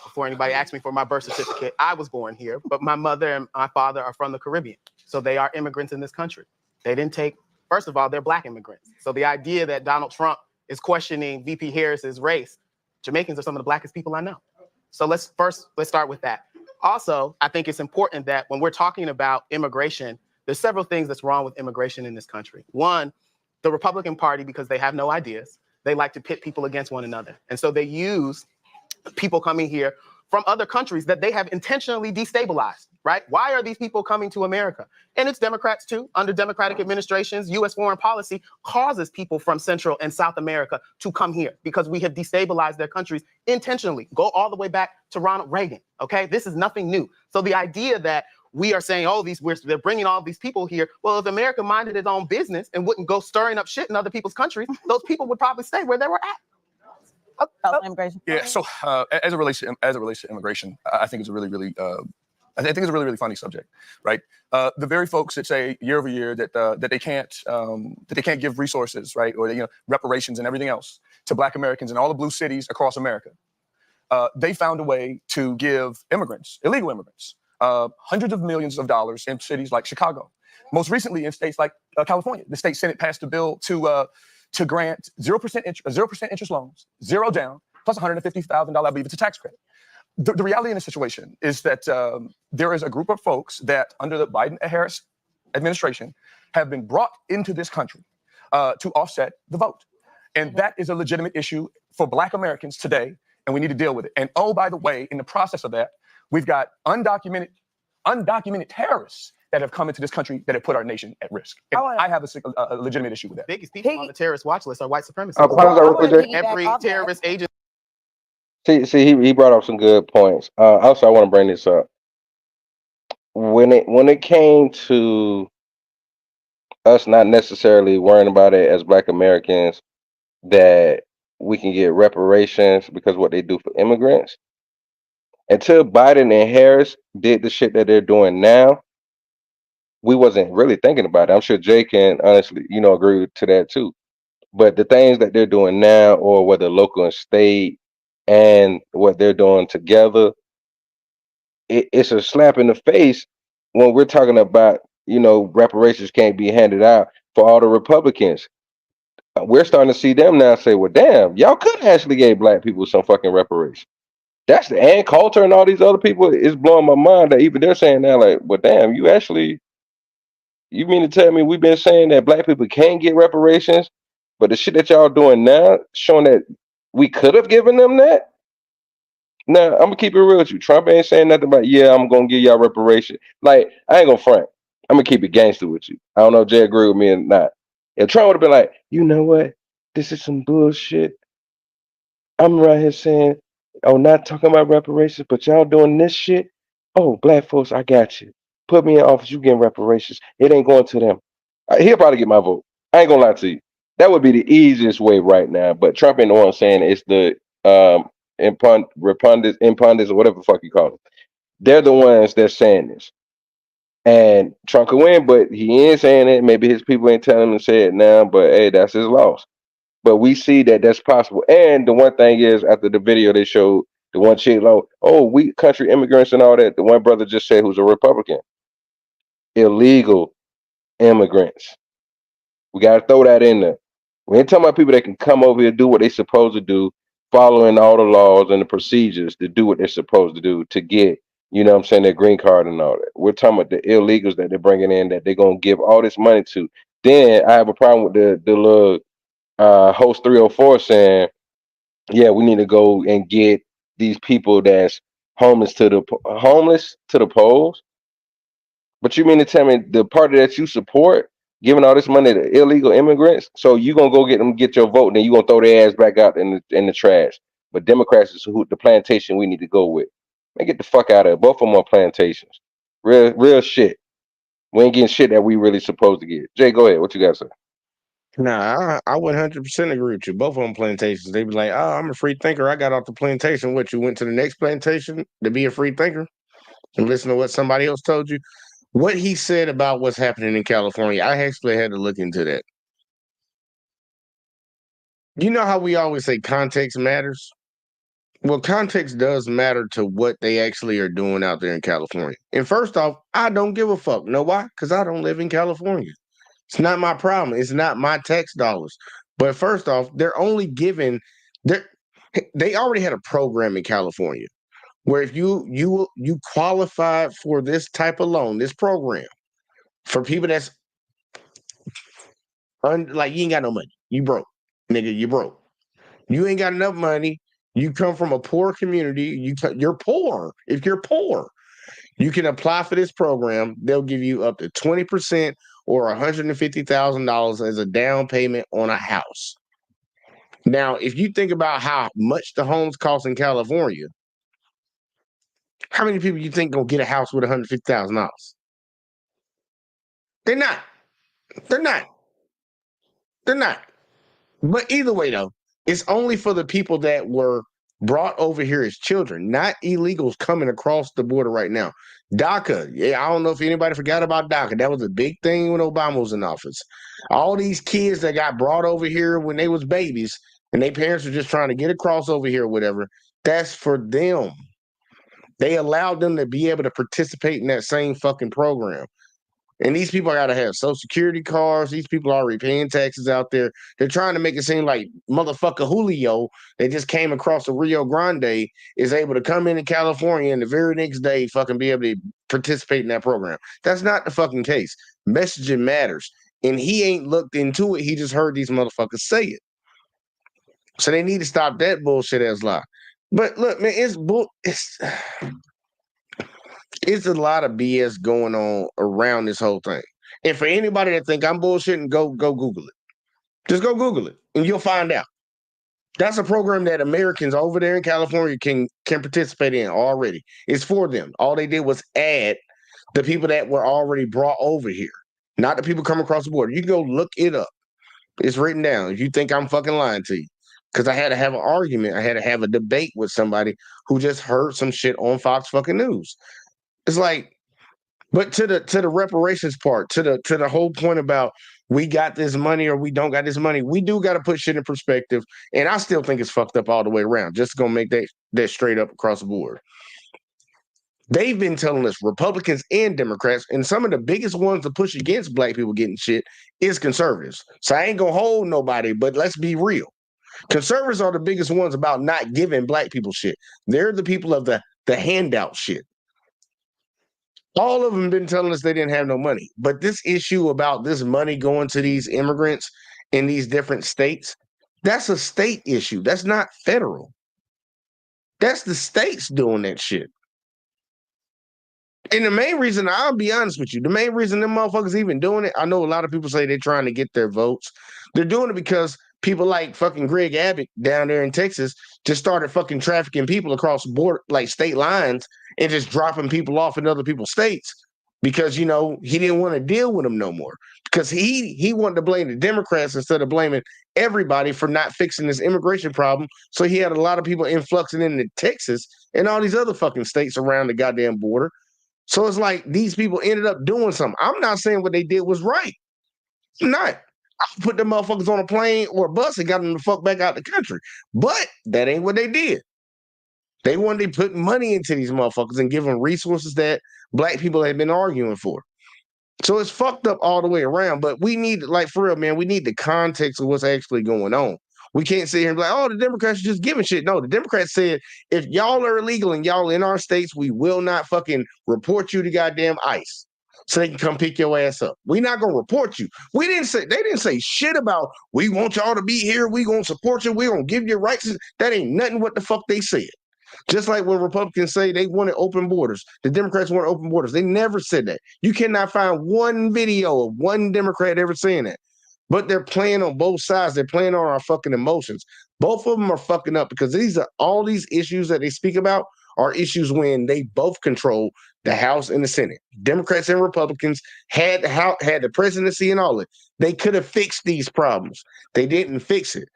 Before anybody asked me for my birth certificate, I was born here, but my mother and my father are from the Caribbean. So they are immigrants in this country. They didn't take, first of all, they're Black immigrants. So the idea that Donald Trump is questioning VP Harris's race, Jamaicans are some of the Blackest people I know. So let's start with that. Also, I think it's important that when we're talking about immigration, there's several things that's wrong with immigration in this country. One, the Republican Party, because they have no ideas, they like to pit people against one another. And so they use people coming here from other countries that they have intentionally destabilized, right? Why are these people coming to America? And it's Democrats too. Under Democratic administrations, U.S. foreign policy causes people from Central and South America to come here because we have destabilized their countries intentionally. Go all the way back to Ronald Reagan, okay? This is nothing new. So the idea that we are saying, oh, they're bringing all these people here. Well, if America minded its own business and wouldn't go stirring up shit in other people's countries, those people would probably stay where they were at. Immigration. Yeah. So as it relates to immigration, I think it's a really funny subject, right? The very folks that say year over year that they can't give resources, right, or reparations and everything else to Black Americans in all the blue cities across America, they found a way to give immigrants, illegal immigrants, hundreds of millions of dollars in cities like Chicago. Most recently in states like California, the state Senate passed a bill to grant 0% interest loans, zero down, plus $150,000, I believe it's a tax credit. The reality in the situation is that there is a group of folks that under the Biden-Harris administration have been brought into this country to offset the vote. And that is a legitimate issue for Black Americans today, and we need to deal with it. And oh, by the way, in the process of that, we've got undocumented terrorists that have come into this country that have put our nation at risk. And I have a legitimate issue with that. Biggest people on the terrorist watch list are white supremacists. Every terrorist agent. See, he brought up some good points. Also, I want to bring this up. When it came to us not necessarily worrying about it as Black Americans, that we can get reparations because what they do for immigrants, until Biden and Harris did the shit that they're doing now, we wasn't really thinking about it. I'm sure Jay can honestly, agree to that too. But the things that they're doing now, or whether local and state, and what they're doing together, it's a slap in the face when we're talking about, reparations can't be handed out for all the Republicans. We're starting to see them now say, well, damn, y'all could actually give Black people some fucking reparations. That's the Ann Coulter and all these other people. It's blowing my mind that even they're saying now, like, well, damn, you mean to tell me we've been saying that Black people can't get reparations, but the shit that y'all doing now, showing that we could have given them that? Now, I'm gonna keep it real with you. Trump ain't saying nothing about, yeah, I'm gonna give y'all reparations. Like, I ain't gonna front. I'm gonna keep it gangster with you. I don't know if Jay agree with me or not. If Trump would have been like, you know what? This is some bullshit. I'm right here saying, oh, not talking about reparations, but y'all doing this shit. Oh, Black folks, I got you. Put me in office, you getting reparations. It ain't going to them. He'll probably get my vote. I ain't gonna lie to you. That would be the easiest way right now. But Trump ain't the one saying it's the impundits or whatever the fuck you call them. They're the ones that's saying this. And Trump could win, but he ain't saying it. Maybe his people ain't telling him to say it now, but hey, that's his loss. But we see that that's possible. And the one thing is, after the video they showed, the one chick, oh, we country immigrants and all that, the one brother just said who's a Republican. Illegal immigrants. We got to throw that in there. We ain't talking about people that can come over here, do what they're supposed to do, following all the laws and the procedures to do what they're supposed to do to get, their green card and all that. We're talking about the illegals that they're bringing in, that they're going to give all this money to. Then I have a problem with the little host 304 saying, yeah, we need to go and get these people that's homeless to the polls. But you mean to tell me the party that you support giving all this money to illegal immigrants, so you gonna go get your vote, and then you gonna throw their ass back out in the trash? But Democrats is the plantation we need to go with. Man, get the fuck out of it. Both of them are plantations. Real shit. We ain't getting shit that we really supposed to get. Jay, go ahead. What you got to say? Nah, I 100% agree with you. Both of them plantations. They be like, oh, I'm a free thinker. I got off the plantation. What, you went to the next plantation to be a free thinker and listen to what somebody else told you? What he said about what's happening in California, I actually had to look into that. You know how we always say context matters? Well, context does matter to what they actually are doing out there in California. And first off, I don't give a fuck. Know why? Because I don't live in California. It's not my problem. It's not my tax dollars. But first off, they're only giving they already had a program in California where if you qualified for this type of loan, this program for people that's like you ain't got no money, you broke, nigga, you broke. You ain't got enough money. You come from a poor community. You're poor. If you're poor, you can apply for this program. They'll give you up to 20% or $150,000 as a down payment on a house. Now, if you think about how much the homes cost in California, how many people you think gonna get a house with $150,000? They're not. They're not. They're not. But either way, though, it's only for the people that were brought over here as children, not illegals coming across the border right now. DACA, yeah, I don't know if anybody forgot about DACA. That was a big thing when Obama was in office. All these kids that got brought over here when they was babies and their parents were just trying to get across over here or whatever, that's for them. They allowed them to be able to participate in that same fucking program. And these people got to have Social Security cards. These people are already paying taxes out there. They're trying to make it seem like motherfucker Julio that just came across the Rio Grande is able to come into California and the very next day fucking be able to participate in that program. That's not the fucking case. Messaging matters. And he ain't looked into it. He just heard these motherfuckers say it. So they need to stop that bullshit ass lie. But look, man, it's a lot of BS going on around this whole thing. And for anybody that think I'm bullshitting, go Google it. Just go Google it and you'll find out. That's a program that Americans over there in California can participate in already. It's for them. All they did was add the people that were already brought over here, not the people coming across the border. You can go look it up. It's written down. If you think I'm fucking lying to you. Because I had to have an argument. I had to have a debate with somebody who just heard some shit on Fox fucking News. It's like, but to the reparations part, to the whole point about we got this money or we don't got this money, we do got to put shit in perspective. And I still think it's fucked up all the way around. Just gonna make that straight up across the board. They've been telling us, Republicans and Democrats, and some of the biggest ones to push against black people getting shit is conservatives. So I ain't gonna hold nobody, but let's be real. Conservatives are the biggest ones about not giving black people shit. They're the people of the handout shit. All of them been telling us they didn't have no money. But this issue about this money going to these immigrants in these different states, that's a state issue. That's not federal. That's the states doing that shit. And the main reason, I'll be honest with you, the main reason them motherfuckers even doing it, I know a lot of people say they're trying to get their votes. They're doing it because people like fucking Greg Abbott down there in Texas just started fucking trafficking people across border, like state lines, and just dropping people off in other people's states because, you know, he didn't want to deal with them no more because he wanted to blame the Democrats instead of blaming everybody for not fixing this immigration problem. So he had a lot of people influxing into Texas and all these other fucking states around the goddamn border. So it's like these people ended up doing something. I'm not saying what they did was right. I'm not. I put the motherfuckers on a plane or a bus and got them the fuck back out the country. But that ain't what they did. They wanted to put money into these motherfuckers and give them resources that black people had been arguing for. So it's fucked up all the way around. But we need, like, for real, man, we need the context of what's actually going on. We can't sit here and be like, oh, the Democrats are just giving shit. No, the Democrats said, if y'all are illegal and y'all in our states, we will not fucking report you to goddamn ICE so they can come pick your ass up. We're not going to report you. They didn't say shit about, we want y'all to be here. We going to support you. We going to give you rights. That ain't nothing what the fuck they said. Just like when Republicans say they wanted open borders, the Democrats wanted open borders. They never said that. You cannot find one video of one Democrat ever saying that. But they're playing on both sides. They're playing on our fucking emotions. Both of them are fucking up because all these issues that they speak about are issues when they both control the House and the Senate. Democrats and Republicans had the presidency and all that. They could have fixed these problems. They didn't fix it.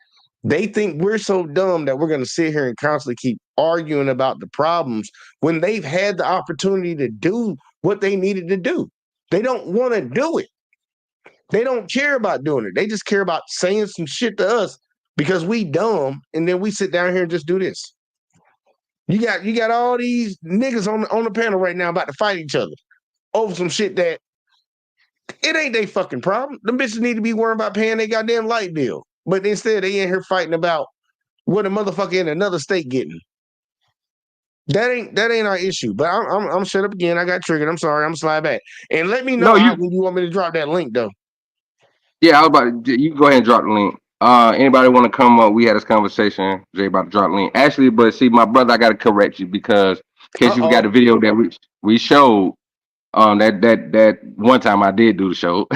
They think we're so dumb that we're going to sit here and constantly keep arguing about the problems when they've had the opportunity to do what they needed to do. They don't want to do it. They don't care about doing it. They just care about saying some shit to us because we dumb, and then we sit down here and just do this. You got all these niggas on the panel right now about to fight each other over some shit that it ain't their fucking problem. Them bitches need to be worrying about paying their goddamn light bill. But instead, they in here fighting about what a motherfucker in another state getting. That ain't our issue. But I'm shut up again. I got triggered. I'm sorry. I'm slide back. And let me know when you want me to drop that link, though. Yeah, I was about to, you can go ahead and drop the link. Anybody want to come up? We had this conversation. Jay about to drop the link. Actually, but see, my brother, I got to correct you because in case you got the video that we showed. That one time I did do the show.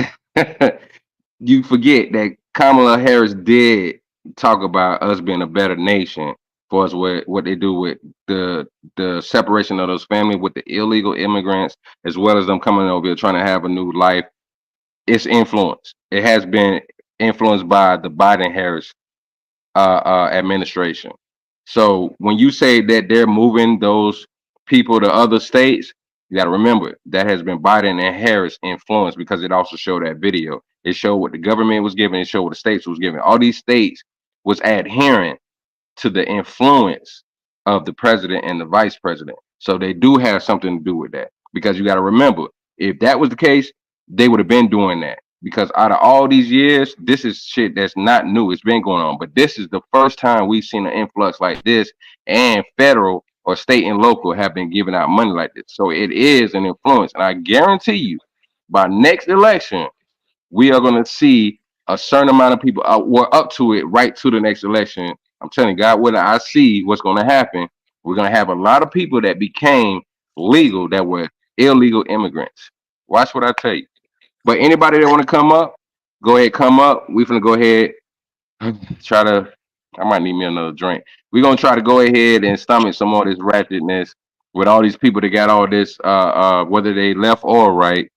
You forget that Kamala Harris did talk about us being a better nation for us what they do with the separation of those families with the illegal immigrants, as well as them coming over here trying to have a new life. It's influenced. It has been influenced by the Biden-Harris administration. So when you say that they're moving those people to other states, you got to remember that has been Biden and Harris influence because it also showed that video. It showed what the government was giving. It showed what the states was giving. All these states was adhering to the influence of the president and the vice president. So they do have something to do with that because you got to remember, if that was the case, they would have been doing that because out of all these years, this is shit that's not new. It's been going on, but this is the first time we've seen an influx like this, and federal or state and local have been giving out money like this. So it is an influence. And I guarantee you, by next election, we are going to see a certain amount of people we're up to it right to the next election. I'm telling you, God willing, I see what's going to happen. We're going to have a lot of people that became legal that were illegal immigrants. Watch what I tell you. But anybody that want to come up, go ahead, come up. We're going to go ahead try to, I might need me another drink. We're going to try to go ahead and stomach some more of this ratchetness with all these people that got all this, whether they left or right,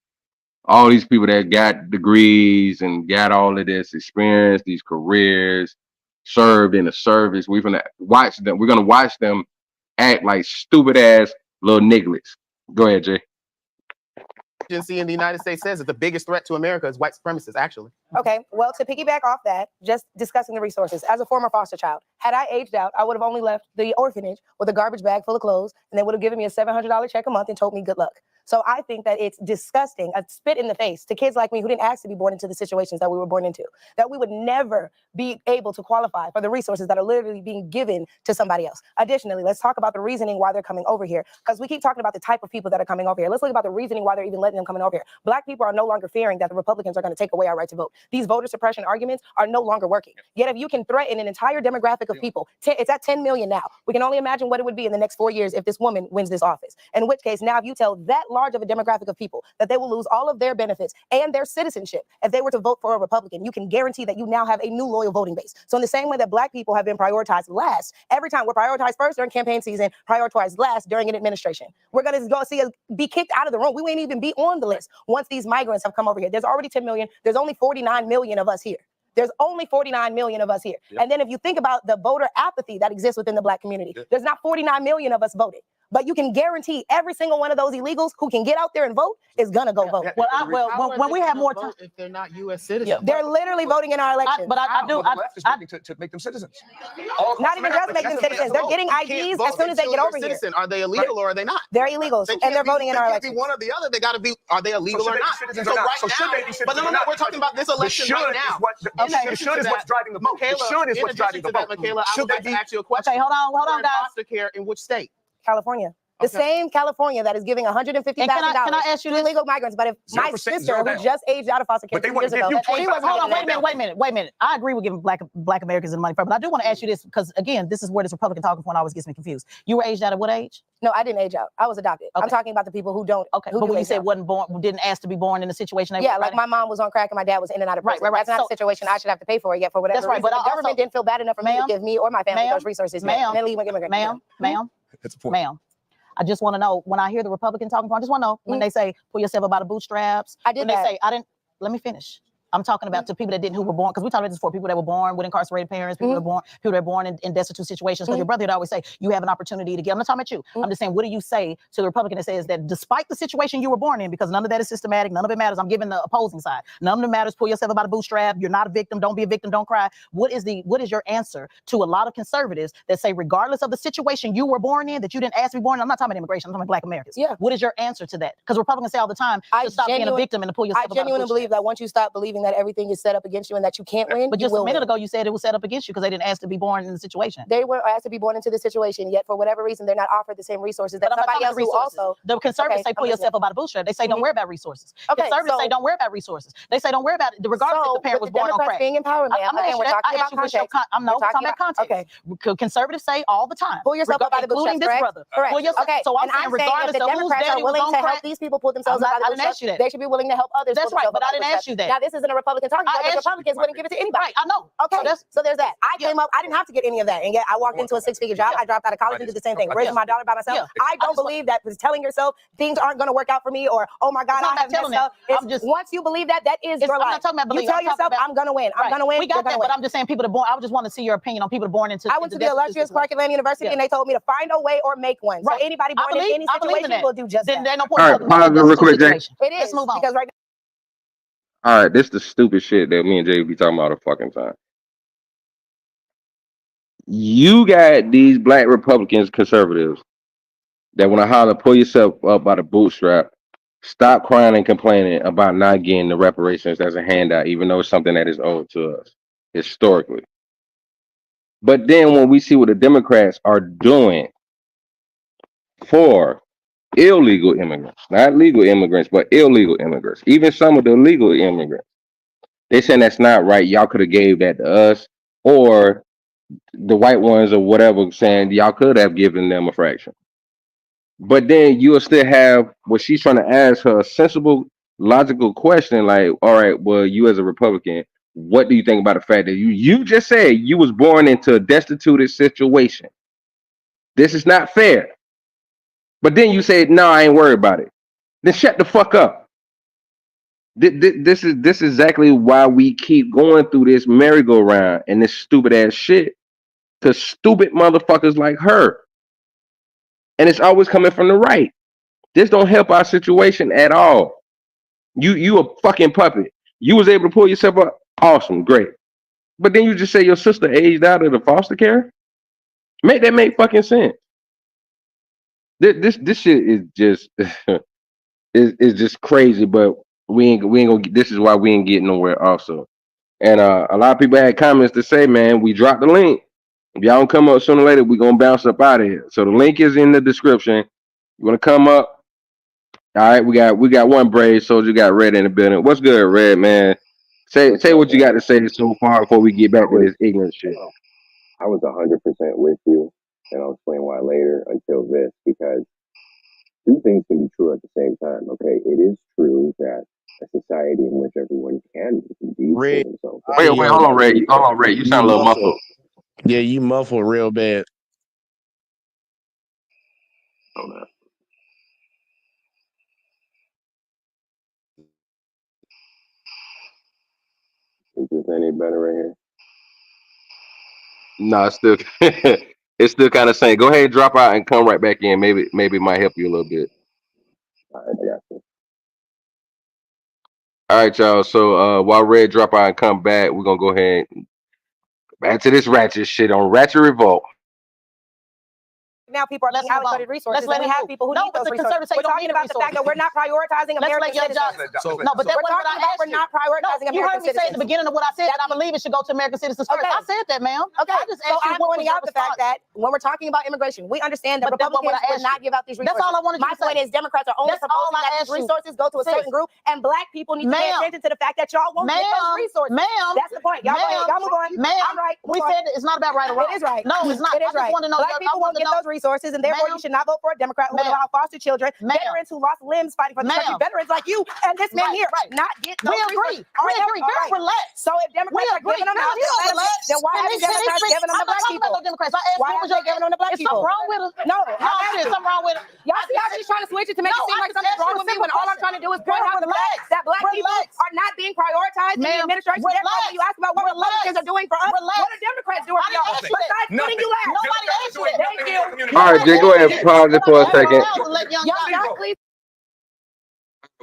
all these people that got degrees and got all of this experience, these careers, served in the service. We're going to watch them. We're going to watch them act like stupid ass little nigglets. Go ahead, Jay. Agency in the United States says that the biggest threat to America is white supremacists, actually. Okay, well, to piggyback off that, just discussing the resources, as a former foster child, had I aged out, I would have only left the orphanage with a garbage bag full of clothes, and they would have given me a $700 check a month and told me good luck. So I think that it's disgusting, a spit in the face to kids like me who didn't ask to be born into the situations that we were born into, that we would never be able to qualify for the resources that are literally being given to somebody else. Additionally, let's talk about the reasoning why they're coming over here, because we keep talking about the type of people that are coming over here. Let's look about the reasoning why they're even letting them come over here. Black people are no longer fearing that the Republicans are going to take away our right to vote. These voter suppression arguments are no longer working. Yet if you can threaten an entire demographic of people, it's at 10 million now. We can only imagine what it would be in the next 4 years if this woman wins this office. In which case, now if you tell that large of a demographic of people that they will lose all of their benefits and their citizenship if they were to vote for a Republican, you can guarantee that you now have a new loyal voting base. So in the same way that Black people have been prioritized last, every time we're prioritized first during campaign season, prioritized last during an administration. We're going to go see us be kicked out of the room. We ain't even be on the list once these migrants have come over here. There's already 10 million. There's only 49 million of us here. There's only 49 million of us here. Yep. And then if you think about the voter apathy that exists within the Black community, there's not 49 million of us voting. But you can guarantee every single one of those illegals who can get out there and vote is gonna go vote. Well, when we have more time, if they're not U.S. citizens, they're literally voting in our elections. To make them citizens. Not even just make them citizens. They're getting IDs as soon as they get over here. Are they illegal or are they not? They're illegals, and they're voting in our elections. They can't be one or the other. They got to be. Are they illegal or not? So right now, but no, we're talking about this election right now. The should is what's driving the vote. The should is what's driving the vote. Michaela, I would like to ask you a question. Okay, hold on, guys. Foster care in which state? California. The same California that is giving $150,000 can I ask you to illegal migrants. But if my sister, who just aged out of foster care 2 years ago, she was hold on, wait a minute. I agree with giving black Americans the money for, but I do want to ask you this because again, this is where this Republican talking point always gets me confused. You were aged out at what age? No, I didn't age out. I was adopted. Okay. I'm talking about the people who don't. Okay, but when you said wasn't born, didn't ask to be born in a situation. Yeah, like my mom was on crack and my dad was in and out of prison. Right. That's not a situation I should have to pay for. Yet for whatever reason, the government didn't feel bad enough for me to give me or my family those resources. Ma'am, I just want to know when I hear the Republican talking point, I just want to know when they say pull yourself up by the bootstraps. I did when that. They say I didn't. Let me finish. I'm talking about to people that didn't, who were born, because we talked about this before, people that were born with incarcerated parents, people that were born, people that were born in destitute situations. Because your brother would always say, you have an opportunity to get, I'm not talking about you. I'm just saying, what do you say to the Republican that says that despite the situation you were born in, because none of that is systematic, none of it matters, I'm giving the opposing side, none of it matters, pull yourself up by the bootstrap, you're not a victim, don't be a victim, don't cry. What is your answer to a lot of conservatives that say, regardless of the situation you were born in, that you didn't ask to be born in, I'm not talking about immigration, I'm talking about Black Americans. Yeah. What is your answer to that? Because Republicans say all the time, to stop being a victim and to pull yourself up by the genuinely bootstrap. believe that once you stop believing that everything is set up against you and that you can't win, But you just will a minute win. ago, you said it was set up against you because they didn't ask to be born in the situation. They were asked to be born into the situation, yet for whatever reason, they're not offered the same resources that But I'm not somebody else talking who resources. also. The conservatives Okay, say pull I'm yourself up by the bootstrap. They say don't worry about resources. Okay, Conservatives say so- don't worry about resources. They say don't worry about it, regardless if the parent was with the born on Democrats crack. being in power, ma'am, I'm not again, we're asking that. talking I asked about you what's your context. I'm no, We're we're talking about context. Conservatives say all the time. Pull yourself up by the including bootstraps, this correct? brother. Correct. Pull yourself. Okay. So I'm and saying I'm saying if regardless the of whose Democrats daddy are was willing on to crack, help these people pull themselves up by the I didn't bootstraps, ask you that. they should be willing to help others. That's pull right, themselves but up I by the didn't ask you bootstraps. that. Now this isn't a Republican talking I point, because asked you- Republicans wouldn't give it to anybody. Right, I know. Okay, so there's that. I came up, I didn't have to get any of that, and yet I walked into a six-figure job. I dropped out of college and did the same thing, raising my daughter by myself. I don't believe that telling yourself things aren't going to work out for me, or oh my God, I have messed up. Once you believe that, that is your I'm life. not talking about belief. You tell I'm talking yourself, about- I'm going to win. I'm Right. going to win. We got you're gonna that, win. but I'm just saying people that born. I just want to see your opinion on people born into. I went to the illustrious Clark Atlanta University, and they told me to find a way or make one. So anybody born in any situation will do just that. Then no All right, pause it real quick, Jay. It is because right All right, this the stupid shit that me and Jay be talking about all the fucking time. You got these Black Republicans, conservatives, that want to holler, pull yourself up by the bootstrap. Stop crying and complaining about not getting the reparations as a handout, even though it's something that is owed to us historically. But then when we see what the Democrats are doing for illegal immigrants, not legal immigrants, but illegal immigrants, even some of the legal immigrants, they saying that's not right. Y'all could have gave that to us, or the white ones or whatever, saying y'all could have given them a fraction. But then you'll still have what she's trying to ask her a sensible, logical question, like, all right, well, you as a Republican, what do you think about the fact that you just said you was born into a destitute situation? This is not fair. But then you say, no, I ain't worried about it. Then shut the fuck up. This is exactly why we keep going through this merry-go-round and this stupid ass shit. Cause stupid motherfuckers like her. And it's always coming from the right. This don't help our situation at all. You a fucking puppet. You was able to pull yourself up. Awesome, great. But then you just say your sister aged out of the foster care? Make fucking sense. This shit is just is just crazy, but we ain't gonna this is why we ain't getting nowhere also. And a lot of people had comments to say, man, we dropped the link. If y'all don't come up sooner or later, we're gonna bounce up out of here. So the link is in the description. You wanna come up? All right, we got one brave soldier, got Red in the building. What's good, Red, man? Say what you got to say so far before we get back to this ignorant shit. I was 100% with you, and I'll explain why later until this, because two things can be true at the same time, okay? It is true that a society in which everyone can be for themselves. Wait, hold on, Red. You sound a little muffled. Yeah, you muffled real bad. Hold on. Is this any better right here? No, it's still kind of saying. Go ahead, drop out and come right back in. Maybe it might help you a little bit. All right, I got you. All right, y'all. So while Red drop out and come back, we're gonna go ahead and back to this ratchet shit on Ratchet Revolt. now people are being allocated resources, and we have people who need those resources. Conservatives say We're don't talking need the about the fact that we're not prioritizing Let's American let Young citizens. Johnson. No, but that we're wasn't what talking I about asked we're not prioritizing you American heard me say at the beginning of what I said that I believe it should go to American citizens first. I said that, ma'am. Okay, I just so asked you I'm what pointing was your out the fact that when we're talking about immigration, we understand that But that wasn't Republicans what I would asked not you. give out these resources. That's all I wanted you My to say. point is Democrats are only That's all proposing I that asked these you. resources go to a certain group, and Black people need to pay attention to the fact that y'all won't get those resources. Ma'am, That's the point. Y'all go ahead. Y'all move on. Ma'am, I'm right. we said it's not about right or wrong. It is right. No, it's not. It is I just right. want to know. Black people won't get those resources. resources, and therefore you should not vote for a Democrat who would allow foster children, veterans who lost limbs fighting for the country, veterans like you and this man here not get those resources. We agree. Don't relax. So if Democrats are giving them out, then why are Democrats giving them to black people? Why are they giving them to black people? Something wrong with her? No, There's something wrong with her. Y'all see how she's trying to switch it to make it seem like something's wrong with me when all I'm trying to do is point out the fact that black people are not being prioritized in the administration. Therefore, when you ask about what Republicans are doing for us, what are Democrats doing for y'all? Besides putting you last. Nobody asked you that. Thank you. All right, Jay, go ahead and pause it for a second. Y'all, please.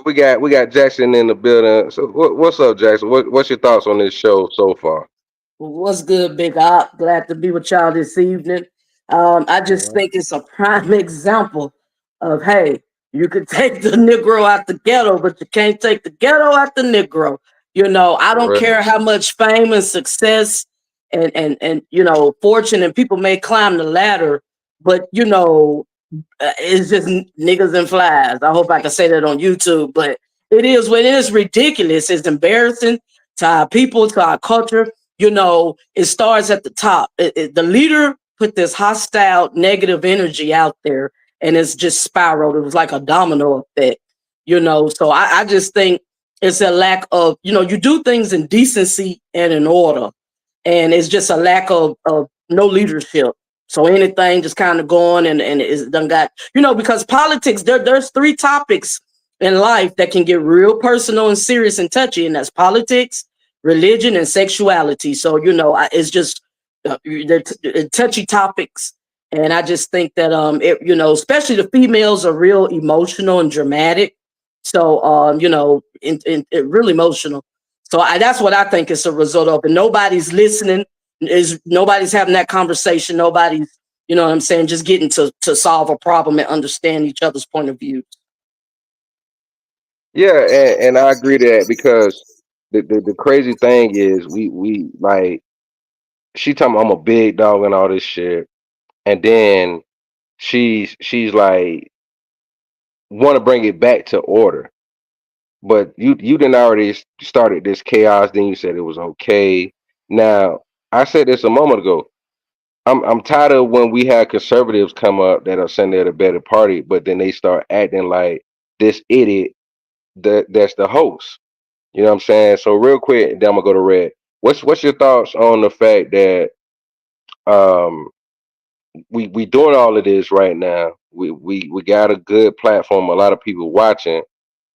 We got Jackson in the building. So what's up, Jackson? What's your thoughts on this show so far? What's good, Big Op? Glad to be with y'all this evening. I just think it's a prime example of, hey, you could take the Negro out the ghetto, but you can't take the ghetto out the Negro. You know, I don't care how much fame and success and you know, fortune and people may climb the ladder, but you know, it's just niggas and flies. I hope I can say that on YouTube, but it is what it is. Ridiculous. It's embarrassing to our people, to our culture. You know, it starts at the top. The leader put this hostile, negative energy out there, and it's just spiraled. It was like a domino effect, you know. So I just think it's a lack of, you know, you do things in decency and in order, and it's just a lack of no leadership. So anything just kind of going and it's done got, you know, because politics, there's 3 topics in life that can get real personal and serious and touchy, and that's politics, religion, and sexuality. So, you know, it's just they're touchy topics. And I just think that, you know, especially the females are real emotional and dramatic. So, you know, really emotional. So that's what I think it's a result of. And nobody's listening. Nobody's having that conversation. Nobody's, you know what I'm saying, just getting to solve a problem and understand each other's point of view. Yeah, and I agree to that, because the crazy thing is we like, she talking about I'm a big dog and all this shit, and then she's like want to bring it back to order. But you didn't already started this chaos, then you said it was okay. Now, I said this a moment ago. I'm tired of when we have conservatives come up that are saying they're the better party, but then they start acting like this idiot that's the host. You know what I'm saying? So real quick, then I'm gonna go to Red. What's your thoughts on the fact that we doing all of this right now? We got a good platform, a lot of people watching,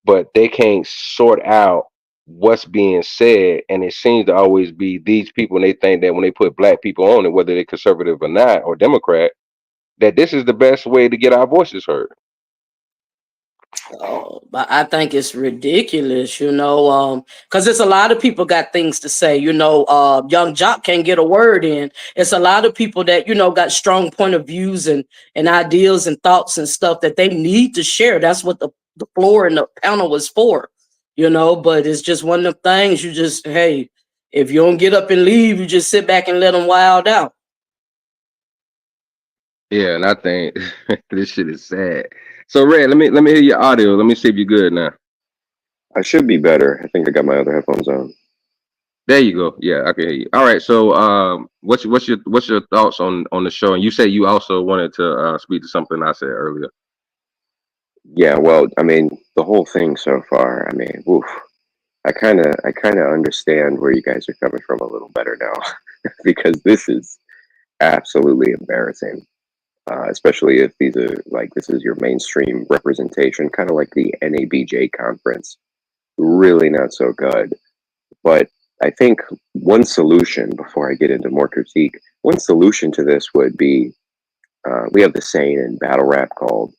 but they can't sort out what's being said, and it seems to always be these people, and they think that when they put black people on it, whether they're conservative or not, or Democrat, that this is the best way to get our voices heard. But I think it's ridiculous, you know, because it's a lot of people got things to say, you know. Young Jock can't get a word in. It's a lot of people that, you know, got strong point of views and ideas and thoughts and stuff that they need to share. That's what the floor and the panel was for, you know. But it's just one of the things, you just, hey, if you don't get up and leave, you just sit back and let them wild out. Yeah, and I think this shit is sad. So Red, let me hear your audio. Let me see if you're good now. I should be better. I think I got my other headphones on. There you go. Yeah, I can hear you. All right. So what's your thoughts on the show? And you said you also wanted to speak to something I said earlier. Yeah, well, I mean, the whole thing so far, I mean, oof, I kind of understand where you guys are coming from a little better now, because this is absolutely embarrassing. Especially if these are like, this is your mainstream representation, kind of like the NABJ conference. Really not so good. But I think one solution, before I get into more critique, one solution to this would be, we have the saying in battle rap called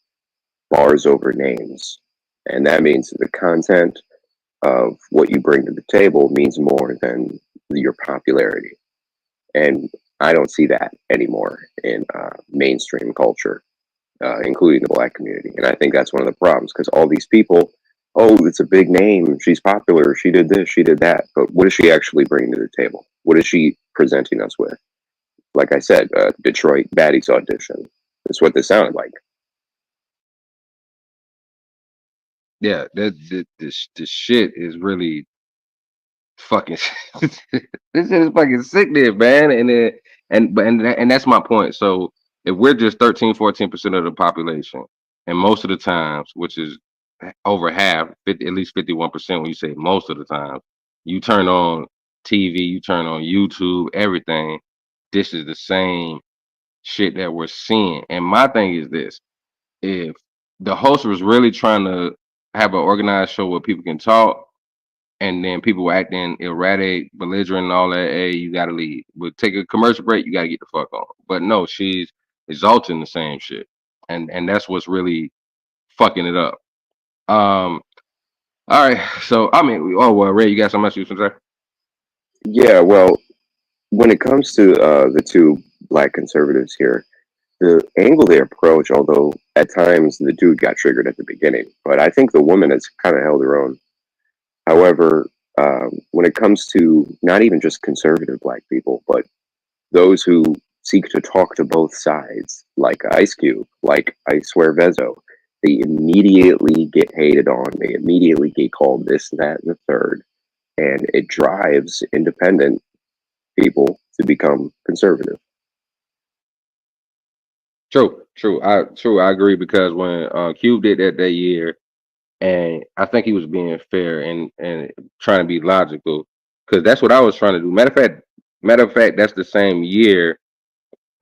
bars over names. And that means the content of what you bring to the table means more than your popularity. And I don't see that anymore in mainstream culture, including the Black community. And I think that's one of the problems, because all these people, oh, it's a big name, she's popular, she did this, she did that. But what is she actually bringing to the table? What is she presenting us with? Like I said, Detroit Baddies audition. That's what this sounded like. Yeah, this shit is really fucking this is fucking sick there, man. And that's my point. So if we're just 13, 14% of the population, and most of the times, which is over half, 50, at least 51% when you say most of the time, you turn on TV, you turn on YouTube, everything, this is the same shit that we're seeing. And my thing is this: if the host was really trying to have an organized show where people can talk, and then people were acting erratic, belligerent, and all that, hey, you gotta leave. But take a commercial break, you gotta get the fuck on. But no, she's exalting the same shit, and that's what's really fucking it up. All right, so I mean, oh well, Ray, you got something else you can say? Yeah, well, when it comes to the two black conservatives here, the angle they approach, although at times the dude got triggered at the beginning, but I think the woman has kind of held her own. However, when it comes to not even just conservative black people, but those who seek to talk to both sides, like Ice Cube, like I Swear Vezo, they immediately get hated on. They immediately get called this, that, and the third. And it drives independent people to become conservative. True. I agree, because when Cube did that year, and I think he was being fair and trying to be logical, because that's what I was trying to do. Matter of fact, that's the same year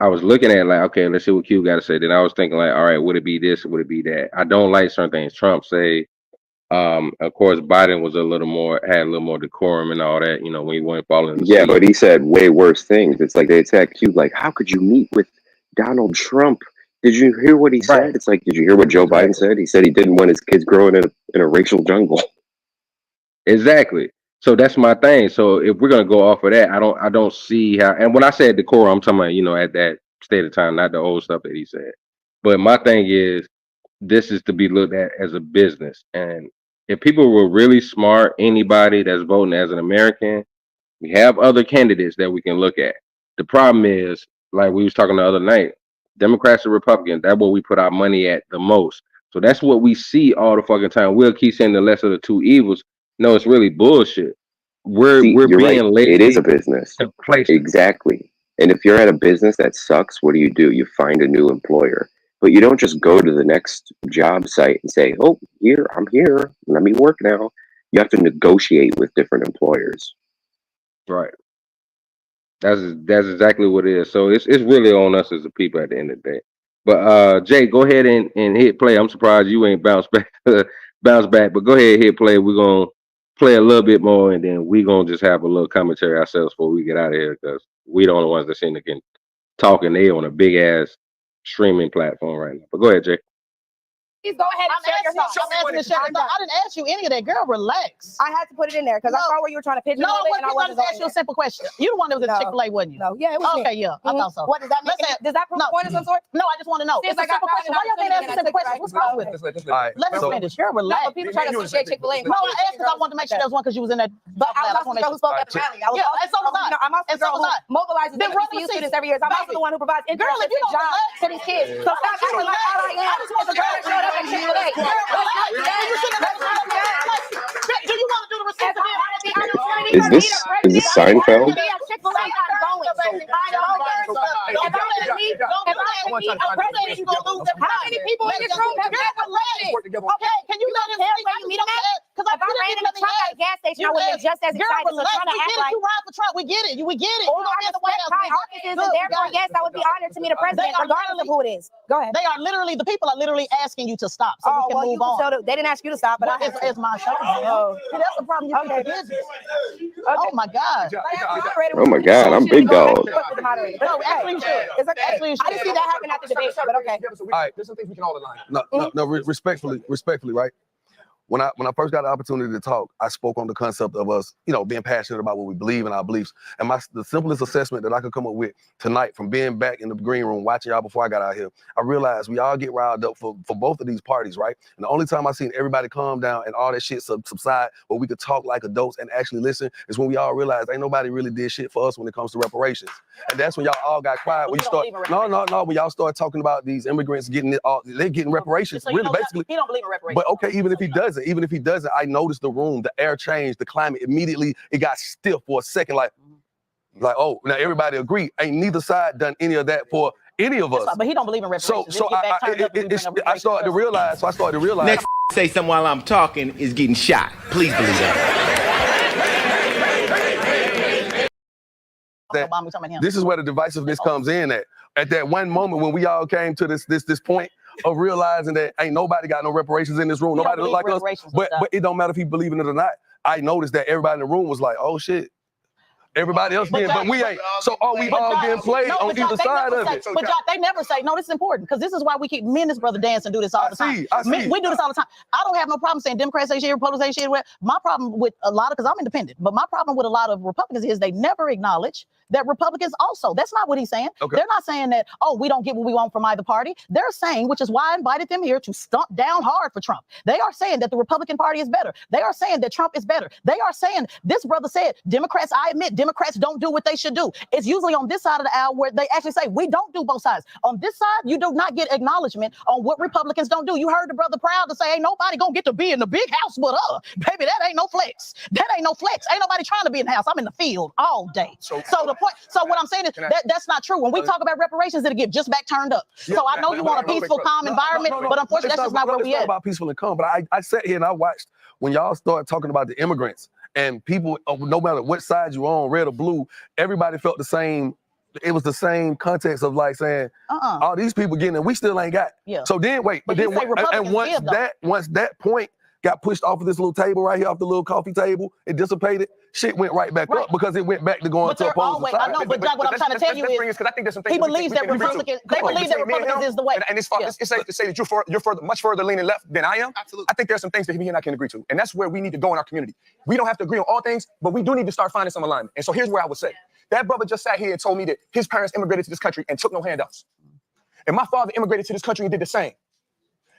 I was looking at, like, okay, let's see what Cube got to say. Then I was thinking, like, all right, would it be this? Would it be that? I don't like certain things Trump say. Of course, Biden was had a little more decorum and all that, when he went falling in the Yeah, seat. but he said way worse things. It's like they attacked Cube, like, how could you meet with Donald Trump? Did you hear what he said? It's like, did you hear what Joe Biden said? He said he didn't want his kids growing in a racial jungle. Exactly. So that's my thing. So if we're gonna go off of that, I don't see how. And when I said decorum, I'm talking about, at that state of time, not the old stuff that he said. But my thing is, this is to be looked at as a business. And if people were really smart, anybody that's voting as an American, we have other candidates that we can look at. The problem is, like we was talking the other night, Democrats and Republicans, that's what we put our money at the most. So that's what we see all the fucking time. We'll keep saying the lesser of the two evils. No, it's really bullshit. We're See, you're being right. lazy. It is a business. to place. Exactly. And if you're at a business that sucks, what do? You find a new employer. But you don't just go to the next job site and say, oh, I'm here. Let me work now. You have to negotiate with different employers. Right. That's exactly what it is. So it's really on us as a people at the end of the day. But Jay, go ahead and hit play. I'm surprised you ain't bounce back, but go ahead and hit play. We're gonna play a little bit more, and then we're gonna just have a little commentary ourselves before we get out of here, because we the only ones that seem to can talk, and they on a big ass streaming platform right now. But go ahead, Jay. Please go ahead and share your thoughts. I didn't ask you any of that, girl. Relax. I had to put it in there because I saw where you were trying to pigeonhole No, it, and I wasn't ask you a simple question. You the one that was at Chick-fil-A, wasn't you? No, yeah, it was me. Okay, yeah, I thought so. What does that mean? Does that prove a point of some sort? No, I just want to know. Seems It's like a simple I question. Why y'all can't answer simple questions? What's wrong with it? All right, Let us so- finish. You're relaxed. No, but people try to associate Chick-fil-A. No, I asked because I wanted to make sure there was one because you was in that. But I was also the girl who spoke at the rally. I'm also the girl who mobilizes HBCU students every year. I'm also the one who provides internships and jobs to these kids. So stop acting like all I am is a girl that showed up at Chick-fil-A. Do you want to do the receipt? Is this Seinfeld? How many people in this room have ever left? Okay, can you let him tell me that? Because if I ran into Trump at a gas station, I would have been just as excited. So trying to act like you ride for Trump, we get it. We get it. Oh, I respect my offices, and therefore, yes, I would be honored to meet a president, regardless of who it is. Go ahead. They are literally, the people are literally asking you to stop so we can well, move on. They didn't ask you to stop, but it's my show. See, that's the problem. You think it's business. Oh my God. Oh my God, I'm big dog. No, actually, you should. Actually, you should. I didn't see that happen at the debate, but okay. All right. There's some things we can all align. No, respectfully, right? When I first got the opportunity to talk, I spoke on the concept of us, being passionate about what we believe in our beliefs. And the simplest assessment that I could come up with tonight, from being back in the green room watching y'all before I got out here, I realized we all get riled up for both of these parties, right? And the only time I seen everybody calm down and all that shit subside, where we could talk like adults and actually listen, is when we all realized ain't nobody really did shit for us when it comes to reparations. And that's when y'all all got quiet. When you start, when y'all start talking about these immigrants getting they're getting reparations, really, basically. He don't believe in reparations. But okay, even if he doesn't, I noticed the room, the air changed, the climate, immediately it got still for a second, like, oh, now everybody agree. Ain't neither side done any of that for any of us. But he don't believe in reparations. So I started to realize. Next say something while I'm talking is getting shot. Please believe that. This is where the divisiveness comes in at that one moment when we all came to this point of realizing that ain't nobody got no reparations in this room. Nobody look like us. But it don't matter if you believe in it or not. I noticed that everybody in the room was like, oh shit. Everybody else did, but we ain't. So are we all getting played on either side of it? But y'all, they never say, no, this is important, because this is why we keep, me and this brother dance and do this all the time. We do this all the time. I don't have no problem saying Democrats say shit, Republicans say shit. My problem with a lot of, because I'm independent, but my problem with a lot of Republicans is they never acknowledge that Republicans also, that's not what he's saying. Okay. They're not saying that, oh, we don't get what we want from either party. They're saying, which is why I invited them here, to stomp down hard for Trump. They are saying that the Republican Party is better. They are saying that Trump is better. They are saying, this brother said, Democrats, I admit, Democrats don't do what they should do. It's usually on this side of the aisle where they actually say, we don't do both sides. On this side, you do not get acknowledgement on what Republicans don't do. You heard the brother proud to say, ain't nobody gonna get to be in the big house but baby, that ain't no flex. That ain't no flex. Ain't nobody trying to be in the house. I'm in the field all day. So the point, so what I'm saying is that's not true. When we talk about reparations, it'll get just back turned up. So I know you want a peaceful, calm environment, but unfortunately, that's just not where we at. It's not about peaceful and calm, but I sat here and I watched when y'all started talking about the immigrants and people, no matter what side you're on, red or blue, everybody felt the same. It was the same context of like saying, all these people getting it, we still ain't got. Yeah. So then wait, but then once that point got pushed off of this little table right here, off the little coffee table, it dissipated. Shit went right back up because it went back to going to opposing side. I know, but Jack, what I'm trying to tell you is, because I think there's some things he believes that Republicans, they believe that Republicans is the way. And it's safe to say that you're much further leaning left than I am. Absolutely. I think there's some things that he and I can agree to, and that's where we need to go in our community. We don't have to agree on all things, but we do need to start finding some alignment. And so here's where I would say, that brother just sat here and told me that his parents immigrated to this country and took no handouts. And my father immigrated to this country and did the same.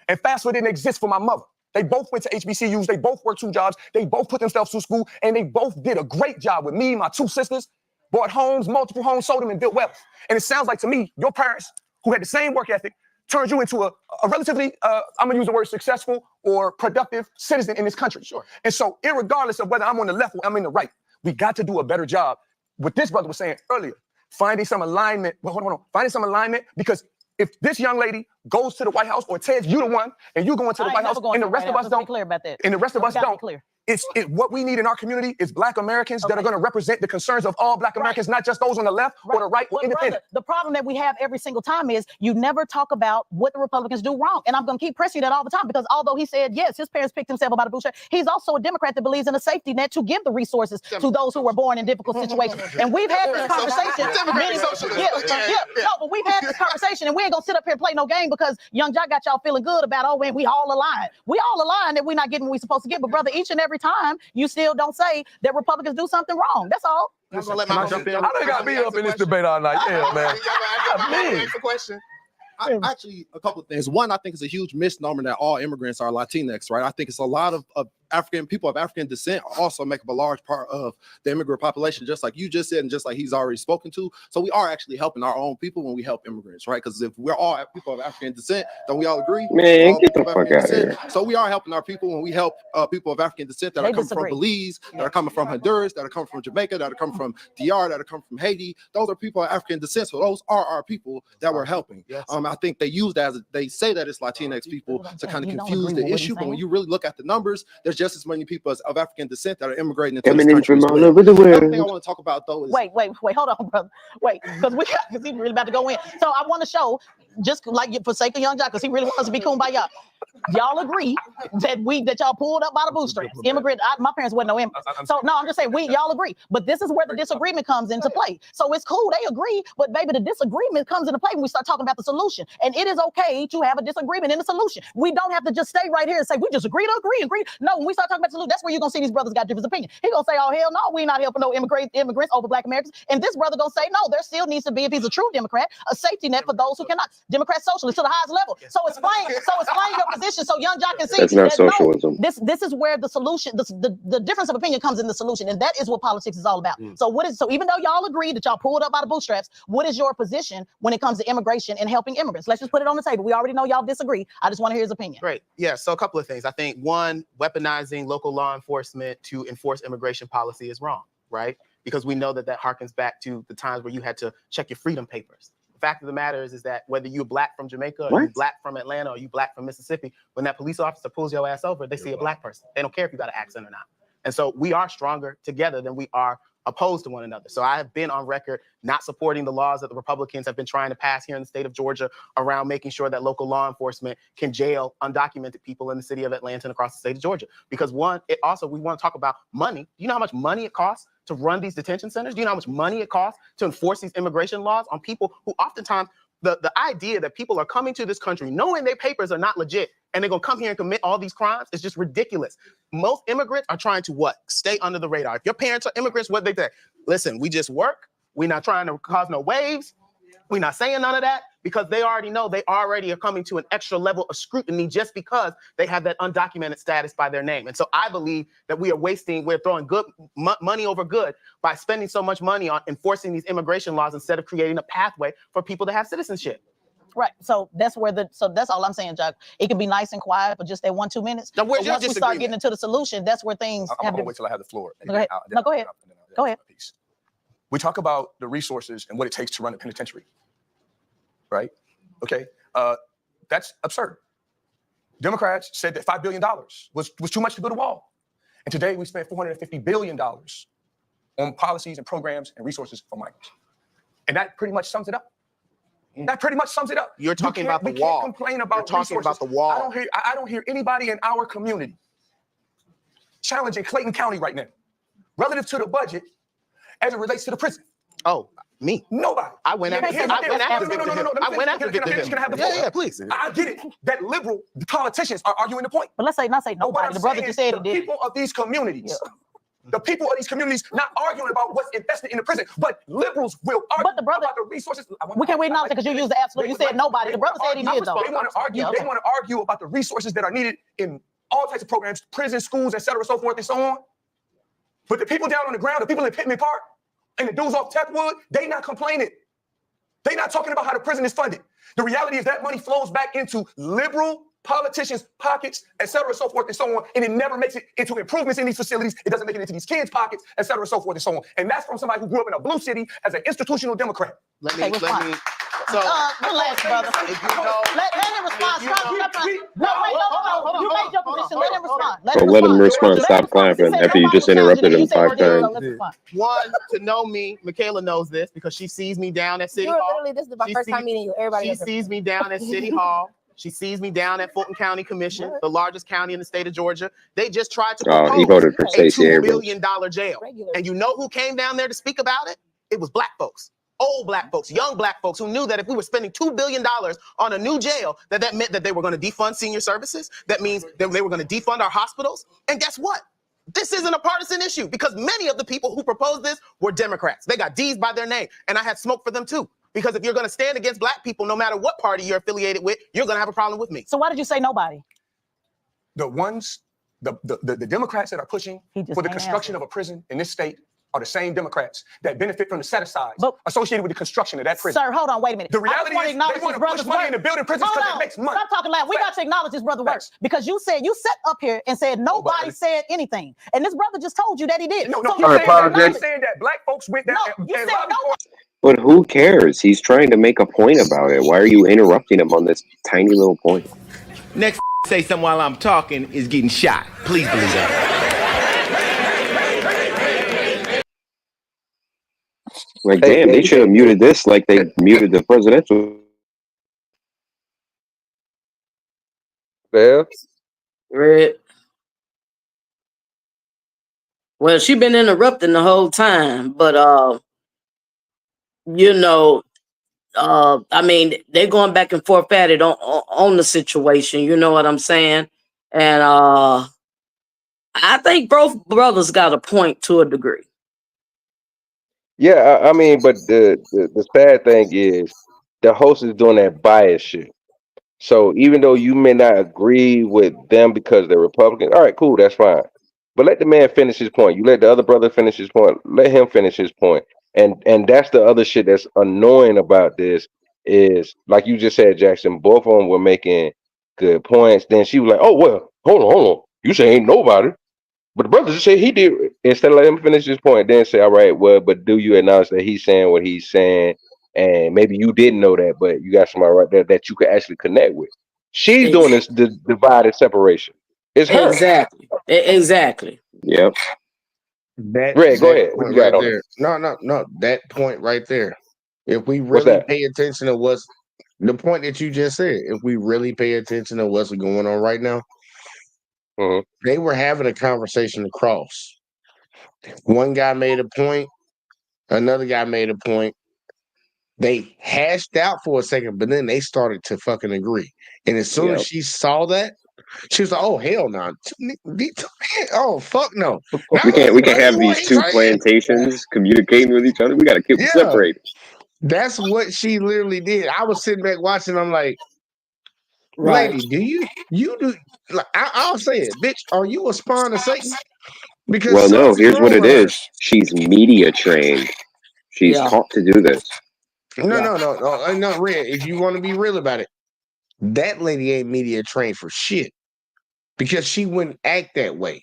And FAFSA didn't exist for my mother. They both went to HBCUs. They both worked 2 jobs. They both put themselves through school, and they both did a great job with me, my 2 sisters, bought homes, multiple homes, sold them, and built wealth. And it sounds like to me, your parents, who had the same work ethic, turned you into a relatively, I'm gonna use the word successful or productive citizen in this country. Sure. And so, irregardless of whether I'm on the left or I'm in the right, we got to do a better job. What this brother was saying earlier, finding some alignment. Well, hold on. Finding some alignment, because if this young lady goes to the White House, or Ted, you the one, and you going to the White House, and the rest of us don't, and the rest of us don't, what we need in our community is Black Americans that are going to represent the concerns of all Black Americans, not just those on the left or the right or independent. The problem that we have every single time is you never talk about what the Republicans do wrong. And I'm going to keep pressing that all the time, because although he said, yes, his parents picked himself up out of bootstrap, he's also a Democrat that believes in a safety net to give the resources to those who were born in difficult situations. And we've had this conversation. No, but we've had this conversation, and we ain't going to sit up here and play no game because Young Jock got y'all feeling good about, oh, man, we all aligned. We all aligned that we're not getting what we're supposed to get. But brother, each and every time you still don't say that Republicans do something wrong. That's all. Listen, can I jump in? I done got me up in this debate all night. Yeah, man. That's a question. Actually, a couple of things. One, I think it's a huge misnomer that all immigrants are Latinx, right? I think it's a lot of African people of African descent also make up a large part of the immigrant population, just like you just said, and just like he's already spoken to. So we are actually helping our own people when we help immigrants, right? Because if we're all people of African descent, don't we all agree? Man, get the fuck out of here. So we are helping our people when we help people of African descent that are coming from Belize, that are coming from Honduras, that are coming from Jamaica, that are coming from DR, that are coming from Haiti. Those are people of African descent. So those are our people that we're helping. I think they use that they say that it's Latinx people to kind of confuse the issue, but when you really look at the numbers, there's just as many people of African descent that are immigrating into this country. Another thing I want to talk about though is wait, hold on, brother. Wait, because he's really about to go in. So I want to show, just like for sake of Young Jock, because he really wants us to be kumbaya. Y'all agree that y'all pulled up by the bootstraps. My parents wasn't no immigrants. So no, I'm just saying y'all agree. But this is where the disagreement comes into play. So it's cool, they agree, but baby, the disagreement comes into play when we start talking about the solution. And it is okay to have a disagreement in the solution. We don't have to just stay right here and say we just agree to agree. No, when we start talking about the solution, that's where you're gonna see these brothers got different opinions. He gonna say, oh hell no, we not helping no immigrants over Black Americans. And this brother gonna say, no, there still needs to be, if he's a true Democrat, a safety net for those who cannot. Democrat socialist to the highest level. So explain your position so Young Jock can see that's not socialism. No, this is where the solution, the difference of opinion comes in the solution, and that is what politics is all about. So even though y'all agree that y'all pulled up by the bootstraps, what is your position when it comes to immigration and helping immigrants? Let's just put it on the table. We already know y'all disagree. I just want to hear his opinion. Great. Yeah. So a couple of things. I think one, weaponizing local law enforcement to enforce immigration policy is wrong, right? Because we know that harkens back to the times where you had to check your freedom papers. fact of the matter is that whether you're black from Jamaica, or you black from Atlanta, or you black from Mississippi, when that police officer pulls your ass over, they see a black person. They don't care if you got an accent or not. And so we are stronger together than we are opposed to one another. So I have been on record not supporting the laws that the Republicans have been trying to pass here in the state of Georgia around making sure that local law enforcement can jail undocumented people in the city of Atlanta and across the state of Georgia. Because one, we want to talk about money. Do you know how much money it costs to run these detention centers? Do you know how much money it costs to enforce these immigration laws on people who oftentimes the idea that people are coming to this country knowing their papers are not legit and they're going to come here and commit all these crimes is just ridiculous. Most immigrants are trying to what? Stay under the radar. If your parents are immigrants, what they say? Listen, we just work. We're not trying to cause no waves. We're not saying none of that because they already know they already are coming to an extra level of scrutiny just because they have that undocumented status by their name. And so I believe that we're throwing good money over good by spending so much money on enforcing these immigration laws instead of creating a pathway for people to have citizenship. Right. So that's that's all I'm saying, Jack. It can be nice and quiet, but just that 1-2 minutes. Now, once we start getting into the solution, that's where things I'm gonna wait till I have the floor. Go ahead. Go ahead. Go ahead. We talk about the resources and what it takes to run a penitentiary. Right? Okay. That's absurd. Democrats said that $5 billion was too much to build a wall. And today we spent $450 billion on policies and programs and resources for minors. And that pretty much sums it up. That pretty much sums it up. You're talking about the we wall. Can't complain about You're talking resources. about the wall. I don't hear anybody in our community challenging Clayton County right now relative to the budget as it relates to the prison. Oh, me? Nobody. I went after him. Yeah, please. I get it that liberal politicians are arguing the point. But let's not say nobody. The brother just said the people of these communities. The people of these communities not arguing about what's invested in the prison, but liberals will argue about the resources. We can't acknowledge it because you used the absolute. You said nobody. The brother said he did though. They want to argue. They want to argue about the resources that are needed in all types of programs, prisons, schools, etc., so forth and so on. But the people down on the ground, the people in Pittman Park, and the dudes off Techwood, they not complaining. They not talking about how the prison is funded. The reality is that money flows back into liberal politicians' pockets, et cetera, so forth and so on, and it never makes it into improvements in these facilities. It doesn't make it into these kids' pockets, et cetera, so forth and so on. And that's from somebody who grew up in a blue city as an institutional Democrat. Let me. So relax, brother. Let him respond. Stop. No. You made your position. Let him respond. Let him respond. Stop clapping after you just interrupted him 5 times. One, to know me, Michaela knows this because she sees me down at City Hall. Literally, this is my first time meeting you. Everybody. She sees me down at City Hall. She sees me down at Fulton County Commission, the largest county in the state of Georgia. They just tried to propose he voted for a Stacey $2 Abrams. billion jail. And you know who came down there to speak about it? It was black folks, old black folks, young black folks who knew that if we were spending $2 billion on a new jail, that meant that they were going to defund senior services. That means that they were going to defund our hospitals. And guess what? This isn't a partisan issue because many of the people who proposed this were Democrats. They got D's by their name, and I had smoke for them too. Because if you're going to stand against black people, no matter what party you're affiliated with, you're going to have a problem with me. So why did you say nobody? The ones, the Democrats that are pushing for the construction of a prison in this state are the same Democrats that benefit from the set-asides associated with the construction of that prison. Sir, hold on, wait a minute. The reality is they want to push money into building prisons because it makes money. Stop talking loud. We got to acknowledge this brother works because you sat up here and said nobody said anything, and this brother just told you that he did. No, so you're saying that black folks went down and lobbied for. But who cares? He's trying to make a point about it. Why are you interrupting him on this tiny little point? Next say something while I'm talking is getting shot. Please believe that. Like, damn, they should have muted this like they muted the presidential. Yeah. Red. Well, she been interrupting the whole time, but you know, I mean, they're going back and forth at it on the situation. You know what I'm saying? And I think both brothers got a point to a degree. Yeah, I mean, but the sad thing is the host is doing that bias shit. So even though you may not agree with them because they're Republicans, all right, cool, that's fine. But let the man finish his point. You let the other brother finish his point. Let him finish his point. And that's the other shit that's annoying about this is, like you just said, Jackson, both of them were making good points. Then she was like, oh, well, hold on. You say ain't nobody. But the brother just said he did. Instead of letting him finish his point, then say, all right, well, but do you acknowledge that he's saying what he's saying? and maybe you didn't know that, but you got somebody right there that you could actually connect with. She's doing this divide and separation. It's her. Exactly. Yep. That, Red, go ahead. Point What you got right on there. it? No. That point right there. If we What's really that? pay attention to what's the point that you just said, if we really pay attention to what's going on right now, they were having a conversation across. One guy made a point, another guy made a point. They hashed out for a second, but then they started to fucking agree. And as soon as she saw that, she was like, "Oh hell no! Oh fuck no! We can't have these two plantations communicating with each other. We got to keep them separated." That's what she literally did. I was sitting back watching. I'm like, lady, do you do? Like, I'll say it, bitch. Are you a spawn of Satan? Because Well, no. something's Here's what wrong it with her. is. She's media trained. She's taught to do this. No, Red. If you want to be real about it, that lady ain't media trained for shit because she wouldn't act that way.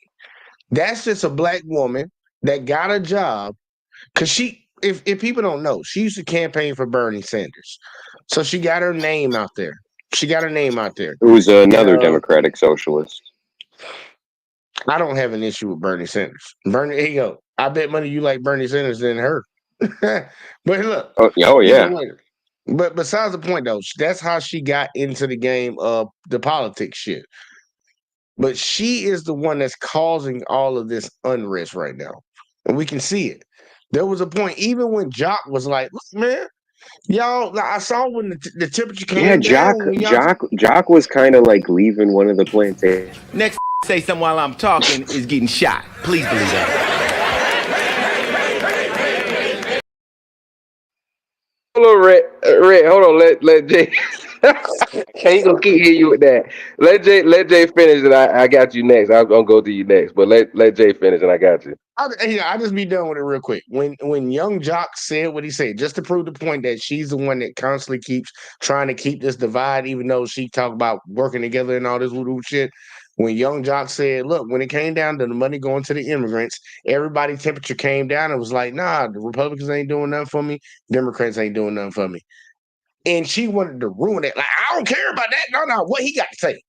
That's just a black woman that got a job because she. If people don't know, she used to campaign for Bernie Sanders, so she got her name out there. Who's another Democratic socialist? I don't have an issue with Bernie Sanders. Bernie, here you go. I bet money you like Bernie Sanders than her. But look. Oh yeah. But besides the point, though, that's how she got into the game of the politics shit. But she is the one that's causing all of this unrest right now. And we can see it. There was a point, even when Jock was like, look, man, y'all, I saw when the temperature came down. Jock was kind of like leaving one of the plantations. Next say something while I'm talking is getting shot. Please believe that. Hold on, Red. Hold on. Let Jay. Can't gonna keep hitting you with that. Let Jay finish, and I got you next. I'm gonna go to you next, but let Jay finish, and I got you. I'll just be done with it real quick. When young Jock said what he said, just to prove the point that she's the one that constantly keeps trying to keep this divide, even though she talk about working together and all this voodoo shit. When young Jock said, look, when it came down to the money going to the immigrants, everybody's temperature came down and was like, nah, the Republicans ain't doing nothing for me. Democrats ain't doing nothing for me. And she wanted to ruin it. Like, I don't care about that. No, what he got to say.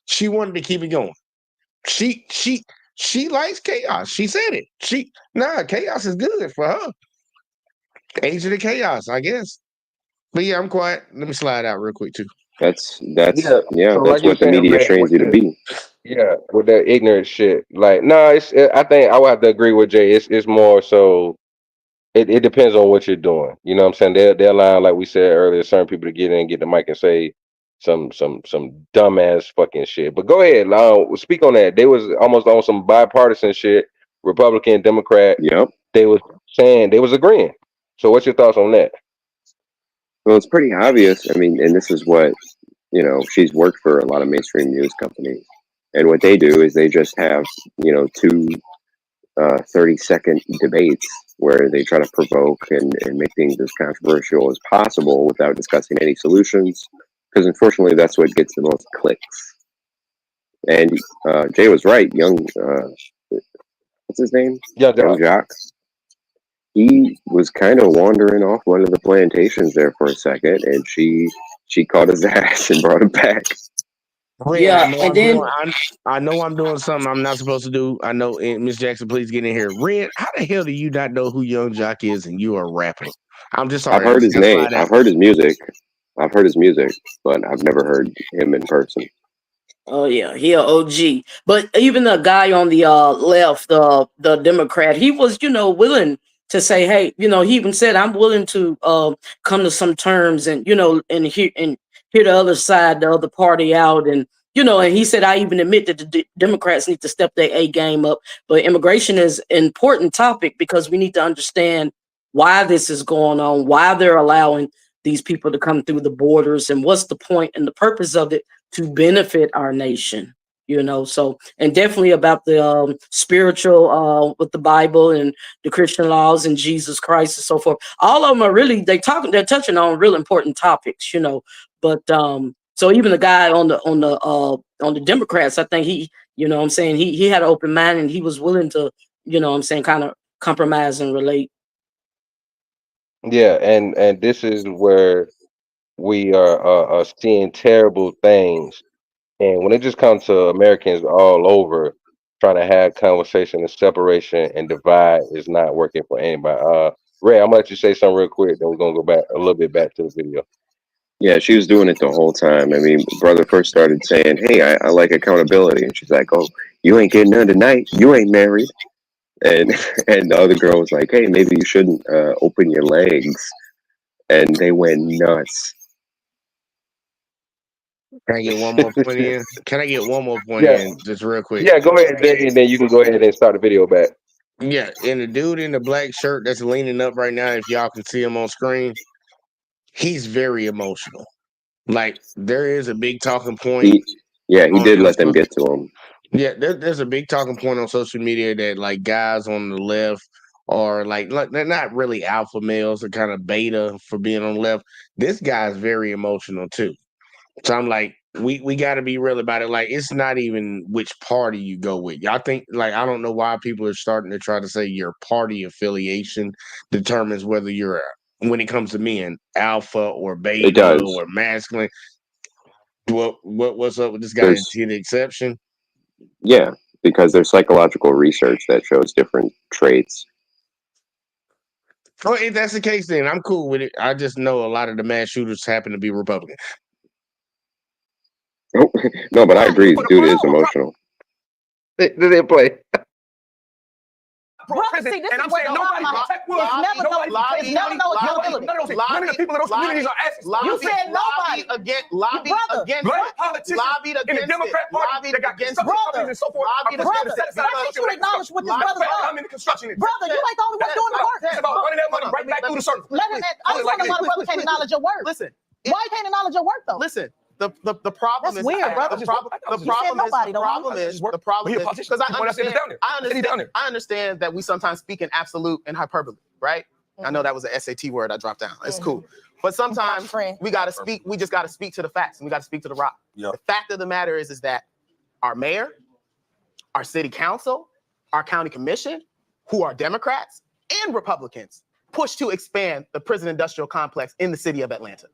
She wanted to keep it going. She likes chaos. She said it. Chaos is good for her. Age of the chaos, I guess. But yeah, I'm quiet. Let me slide out real quick too. That's So that's like what the media trains you to be. Yeah, with that ignorant shit. Like, no, I think I would have to agree with Jay. It's more so. It depends on what you're doing. You know what I'm saying? They're allowing, like we said earlier, certain people to get in, get the mic, and say some dumbass fucking shit. But go ahead, speak on that. They was almost on some bipartisan shit, Republican, Democrat. Yep. They was saying they was agreeing. So what's your thoughts on that? Well, it's pretty obvious. I mean, and this is what, she's worked for a lot of mainstream news companies. And what they do is they just have, two 30-second debates where they try to provoke and make things as controversial as possible without discussing any solutions. Because unfortunately, that's what gets the most clicks. And Jay was right. What's his name? Young Jock. He was kind of wandering off one of the plantations there for a second, and she caught his ass and brought him back. I know I'm doing something I'm not supposed to do. I know, Miss Jackson, please get in here. Red, how the hell do you not know who Young Jock is and you are a rapper? I'm just sorry. I've heard his name. I've heard his music, but I've never heard him in person. Oh yeah, he an OG. But even the guy on the left, the Democrat, he was, willing to say, hey, he even said, I'm willing to come to some terms and and hear the other side, the other party out, and and he said, I even admit that the Democrats need to step their A game up. But immigration is an important topic because we need to understand why this is going on, why they're allowing these people to come through the borders, and what's the point and the purpose of it to benefit our nation. So, and definitely about the spiritual with the Bible and the Christian laws and Jesus Christ and so forth. All of them are really, they're touching on real important topics, but so even the guy on the Democrats, I think he had an open mind and he was willing to, kind of compromise and relate. Yeah, and this is where we are seeing terrible things. And when it just comes to Americans all over trying to have conversation and separation and divide is not working for anybody. Ray, I'm gonna let you say something real quick, then we're gonna go back a little bit back to the video. Yeah, she was doing it the whole time. I mean, brother first started saying, "Hey, I like accountability," and she's like, "Oh, you ain't getting none tonight. You ain't married." And and the other girl was like, "Hey, maybe you shouldn't open your legs." And they went nuts. Can I get one more point in? Can I get one more point Yeah. in, just real quick? Yeah, go ahead, and then you can go ahead and start the video back. Yeah, and the dude in the black shirt that's leaning up right now, if y'all can see him on screen, he's very emotional. Like there is a big talking point. He did let them get to him. Yeah, there's a big talking point on social media that like guys on the left are like they're not really alpha males, they're kind of beta for being on the left. This guy's very emotional too. So I'm like, we got to be real about it. Like, it's not even which party you go with. Y'all think, like, I don't know why people are starting to try to say your party affiliation determines whether you're, when it comes to men, alpha or beta or masculine. What's up with this guy? Is he the exception? Yeah, because there's psychological research that shows different traits. Oh, if that's the case, then I'm cool with it. I just know a lot of the mass shooters happen to be Republican. Oh, no, but I agree. Dude is emotional. Did they play? Brother, see, this is where the problem is. None of the people in those communities are asking. You said nobody. Lobbied against in the Democrat Party that got construction and so forth. Brother, I need you to acknowledge what this brother does. Brother, you ain't the only one doing the work. It's about running that money right back through the circle. I just wonder why the brother can't acknowledge your work. Listen. Why you can't acknowledge your work, though? Listen. The problem is weird, brother. The problem is because I understand that we sometimes speak in absolute and hyperbole, right? I know that was an SAT word I dropped down. It's cool. But sometimes we just gotta speak to the facts and we gotta speak to the rock. The fact of the matter is that our mayor, our city council, our county commission, who are Democrats and Republicans, push to expand the prison industrial complex in the city of Atlanta.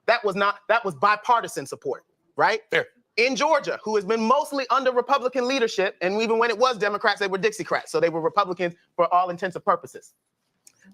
That was bipartisan support, right? Fair. In Georgia, who has been mostly under Republican leadership, and even when it was Democrats, they were Dixiecrats, so they were Republicans for all intents and purposes.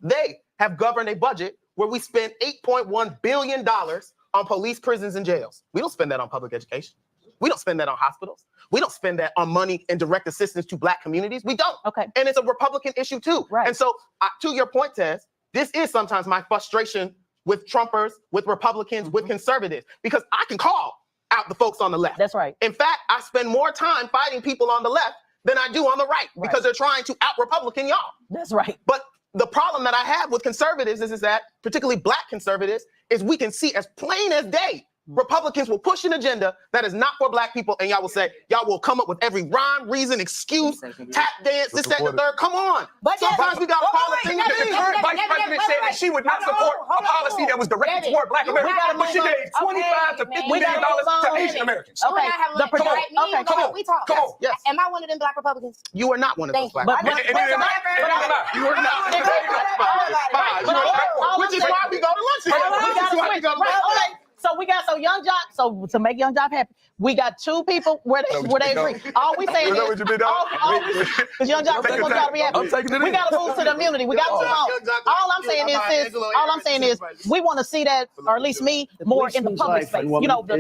They have governed a budget where we spend $8.1 billion on police, prisons, and jails. We don't spend that on public education. We don't spend that on hospitals. We don't spend that on money and direct assistance to Black communities. We don't. Okay. And it's a Republican issue too. Right. And so, to your point, Tez, this is sometimes my frustration with Trumpers, with Republicans, with conservatives, because I can call out the folks on the left. That's right. In fact, I spend more time fighting people on the left than I do on the right because they're trying to out-Republican y'all. That's right. But the problem that I have with conservatives is that, particularly Black conservatives, is we can see as plain as day, Republicans will push an agenda that is not for Black people, and y'all will say, y'all will come up with every rhyme, reason, excuse, tap dance, this, that, and the third. Come on. But sometimes we got to call it thing. The current vice president said that she would not support a policy that was directed toward Black Americans, but she gave $25 to $50 million to Asian Americans. Okay. Come on. We talk. Come on. Yes. Am I one of them Black Republicans? You are not one of those Black But- Republicans. You are not. Which is why we go to lunch together. So we got Young Jock. So to make Young Jock happy, we got two people where they agree. All we saying is, because Young Jock is gonna be happy. We gotta move to the immunity. We got to move on. All I'm saying is, we want to see that, or at least me, more in the public space. You know, the I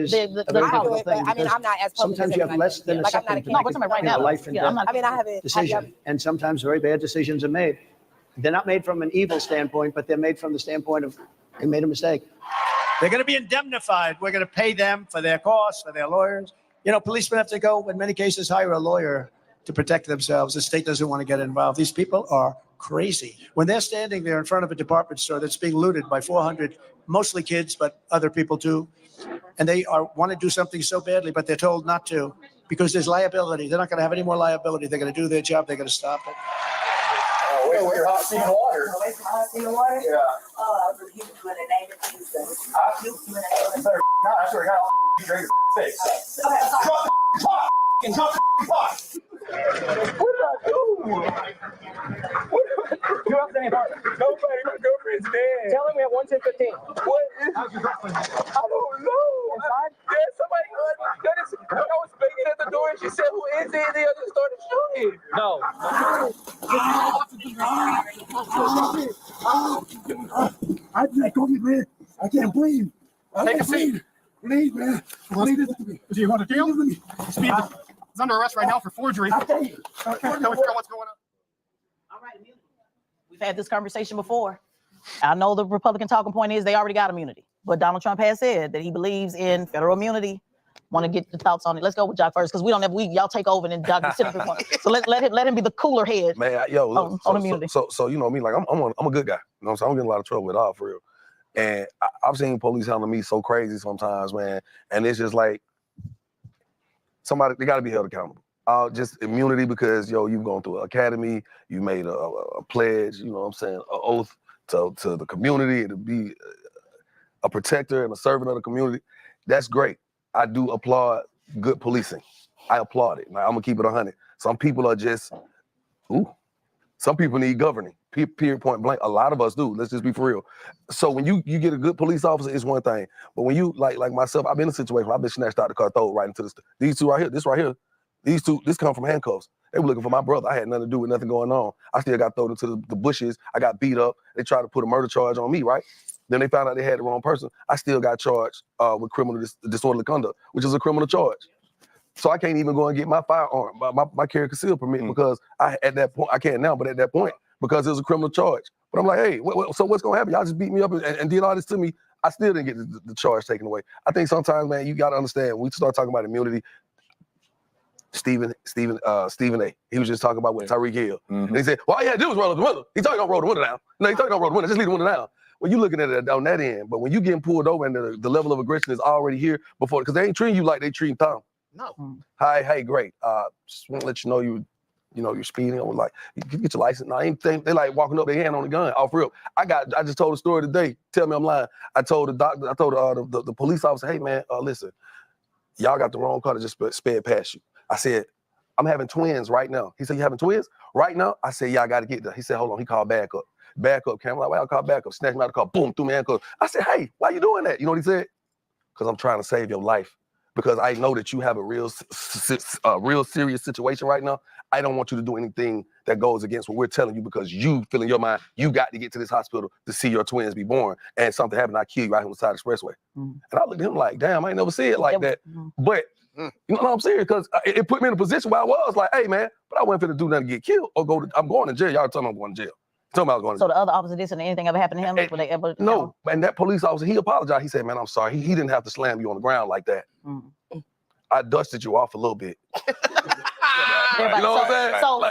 do it, but I mean, I'm not as public. Sometimes you have less than a second to No, we're talking about right now. life and Yeah, I'm death not. I mean, I haven't. decision, and sometimes very bad decisions are made. They're not made from an evil standpoint, but they're made from the standpoint of they made a mistake. They're going to be indemnified. We're going to pay them for their costs, for their lawyers. You know, policemen have to go, in many cases, hire a lawyer to protect themselves. The state doesn't want to get involved. These people are crazy. When they're standing there in front of a department store that's being looted by 400, mostly kids, but other people too, and they want to do something so badly, but they're told not to because there's liability. They're not going to have any more liability. They're going to do their job. They're going to stop it. Where's hot seat and water? Away from hot seat and water? Yeah. Oh, I was you in the name of Jesus. I swear to God, I'll ready to fix. Drop the pot. Drop the pot. What did I do? You up there, Nobody, my girlfriend's dead. Tell 1, 10, 15. What is? I don't know. There's somebody that is. When I was banging at the door, and she said, "Who is it?" And they just started shooting. No. I can't go get man. I can't breathe. Take a seat. Please, man. Please, Do you want to deal? Speed. He's under arrest right now for forgery. Let's figure out what's going on. All right, immunity. We've had this conversation before. I know the Republican talking point is they already got immunity, but Donald Trump has said that he believes in federal immunity. Want to get the thoughts on it? Let's go with Jock first because we don't have y'all take over and then Jock sit up in front. So let him be the cooler head. Man, look, on immunity. So you know me, like I'm a good guy. You know what I'm saying? I'm getting a lot of trouble with all for real. And I've seen police handle me so crazy sometimes, man. And it's just like they got to be held accountable. Just immunity because you've gone through an academy, you made a pledge, you know what I'm saying, an oath to the community to be a protector and a servant of the community. That's great. I do applaud good policing. I applaud it. Like, I'm gonna keep it 100. Some people are just, some people need governing. Period, point blank. A lot of us do. Let's just be for real. So when you get a good police officer, it's one thing. But when you like myself, I've been in a situation where I've been snatched out the car, thrown right into these two right here. This right here. These two. This come from handcuffs. They were looking for my brother. I had nothing to do with nothing going on. I still got thrown into the bushes. I got beat up. They tried to put a murder charge on me, right? Then they found out they had the wrong person. I still got charged with criminal disorderly conduct, which is a criminal charge. So I can't even go and get my firearm, my carry concealed permit because at that point, I can't now, but at that point, because it was a criminal charge. But I'm like, hey, so what's gonna happen? Y'all just beat me up and did all this to me. I still didn't get the charge taken away. I think sometimes, man, you gotta understand, when we start talking about immunity, Stephen A. He was just talking about with Tyreek Hill. And he said, well, all you had to do was roll up the window. He told you don't roll the window down. No, he told you don't roll the window, just leave the window down. Well, you're looking at it on that end, but when you getting pulled over and the level of aggression is already here before, because they ain't treating you like they treating Tom. No. Hi, great. Just want to let you know you're speeding. I was like, you get your license. No, I ain't think they like walking up their hand on the gun. Off real. I just told a story today. Tell me I'm lying. I told the doctor, I told the police officer, hey man, listen, y'all got the wrong car that just sped past you. I said, I'm having twins right now. He said, you having twins right now? I said, yeah, I got to get there. He said, hold on. He called back up. Back up, camera. Like, why y'all call back up? Snatched me out of the car. Boom, threw me handcuffs. I said, hey, why you doing that? You know what he said? Because I'm trying to save your life. Because I know that you have a real serious situation right now. I don't want you to do anything that goes against what we're telling you because you feel in your mind, you got to get to this hospital to see your twins be born and something happened, I kill you right here on the side of the expressway. And I looked at him like, damn, I ain't never see it like that. But you know what I'm saying? Because it put me in a position where I was like, hey man, but I wasn't finna do nothing to get killed or I'm going to jail. Y'all tell me I'm going to jail. Tell me I was going to jail. So the other officer didn't anything ever happen to him? Were they ever? No, and that police officer, he apologized. He said, man, I'm sorry. He didn't have to slam you on the ground like that. I dusted you off a little bit. You know what I'm saying? So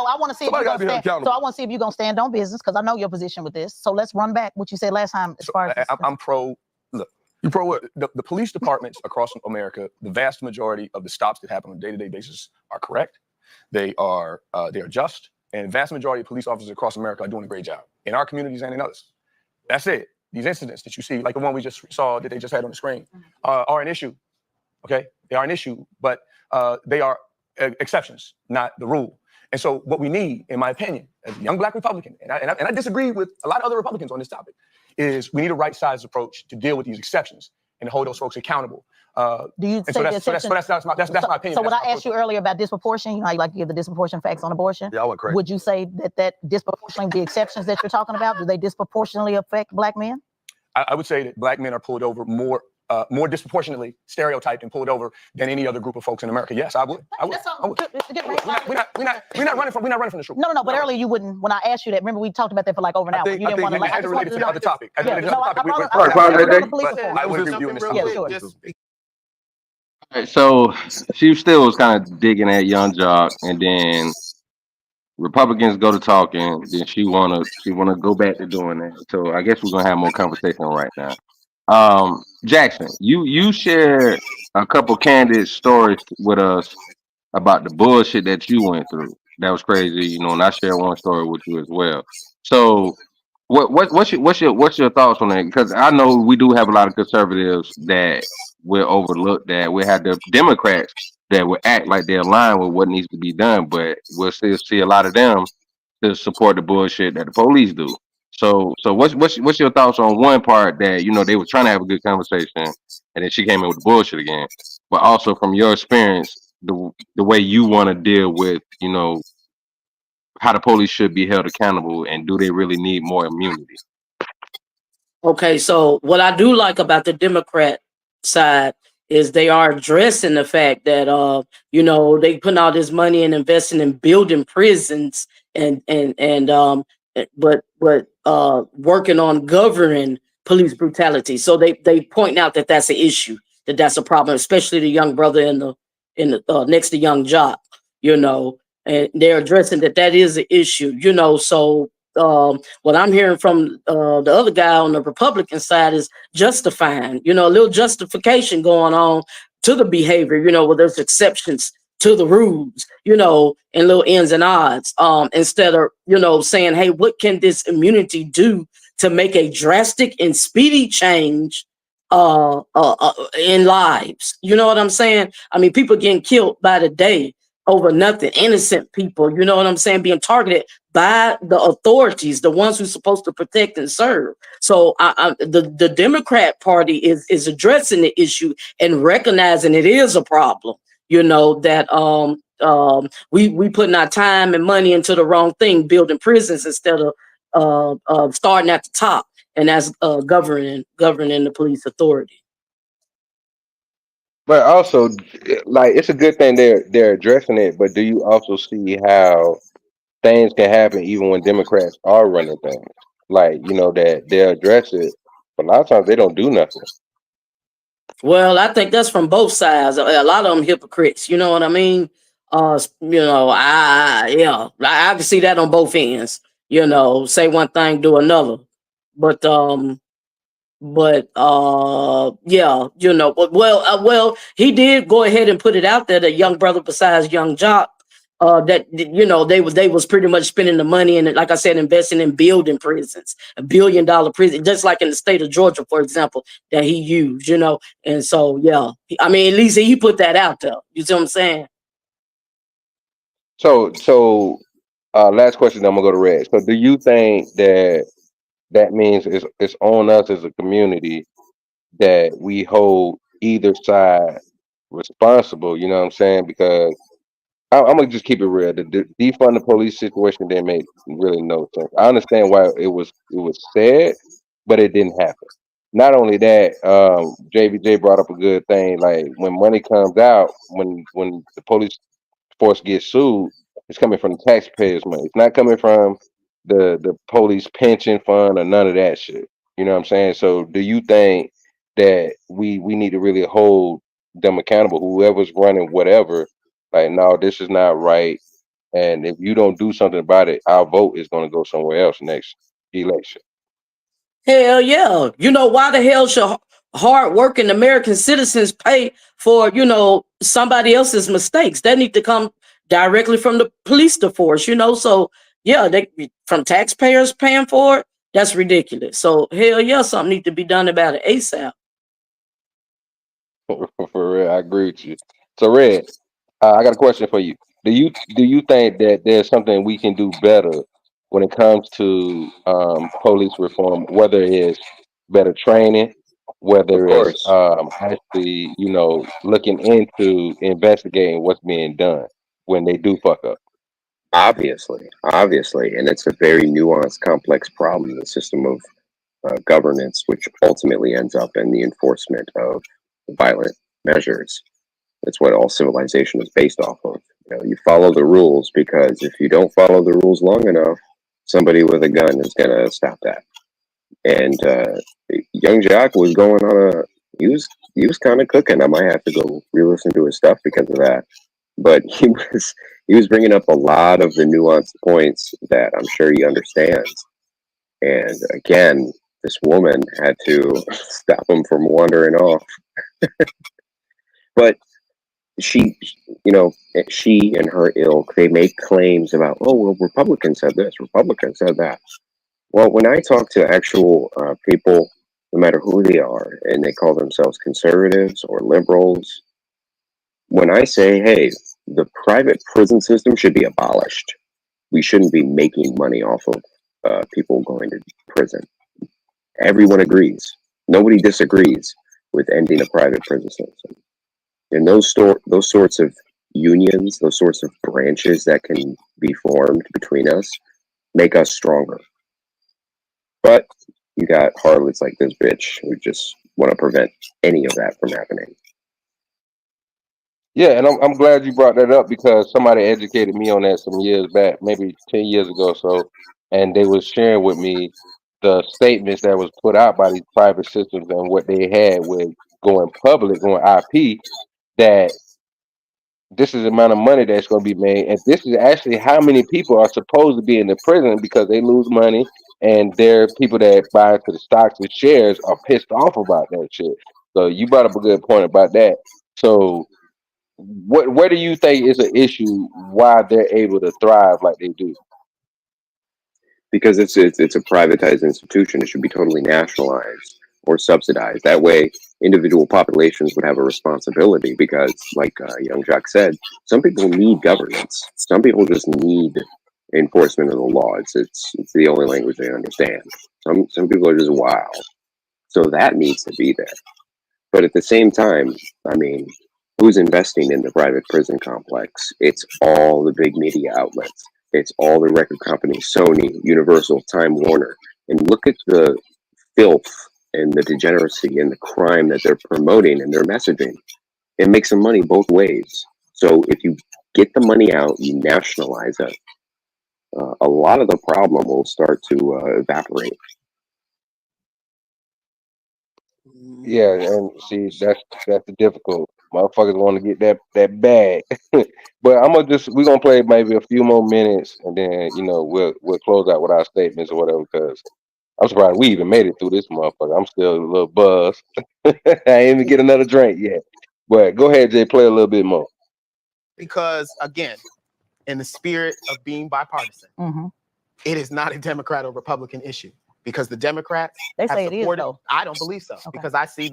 I want to see if you're gonna stand. So I want to see if you're gonna stand on business because I know your position with this. So let's run back what you said last time as far as I'm pro. Look, you pro what? The police departments across America, the vast majority of the stops that happen on a day-to-day basis are correct. They are just, and the vast majority of police officers across America are doing a great job in our communities and in others. That's it. These incidents that you see, like the one we just saw that they just had on the screen, are an issue. Okay, they are an issue, but they are exceptions, not the rule. And so what we need, in my opinion, as a young Black Republican, and I disagree with a lot of other Republicans on this topic, is we need a right-sized approach to deal with these exceptions and to hold those folks accountable. Do you say that's my opinion. So what I asked you earlier about disproportion, you know how you like to give the disproportion facts on abortion? Yeah, I went crazy. Would you say that disproportionately, the exceptions that you're talking about, do they disproportionately affect Black men? I would say that Black men are pulled over more disproportionately stereotyped and pulled over than any other group of folks in America. Yes, I would. We're not running from the truth. No. But earlier you wouldn't. When I asked you that, remember we talked about that for like over an hour. You didn't want to like. I had related to the other topic. I was reviewing this. Yeah, sure. All right, so she still was kind of digging at Young Jock, and then Republicans go to talking. Then she wanna go back to doing that. So I guess we're gonna have more conversation right now. Jackson, you shared a couple candid stories with us about the bullshit that you went through. That was crazy, you know, and I shared one story with you as well. So what's your thoughts on that? Because I know we do have a lot of conservatives that will overlook that. We have the Democrats that will act like they're aligned with what needs to be done, but we'll still see a lot of them to support the bullshit that the police do. So what's your thoughts on one part that they were trying to have a good conversation, and then she came in with the bullshit again, but also from your experience, the way you want to deal with how the police should be held accountable, and do they really need more immunity? Okay, so what I do like about the Democrat side is they are addressing the fact that they putting all this money and investing in building prisons but working on governing police brutality. So they point out that that's an issue, that's a problem, especially the young brother in the next to Young Jock, and they're addressing that is an issue, so what I'm hearing from the other guy on the Republican side is justifying, a little justification going on to the behavior, where there's exceptions to the rules, and little ends and odds, instead of, saying, hey, what can this immunity do to make a drastic and speedy change in lives? You know what I'm saying? I mean, people getting killed by the day over nothing, innocent people, you know what I'm saying, being targeted by the authorities, the ones who're supposed to protect and serve. So the Democrat Party is addressing the issue and recognizing it is a problem, that we putting our time and money into the wrong thing, building prisons instead of starting at the top, and that's governing the police authority. But also, like, it's a good thing they're addressing it. But do you also see how things can happen even when Democrats are running things? Like, that they'll address it, but a lot of times they don't do nothing. Well, I think that's from both sides. A lot of them hypocrites. You know what I mean? I can see that on both ends. Say one thing, do another. But he did go ahead and put it out there that young brother besides Young Jock, that they was pretty much spending the money and, like I said, investing in building prisons, $1 billion prison, just like in the state of Georgia, for example, that he used, and so I mean, at least he put that out there. You see what I'm saying? So last question, then I'm gonna go to Red. So do you think that means it's on us as a community that we hold either side responsible? You know what I'm saying? Because I'm gonna just keep it real. The defund the police situation didn't make really no sense. I understand why it was said, but it didn't happen. Not only that, JVJ brought up a good thing. Like, when money comes out, when the police force gets sued, it's coming from the taxpayers' money. It's not coming from the police pension fund or none of that shit. You know what I'm saying? So do you think that we need to really hold them accountable, whoever's running whatever? Like, no, this is not right, and if you don't do something about it, our vote is going to go somewhere else next election. Hell yeah. Why the hell should hard-working American citizens pay for, somebody else's mistakes? That need to come directly from the police force, so they from taxpayers paying for it. That's ridiculous. So hell yeah, something need to be done about it ASAP. For real, I agree with you. So Red, I got a question for you. Do you think that there's something we can do better when it comes to police reform, whether it's better training, whether it's actually, looking into investigating what's being done when they do fuck up? Obviously, and it's a very nuanced, complex problem, the system of governance, which ultimately ends up in the enforcement of violent measures. That's what all civilization is based off of. You follow the rules, because if you don't follow the rules long enough, somebody with a gun is going to stop that. And Young Jock was going on he was kind of cooking. I might have to go re-listen to his stuff because of that. But he was bringing up a lot of the nuanced points that I'm sure he understands. And again, this woman had to stop him from wandering off. But she and her ilk, they make claims about, oh, well, Republicans said this, Republicans said that. Well, when I talk to actual people, no matter who they are, and they call themselves conservatives or liberals, when I say, hey, the private prison system should be abolished, we shouldn't be making money off of people going to prison. Everyone agrees. Nobody disagrees with ending a private prison system. And those sorts of unions, those sorts of branches that can be formed between us, make us stronger. But you got harlots like this bitch who just want to prevent any of that from happening. Yeah, and I'm glad you brought that up because somebody educated me on that some years back, maybe 10 years ago or so, and they was sharing with me the statements that was put out by these private systems and what they had with going public, going IP, that this is the amount of money that's going to be made, and this is actually how many people are supposed to be in the prison because they lose money, and their people that buy into the stocks and shares are pissed off about that shit. So you brought up a good point about that. So where do you think is an issue why they're able to thrive like they do? Because it's a privatized institution. It should be totally nationalized or subsidized. That way, individual populations would have a responsibility. Because, like Young Jock said, some people need governance. Some people just need enforcement of the law. It's the only language they understand. Some people are just wild. So that needs to be there. But at the same time, I mean, who's investing in the private prison complex? It's all the big media outlets. It's all the record companies, Sony, Universal, Time Warner. And look at the filth and the degeneracy and the crime that they're promoting and their messaging. It makes them money both ways. So if you get the money out, you nationalize it, a lot of the problem will start to evaporate. Yeah, and see that's the difficult. Motherfuckers want to get that bag. But we're gonna play maybe a few more minutes and then we'll close out with our statements or whatever because I'm surprised we even made it through this motherfucker. I'm still a little buzzed. I ain't even get another drink yet. But go ahead, Jay, play a little bit more. Because again, in the spirit of being bipartisan, it is not a Democrat or Republican issue. Because the Democrats They have say it is, supported, though. I don't believe so. Because I see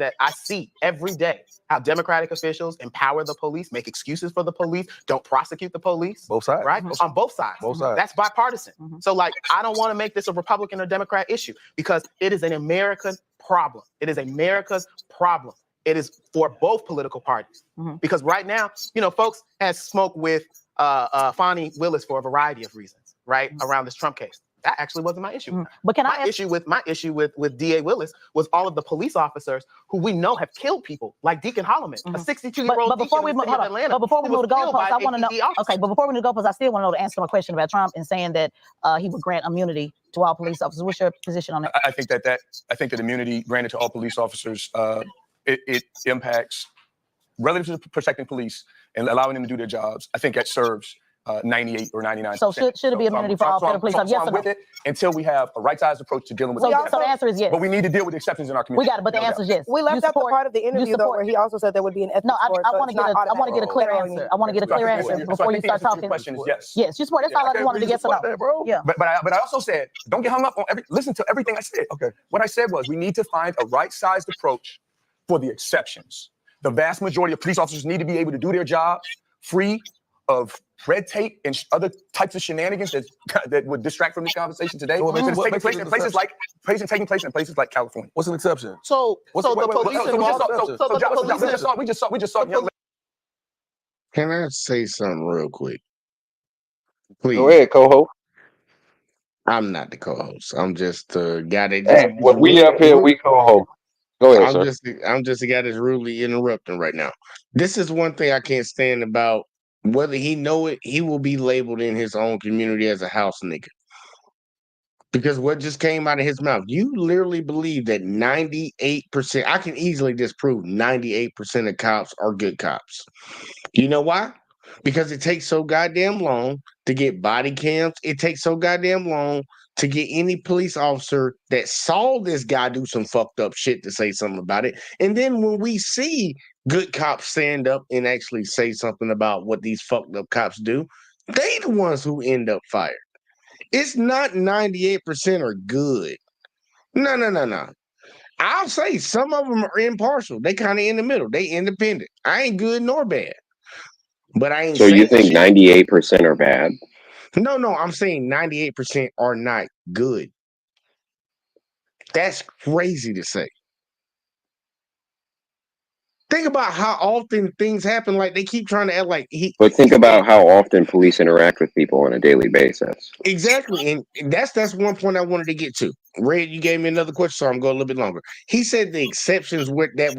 every day how Democratic officials empower the police, make excuses for the police, don't prosecute the police. Both sides. Right? On both sides. Both sides. That's bipartisan. So like, I don't want to make this a Republican or Democrat issue because it is an American problem. It is America's problem. It is for both political parties. Because right now, folks has smoked with Fani Willis for a variety of reasons, right? Around this Trump case. That actually wasn't my issue. But can my issue with DA Willis was all of the police officers who we know have killed people, like Deacon Holloman, a 62-year-old But before we move, hold on. But before we move to goalposts, I want to know. Okay, but before we move to goalposts, I still want to know the answer to my question about Trump and saying that he would grant immunity to all police officers. What's your position on that? I think that immunity granted to all police officers it impacts relative to protecting police and allowing them to do their jobs. I think that serves 98 or 99%. So should it be immunity for all federal police officers? Yes or no? With it until we have a right-sized approach to dealing with So the answer is yes. But we need to deal with the exceptions in our community. We got it, but the answer is yes. We left out the part of the interview though where he also said there would be an ethics board. I want to get a clear answer. I want to get a clear answer before you start talking. The question is yes. Yes, you support. That's all I wanted to get to know. Yeah. But I also said, don't get hung up on listen to everything I said. Okay. What I said was we need to find a right-sized approach for the exceptions. The vast majority of police officers need to be able to do their job free of red tape and other types of shenanigans that would distract from this conversation today. So taking place in places like California. What's an exception? We just saw. Can I say something real quick? Please. Go ahead, co-host. I'm not the co-host. I'm just the guy that when we up here, we co-host. Go ahead, I'm just the guy that's rudely interrupting right now. This is one thing I can't stand about whether he know it, he will be labeled in his own community as a house nigga. Because what just came out of his mouth, you literally believe that 98%, I can easily disprove 98% of cops are good cops. You know why? Because it takes so goddamn long to get body cams. It takes so goddamn long to get any police officer that saw this guy do some fucked up shit to say something about it. And then when we see good cops stand up and actually say something about what these fucked up cops do, they the ones who end up fired. It's not 98% are good. No. I'll say some of them are impartial. They kind of in the middle. They independent. I ain't good nor bad. But I ain't. So you think 98% are bad? No, I'm saying 98% are not good. That's crazy to say. Think about how often things happen. Like they keep trying to act like But think about how often police interact with people on a daily basis. Exactly, and that's one point I wanted to get to. Red, you gave me another question, so I'm going a little bit longer. He said the exceptions that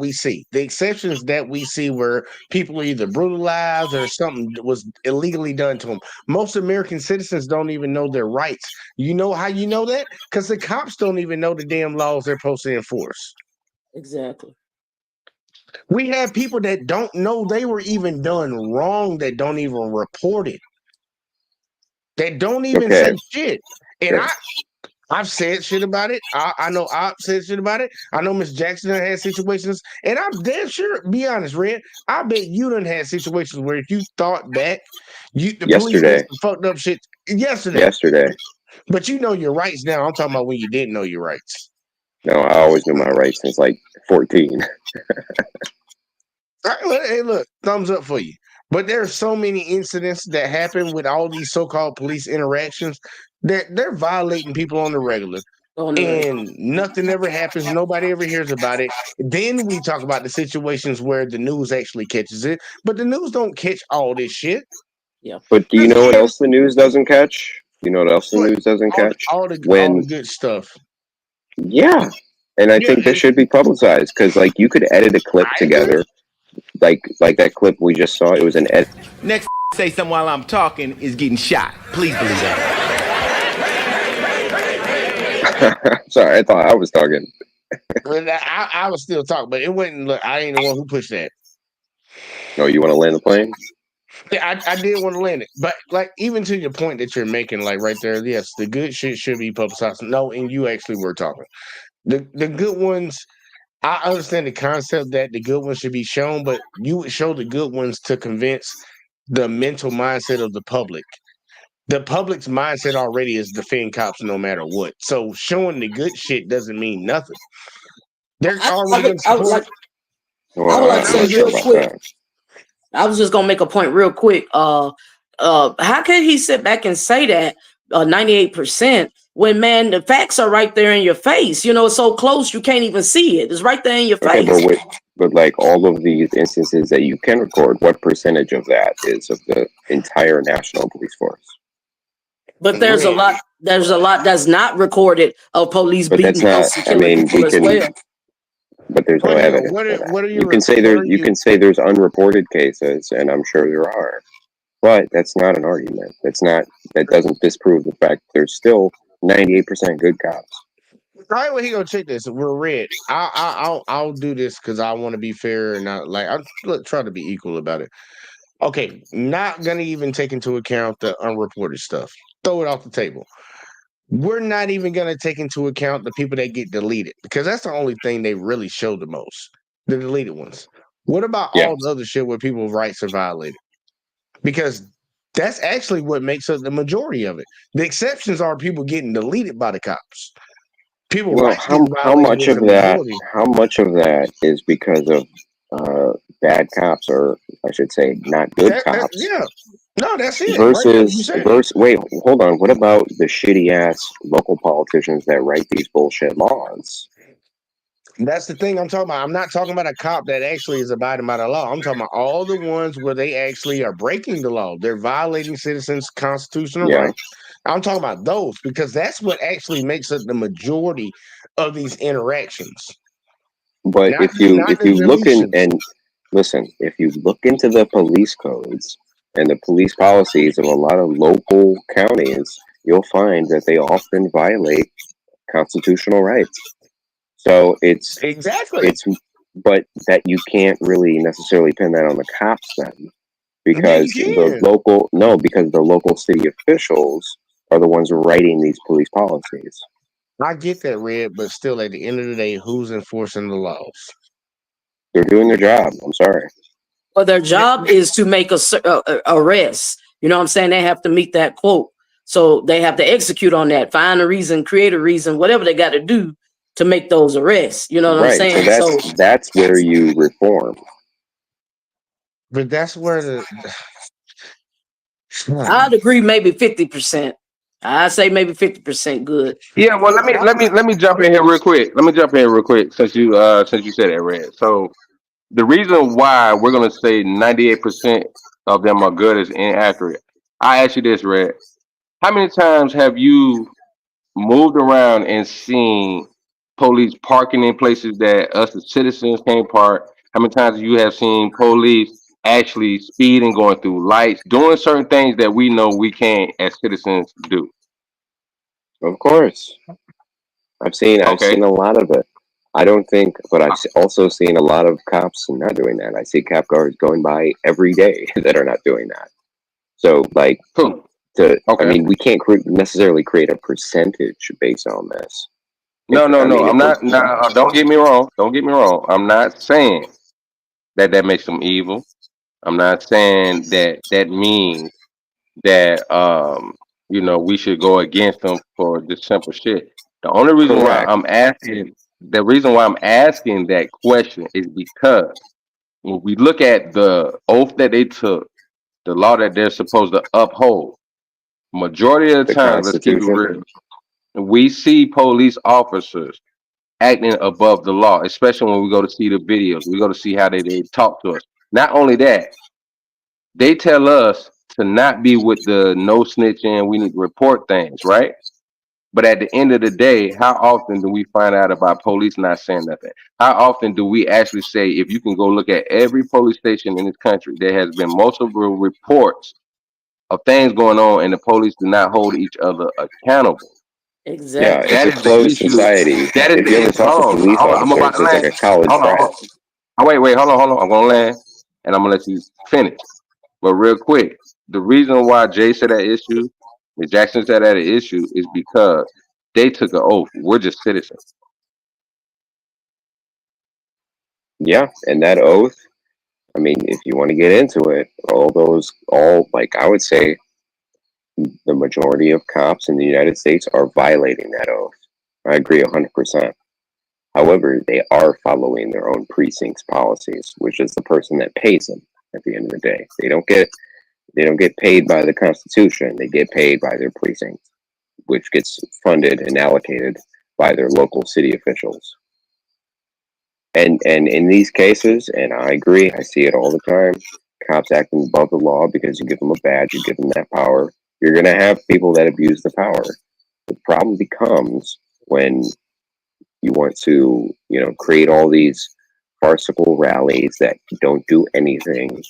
we see, where people are either brutalized or something was illegally done to them. Most American citizens don't even know their rights. You know how you know that? Because the cops don't even know the damn laws they're supposed to enforce. Exactly. We have people that don't know they were even done wrong, that don't even report it, that don't even say shit. And I've said shit about it. I know I've said shit about it. I know Miss Jackson done had situations, and I'm damn sure, be honest, Red, I bet you done had situations where if you thought back, the police did some fucked up shit yesterday. But you know your rights now. I'm talking about when you didn't know your rights. No, I always knew my rights since like 14. Hey, look, thumbs up for you. But there are so many incidents that happen with all these so-called police interactions that they're violating people on the regular. And nothing ever happens. Nobody ever hears about it. Then we talk about the situations where the news actually catches it. But the news don't catch all this shit. Yeah. But do you know what else the news doesn't catch? You know what else the news doesn't catch? All the good stuff. Yeah. And I think this should be publicized because, like, you could edit a clip together. Like that clip we just saw, it was an edit. Next say something while I'm talking is getting shot. Please believe that. Sorry, I thought I was talking. I was still talking, but it wasn't. Look, I ain't the one who pushed that. No, you want to land the plane? Yeah, I did want to land it, but like even to your point that you're making, like right there, yes, the good shit should be publicized. No, and you actually were talking. The good ones, I understand the concept that the good ones should be shown, but you would show the good ones to convince the mental mindset of the public. The public's mindset already is defend cops no matter what. So showing the good shit doesn't mean nothing. They're already going to support. I would like to say real quick. I was just gonna make a point real quick. How can he sit back and say that 98% when, man, the facts are right there in your face? You know, it's so close you can't even see it. It's right there in your face. But like all of these instances that you can record, what percentage of that is of the entire national police force? But there's a lot that's not recorded of police beating those security people as well. But there's no evidence. You can say there's unreported cases, and I'm sure there are. But that's not an argument. That doesn't disprove the fact there's still 98% good cops. All right, well, he gonna check this. We're Red. I'll do this because I want to be fair and not like I try to be equal about it. Okay, not gonna even take into account the unreported stuff. Throw it off the table. We're not even going to take into account the people that get deleted because that's the only thing they really show the most, the deleted ones. What about all the other shit where people's rights are violated? Because that's actually what makes up the majority of it. The exceptions are people getting deleted by the cops. How much of that is because of bad cops, or I should say not good cops? No, that's it. Wait, hold on. What about the shitty ass local politicians that write these bullshit laws? That's the thing I'm talking about. I'm not talking about a cop that actually is abiding by the law. I'm talking about all the ones where they actually are breaking the law. They're violating citizens' constitutional rights. I'm talking about those because that's what actually makes up the majority of these interactions. But if you look in and listen, if you look into the police codes and the police policies of a lot of local counties, you'll find that they often violate constitutional rights. So but that you can't really necessarily pin that on the cops then, because the local city officials are the ones writing these police policies. I get that, Red, but still, at the end of the day, who's enforcing the laws? They're doing their job. I'm sorry. Well, their job is to make a arrest. You know what I'm saying? They have to meet that quote. So they have to execute on that, find a reason, create a reason, whatever they got to do to make those arrests. You know what I'm saying? So that's where you reform. But that's where I'd agree maybe 50%. I say maybe 50% good. Yeah, well, let me jump in here real quick. Since you said that, Red. So the reason why we're gonna say 98% of them are good is inaccurate. I ask you this, Red. How many times have you moved around and seen police parking in places that us as citizens can't park? How many times you have seen police actually speeding, going through lights, doing certain things that we know we can't as citizens do? Of course. I've seen Okay. a lot of it. I don't think, but also seen a lot of cops not doing that. I see cop cars going by every day that are not doing that. So, like, I mean, we can't necessarily create a percentage based on this. No, no, I no. mean, I'm not. No, don't get me wrong. Don't get me wrong. I'm not saying that makes them evil. I'm not saying that means that we should go against them for this simple shit. The only reason why Correct. the reason why I'm asking that question is because when we look at the oath that they took, the law that they're supposed to uphold, majority of the The time, let's keep it Constitution. real, we see police officers acting above the law, especially when we go to see the videos. We go to see how they talk to us. Not only that, they tell us to not be with the no snitching, we need to report things, right? But at the end of the day, how often do we find out about police not saying nothing? How often do we actually say, if you can go look at every police station in this country, there has been multiple reports of things going on and the police do not hold each other accountable? Yeah, Exactly. it's That a is the closed issue. society. That is If you ever the talk to hold police on. I'm about officers, to it's like land. a college Hold on, frat. wait, hold on. I'm gonna land and I'm gonna let you finish. But real quick, the reason why Jay said that issue, Ms. Jackson said that issue is because they took an oath. We're just citizens. Yeah, and that oath, I mean, if you want to get into it, like I would say, the majority of cops in the United States are violating that oath. I agree 100%. However, they are following their own precinct's policies, which is the person that pays them at the end of the day. They don't get paid by the Constitution. They get paid by their precinct, which gets funded and allocated by their local city officials. And in these cases, and I agree, I see it all the time, cops acting above the law because you give them a badge, you give them that power. You're going to have people that abuse the power. The problem becomes when you want to, create all these farcical rallies that don't do anything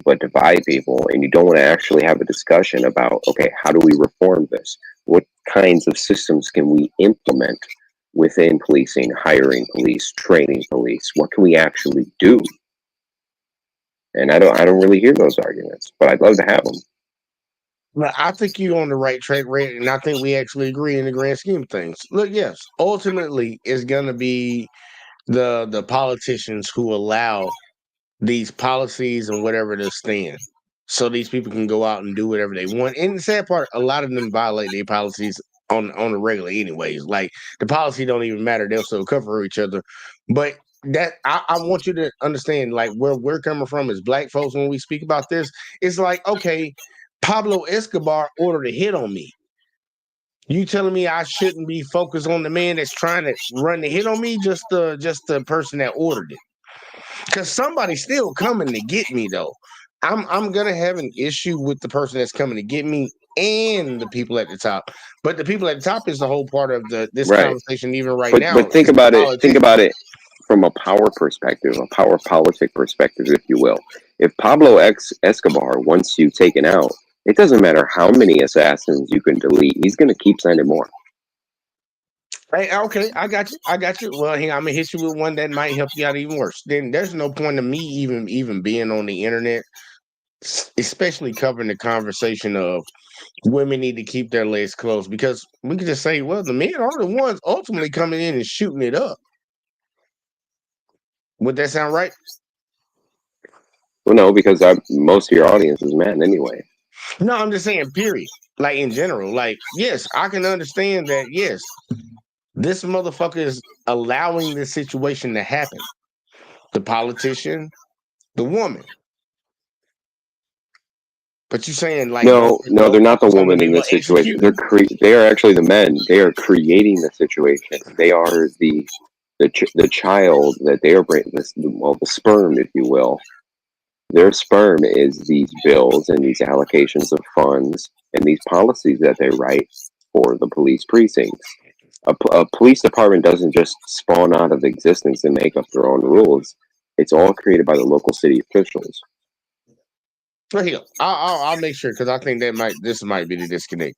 but divide people, and you don't want to actually have a discussion about, okay, how do we reform this? What kinds of systems can we implement within policing, hiring police, training police? What can we actually do? And I don't really hear those arguments, but I'd love to have them. But I think you're on the right track, Ray, and I think we actually agree in the grand scheme of things. Look, yes, ultimately it's gonna be the politicians who allow these policies and whatever to stand, so these people can go out and do whatever they want. And the sad part, a lot of them violate their policies on the regular, anyways. Like the policy don't even matter; they'll still cover each other. But that I want you to understand, like where we're coming from as Black folks when we speak about this, it's like, okay, Pablo Escobar ordered a hit on me. You telling me I shouldn't be focused on the man that's trying to run the hit on me, just the person that ordered it? Because somebody's still coming to get me, though. I'm gonna have an issue with the person that's coming to get me and the people at the top. But the people at the top is the whole part of this Right. conversation, even right But now. but think is the about it. Think politics. about it from a power perspective, a power politic perspective, if you will. If Pablo Escobar wants you taken out, it doesn't matter how many assassins you can delete. He's going to keep sending more. Hey, okay, I got you. Well, here, I'm gonna hit you with one that might help you out even worse. Then there's no point in me even being on the internet, especially covering the conversation of women need to keep their legs closed, because we could just say, well, the men are the ones ultimately coming in and shooting it up. Would that sound right? Well, no, because most of your audience is men anyway. No, I'm just saying, period. Like in general, like, yes, I can understand that. Yes, this motherfucker is allowing this situation to happen. The politician, the woman. But you're saying like No, no, they're not the some of woman the in people this situation. executing. They are actually the men. They are creating the situation. They are the child that they are bringing. Well, the sperm, if you will. Their sperm is these bills and these allocations of funds and these policies that they write for the police precincts. A police department doesn't just spawn out of existence and make up their own rules. It's all created by the local city officials. Well, here, I'll make sure because I think this might be the disconnect.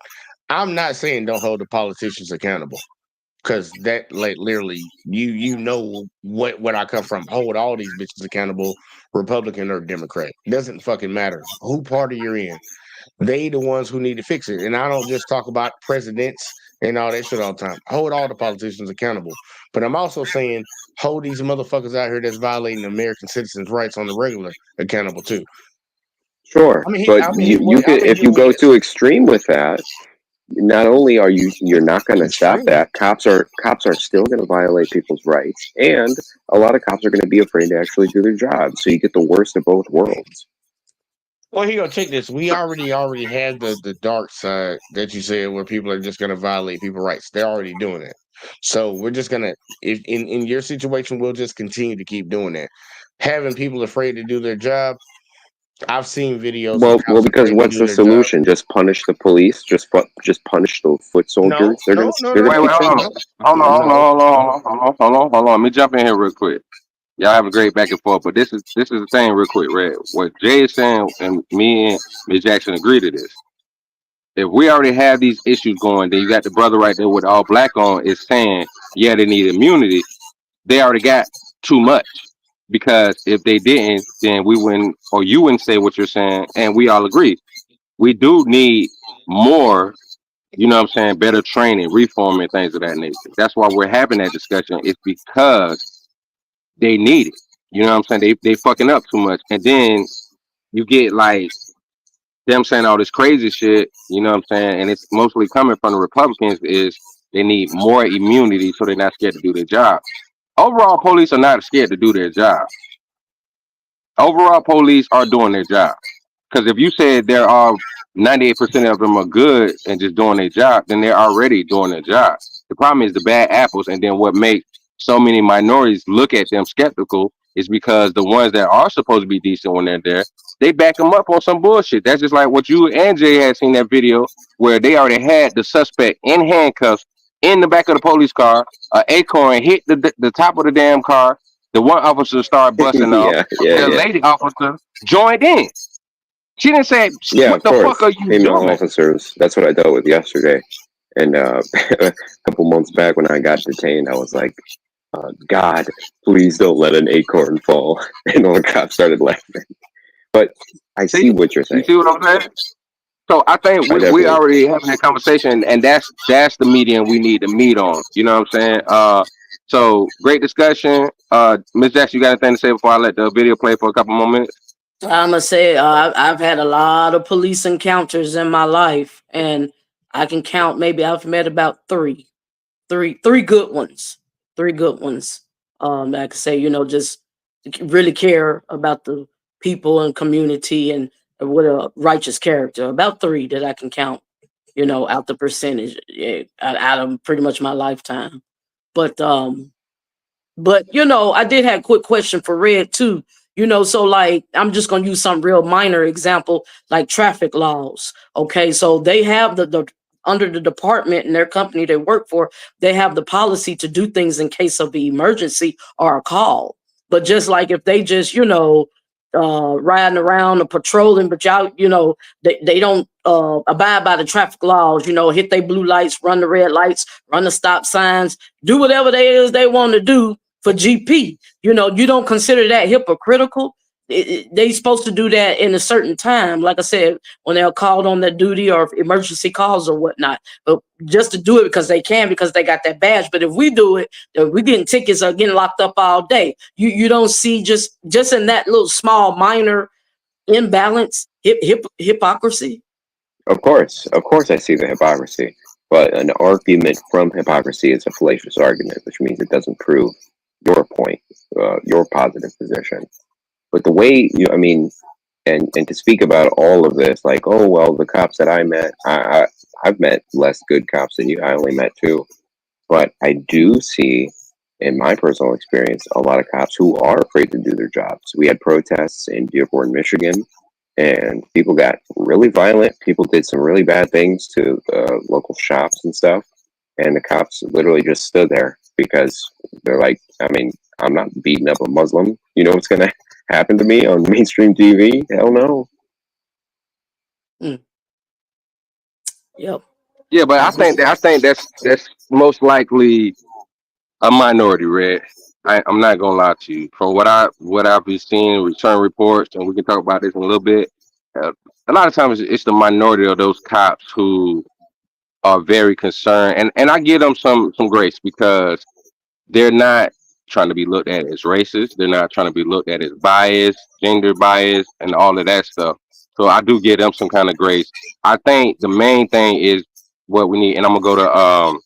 I'm not saying don't hold the politicians accountable because that like literally you know what I come from. Hold all these bitches accountable, Republican or Democrat. Doesn't fucking matter who party you're in. They the ones who need to fix it. And I don't just talk about presidents and all that shit all the time. Hold all the politicians accountable. But I'm also saying hold these motherfuckers out here that's violating American citizens' rights on the regular accountable too. Sure, but you could, if you go too extreme with that, not only are you're not going to stop that, cops are still going to violate people's rights, and a lot of cops are going to be afraid to actually do their job. So you get the worst of both worlds. Well, here you go. Check this. We already have the dark side that you said, where people are just going to violate people's rights. They're already doing it. So we're just gonna, if in your situation, we'll just continue to keep doing that. Having people afraid to do their job. I've seen videos. Well, because what's the solution? Just punish the police? Just punish the foot soldiers? They're gonna Wait, hold on. Let me jump in here real quick. Y'all have a great back and forth, but this is the thing real quick, Red. What Jay is saying, and me and Ms. Jackson agree to this. If we already have these issues going, then you got the brother right there with all black on is saying, yeah, they need immunity. They already got too much. Because if they didn't, then we wouldn't, or you wouldn't say what you're saying, and we all agree. We do need more, you know what I'm saying, better training, reform, and things of that nature. That's why we're having that discussion. It's because they need it. You know what I'm saying? They fucking up too much. And then you get like them saying all this crazy shit, you know what I'm saying? And it's mostly coming from the Republicans is they need more immunity so they're not scared to do their job. Overall, police are not scared to do their job. Overall, police are doing their job. Because if you said there are 98% of them are good and just doing their job, then they're already doing their job. The problem is the bad apples, and then what makes so many minorities look at them skeptical is because the ones that are supposed to be decent when they're there, they back them up on some bullshit. That's just like what you and Jay had seen that video where they already had the suspect in handcuffs in the back of the police car. Acorn hit the top of the damn car. The one officer started busting off. The lady officer joined in. She didn't say, "What the fuck are you Female doing?" officers. That's what I dealt with yesterday. And a couple months back when I got detained, I was like, God, please don't let an acorn fall. And all the cops started laughing. But I see what you're saying. You see what I'm saying? So I think we already having that conversation, and that's the medium we need to meet on. You know what I'm saying? So great discussion. Ms. Jackson, you got anything to say before I let the video play for a couple more minutes? I'm gonna say I've had a lot of police encounters in my life, and I can count. Maybe I've met about three good ones. Three good ones. I can say, just really care about the people and community and with a righteous character. About three that I can count. Out the percentage out of pretty much my lifetime. But I did have a quick question for Red too. So like, I'm just going to use some real minor example, like traffic laws. Okay. So they have the under the department and their company they work for, they have the policy to do things in case of the emergency or a call. But just like if they just, riding around or patrolling, but y'all, they don't abide by the traffic laws, hit they blue lights, run the red lights, run the stop signs, do whatever they want to do for GP. You don't consider that hypocritical. They supposed to do that in a certain time, like I said, when they're called on their duty or emergency calls or whatnot. But just to do it because they can, because they got that badge. But if we do it, we're getting tickets or getting locked up all day. You don't see just in that little small minor imbalance, hypocrisy. Of course, I see the hypocrisy. But an argument from hypocrisy is a fallacious argument, which means it doesn't prove your point, your positive position. But the way and to speak about all of this, like, oh well, the cops that I met, I've met less good cops than you. I only met 2, but I do see, in my personal experience, a lot of cops who are afraid to do their jobs. We had protests in Dearborn, Michigan, and people got really violent. People did some really bad things to local shops and stuff, and the cops literally just stood there because they're like, I mean, I'm not beating up a Muslim. You know what's gonna happen to me on mainstream TV? Hell no. Yep. Yeah, but I think that's most likely a minority, Red. I'm not gonna lie to you. From what I've been seeing, return reports, and we can talk about this in a little bit. A lot of times, it's the minority of those cops who are very concerned, and I give them some grace because they're not trying to be looked at as racist. They're not trying to be looked at as biased, gender biased, and all of that stuff. So I do give them some kind of grace. I think the main thing is what we need, and I'm gonna go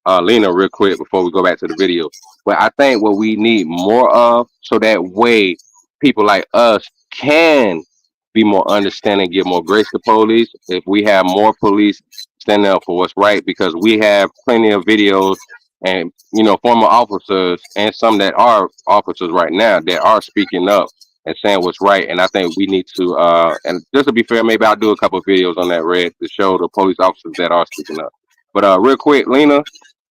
to Lena real quick before we go back to the video. But I think what we need more of, so that way people like us can be more understanding, give more grace to police. If we have more police standing up for what's right, because we have plenty of videos and former officers and some that are officers right now that are speaking up and saying what's right. And I think we need to and just to be fair, maybe I'll do a couple of videos on that, Red, to show the police officers that are speaking up. But real quick, Lena,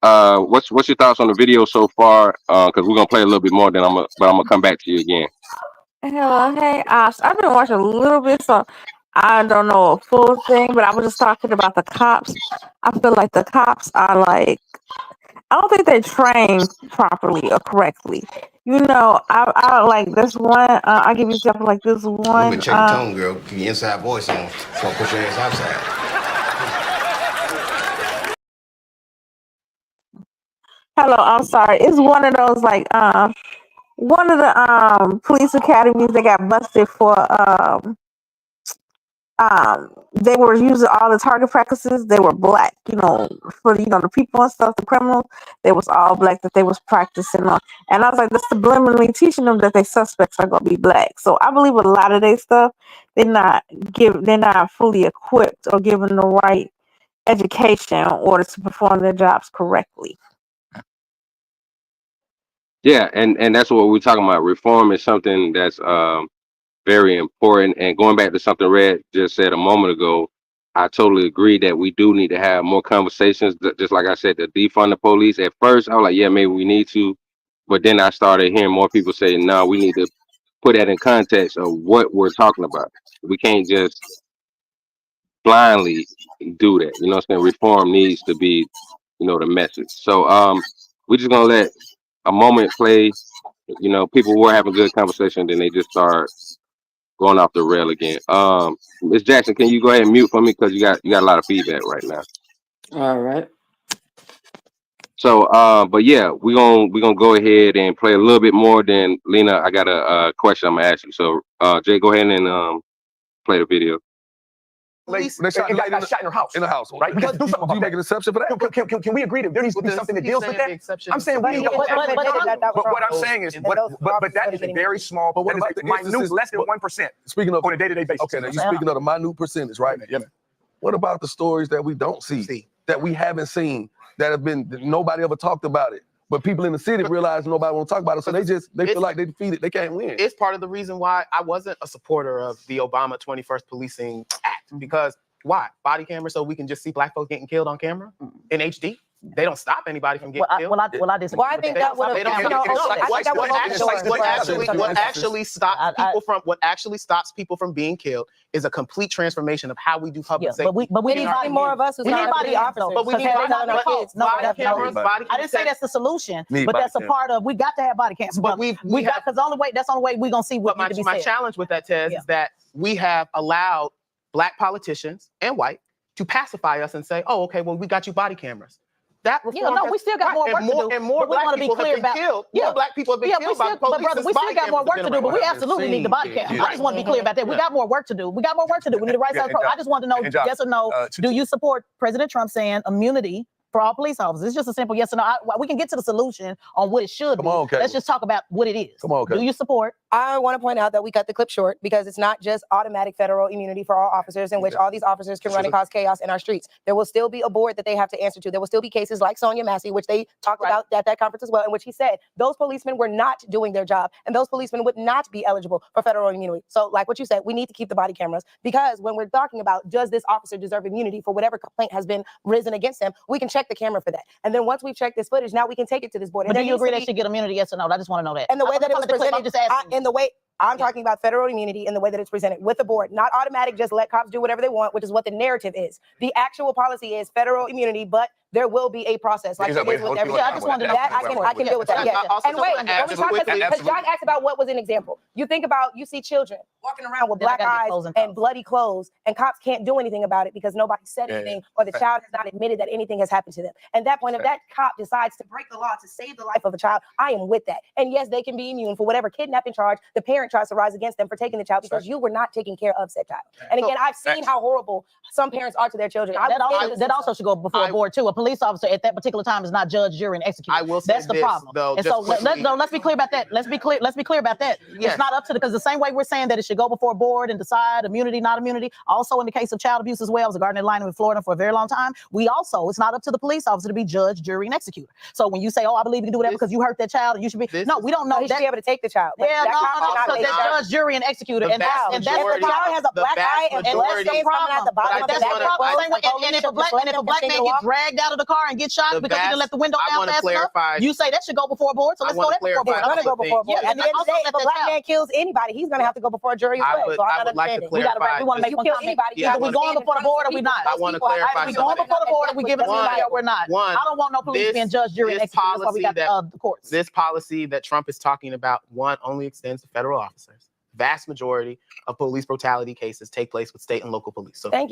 what's your thoughts on the video so far? Because we're gonna play a little bit more, but I'm gonna come back to you again. Hello, hey, Ash. I've been watching a little bit, so I don't know a full thing, but I was just talking about the cops. I feel like the cops are like, I don't think they're trained properly or correctly. I like this one. I'll give you an example like this one. Check your tone, girl. Keep your inside voice on. So I'll put your ass outside. Hello, I'm sorry. It's one of those like one of the police academies that got busted for they were using all the target practices. They were black, for the people and stuff, the criminals, they was all black that they was practicing on. And I was like, that's subliminally teaching them that they suspects are gonna be black. So I believe with a lot of their stuff, they're not fully equipped or given the right education in order to perform their jobs correctly. Yeah, and that's what we're talking about. Reform is something that's very important. And going back to something Red just said a moment ago, I totally agree that we do need to have more conversations. Just like I said, to defund the police. At first, I was like, yeah, maybe we need to. But then I started hearing more people say, no, we need to put that in context of what we're talking about. We can't just blindly do that. You know what I'm saying? Reform needs to be, the message. So we're just going to let a moment play. People were having good conversation, then they just start going off the rail again. Ms. Jackson, can you go ahead and mute for me, because you got a lot of feedback right now. All right. So but yeah, we're gonna go ahead and play a little bit more. Then Lena, I got a question I'm gonna ask you. So Jay, go ahead and play the video. They got shot in her house. In the house, right? We got to do something about Do you make an exception for that? Can we agree that there needs to be something that deals with that? I'm saying we need to. But what I'm saying is, but that is a very small. But what about the minute, less than 1%? Speaking of on a day-to-day basis. Okay, now you're speaking of the minute percentage, right? Yeah, man. What about the stories that we don't see, that we haven't seen, that have been nobody ever talked about it? But people in the city realize nobody want to talk about it, so they feel like they defeated. They can't win. It's part of the reason why I wasn't a supporter of the Obama 21st Policing Act, because why? Body camera so we can just see black folks getting killed on camera in HD? They don't stop anybody from getting killed. I disagree. Well, I think that would what actually stops people from being killed is a complete transformation of how we do public safety. But we need more of us. We need body officers. But we need body cameras. I didn't say that's the solution, but that's a part of. We got to have body cams. But we got, because that's the only way we're gonna see what needs to be said. My challenge with that, Tez, is that we have allowed black politicians and white to pacify us and say, "Oh, okay, well, we got you body cameras." That reform we still got more work to do. And more black people have been killed. More black people have been killed by the police. But brother, we still got more work to do. But we absolutely need the body cam. I just want to be clear about that. We got more work to do. We got more work to do. We need the right side. I just want to know, yes or no, do you support President Trump saying immunity for all police officers? It's just a simple yes or no. We can get to the solution on what it should be. on, Kate. Let's just talk about what it is. Come on, Kate. Do you support? I want to point out that we cut the clip short because it's not just automatic federal immunity for all officers in which all these officers can run and cause chaos in our streets. There will still be a board that they have to answer to. There will still be cases like Sonia Massey, which they talked about at that conference as well, in which he said those policemen were not doing their job and those policemen would not be eligible for federal immunity. So like what you said, we need to keep the body cameras because when we're talking about does this officer deserve immunity for whatever complaint has been risen against him, we can check the camera for that. And then once we've checked this footage, now we can take it to this board. But And do you agree they should get immunity, yes or no? I just want to know that. And the way that it was presented, I'm just asking. in the way I'm talking about federal immunity in the way that it's presented with the board, not automatic, just let cops do whatever they want, which is what the narrative is. The actual policy is federal immunity, but there will be a process like it is with everything. I just wanted that. I can deal with that. Yeah. And wait, because John asked about what was an example. You think about, you see children walking around with black eyes and bloody clothes, and cops can't do anything about it because nobody said anything, or the child has not admitted that anything has happened to them. And that point, if that cop decides to break the law to save the life of a child, I am with that. And yes, they can be immune for whatever kidnapping charge the parent tries to rise against them for taking the child because you were not taking care of said child. And again, I've seen how horrible some parents are to their children. That also should go before a board too. A police officer at that particular time is not judge, jury, and executor. I will say that's the this, problem. though, and so let's be clear about that. Let's be clear about that. Yes. It's not up to because the same way we're saying that it should go before a board and decide immunity, not immunity. Also, in the case of child abuse as well, I was a guardian ad litem in Florida for a very long time. It's not up to the police officer to be judge, jury, and executor. So when you say, "Oh, I believe you can do whatever because you hurt that child," and you should be we don't know. He should be able to take the child. Yeah, no, because that's judge, jury, and executor, and that's the child has a black eye and blood stains coming out the bottom of the back. And if a black man gets dragged out of the car and gets shot because he didn't let the window down fast enough, you say that should go before a board. So let's go before a board. It's gonna go before a board. At the end of the day, if a black man kills anybody, he's gonna have to go before a jury as well. So I would like to clarify. We want to make one comment. Are we going before the board or we not? I want to clarify. Are we going before the board or we give it to somebody or we're not? I don't want no police being judge, jury, and executor. That's why we got the courts. This policy that Trump is talking about, one, only extends to federal officers. Vast majority of police brutality cases take place with state and local police. So if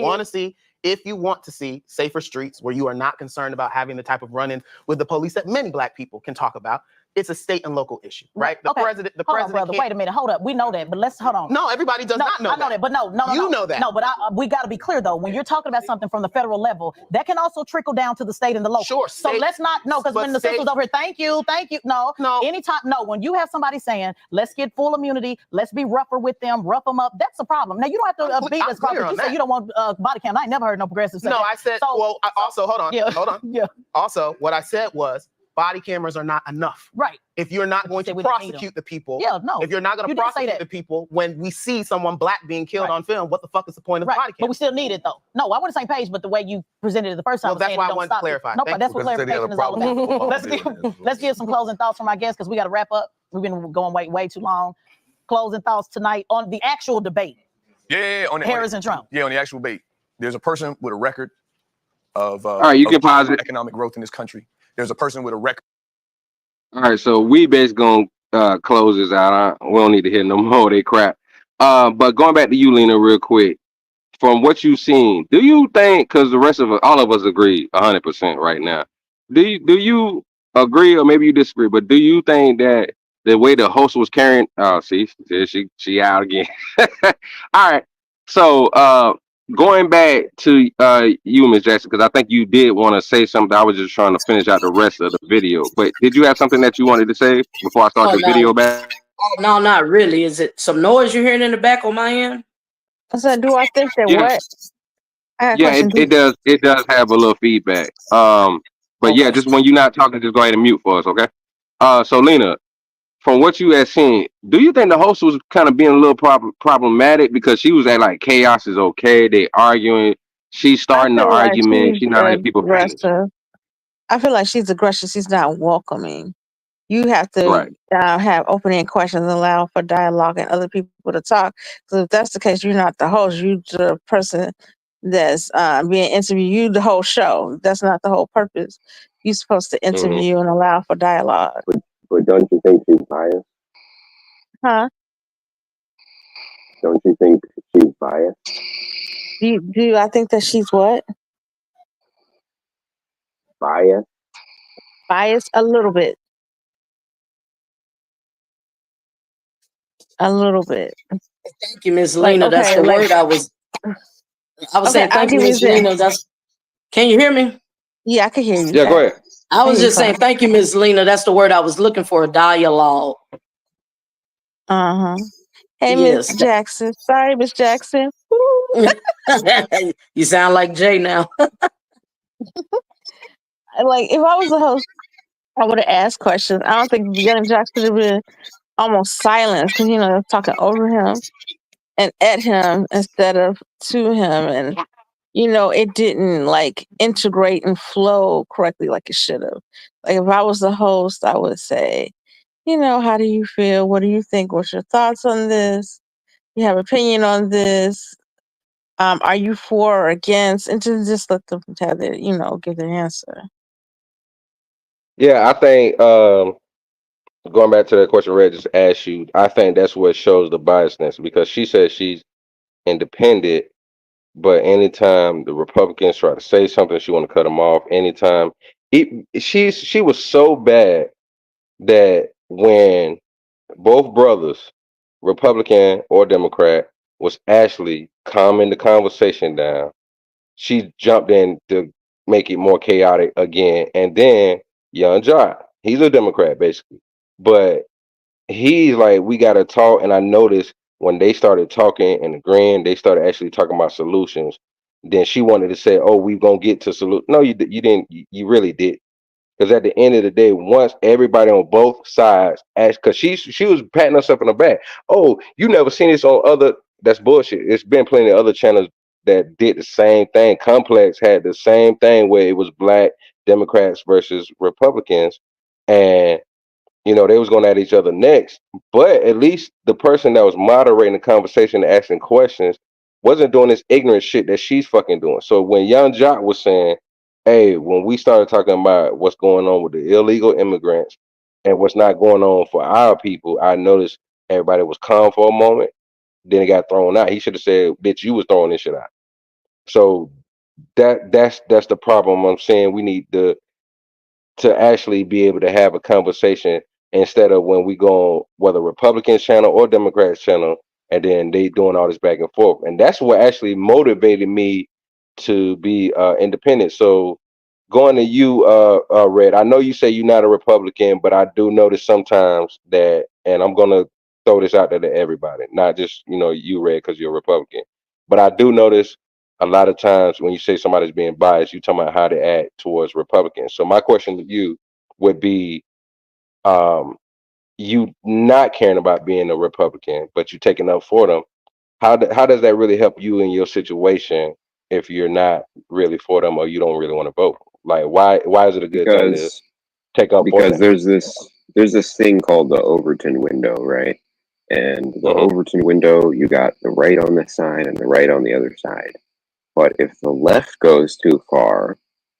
you want to see safer streets where you are not concerned about having the type of run-ins with the police that many black people can talk about, it's a state and local issue, right? The president. Hold on, brother. Wait a minute. Hold up. We know that, but let's hold on. No, everybody does not know. I know that, but no. You know that. No, but we got to be clear though. When you're talking about something from the federal level, that can also trickle down to the state and the local. Sure. So let's not because when the sister's over here, thank you. No. Anytime, when you have somebody saying, "Let's get full immunity, let's be rougher with them, rough them up," that's a problem. Now you don't have to be as clear. You say you don't want body cam. I ain't never heard no progressive say that. No, I said. Also, hold on. Yeah. Hold on. Yeah. Also, what I said was, body cameras are not enough. Right. If you're not going to prosecute the people, if you're not going to prosecute the people when we see someone black being killed on film, what the fuck is the point of the body camera? But we still need it though. No, I want the same page, but the way you presented it the first time. Well, that's why I wanted to clarify. No, that's what clarification is all about. Let's give some closing thoughts from our guests because we got to wrap up. We've been going way too long. Closing thoughts tonight on the actual debate. On Harris and Trump. Yeah, on the actual debate. There's a person with a record of all right, you can pause it. Economic growth in this country. There's a person with a record. All right, so we basically gonna close this out. We don't need to hear no more of that crap. But going back to you, Lena, real quick. From what you've seen, do you think? Because the rest of us, all of us agree 100% right now. Do you agree, or maybe you disagree? But do you think that the way the host was carrying? She out again. All right, so going back to you, Ms. Jackson, because I think you did want to say something. I was just trying to finish out the rest of the video. But did you have something that you wanted to say before I start the video back? Oh, no, not really. Is it some noise you're hearing in the back on my end? I said, do I think that what? Yeah, it does have a little feedback. But yeah, just when you're not talking, just go ahead and mute for us, okay? So Lena, from what you had seen, do you think the host was kind of being a little problematic because she was at like chaos is okay? They arguing. She's starting the argument. She's not letting people finish. I feel like she's aggressive. She's not welcoming. You have to have opening questions and allow for dialogue and other people to talk. So if that's the case, you're not the host. You're the person that's being interviewed. You the whole show. That's not the whole purpose. You're supposed to interview and allow for dialogue. But don't you think she's biased? Huh? Don't you think she's biased? Do I think that she's what? Biased? Biased a little bit. A little bit. Thank you, Ms. Lena. That's the word I was saying. Thank you, Ms. Lena. Can you hear me? Yeah, I can hear you. Yeah, go ahead. I was hear you just saying, fine. thank you, Miss Lena. That's the word I was looking for, dialogue. Uh-huh. Hey, Miss Yes. Jackson. Sorry, Miss Jackson. Woo. You sound like Jay now. Like, if I was the host, I would have asked questions. I don't think Young Jackson would have been almost silenced because, they're talking over him and at him instead of to him. And, it didn't like integrate and flow correctly like it should have. Like, if I was the host, I would say, how do you feel? What do you think? What's your thoughts on this? You have opinion on this? Are you for or against? And to just let them have their, give their answer. Yeah, I think going back to that question Red just asked you, I think that's what shows the biasness because she says she's independent, but anytime the Republicans try to say something, she want to cut them off. Anytime she was so bad that when both brothers, Republican or Democrat, was actually calming the conversation down, she jumped in to make it more chaotic again. And then Young Jock, he's a Democrat basically, but he's like, we got to talk. And I noticed when they started talking and agreeing, they started actually talking about solutions. Then she wanted to say, "Oh, we gonna get to solution." No, you didn't. You really did. Because at the end of the day, once everybody on both sides asked, because she was patting herself in the back. Oh, you never seen this on other. That's bullshit. It's been plenty of other channels that did the same thing. Complex had the same thing where it was black Democrats versus Republicans, and they was going at each other next. But at least the person that was moderating the conversation and asking questions wasn't doing this ignorant shit that she's fucking doing. So when Young Jock was saying, hey, when we started talking about what's going on with the illegal immigrants and what's not going on for our people, I noticed everybody was calm for a moment. Then it got thrown out. He should have said, bitch, you was throwing this shit out. So that's the problem. I'm saying we need to actually be able to have a conversation instead of when we go on whether Republicans channel or Democrats channel, and then they doing all this back and forth. And that's what actually motivated me to be independent. So going to you, Red, I know you say you're not a Republican, but I do notice sometimes that, and I'm gonna throw this out there to everybody, not just you, Red, because you're a Republican, but I do notice a lot of times when you say somebody's being biased, you talking about how to act towards Republicans. So my question to you would be, you not caring about being a Republican, but you taking up for them. How does that really help you in your situation if you're not really for them or you don't really want to vote? Like why is it a good thing to because take up for because them? there's this thing called the Overton window, right? And the Overton window, you got the right on this side and the right on the other side. But if the left goes too far,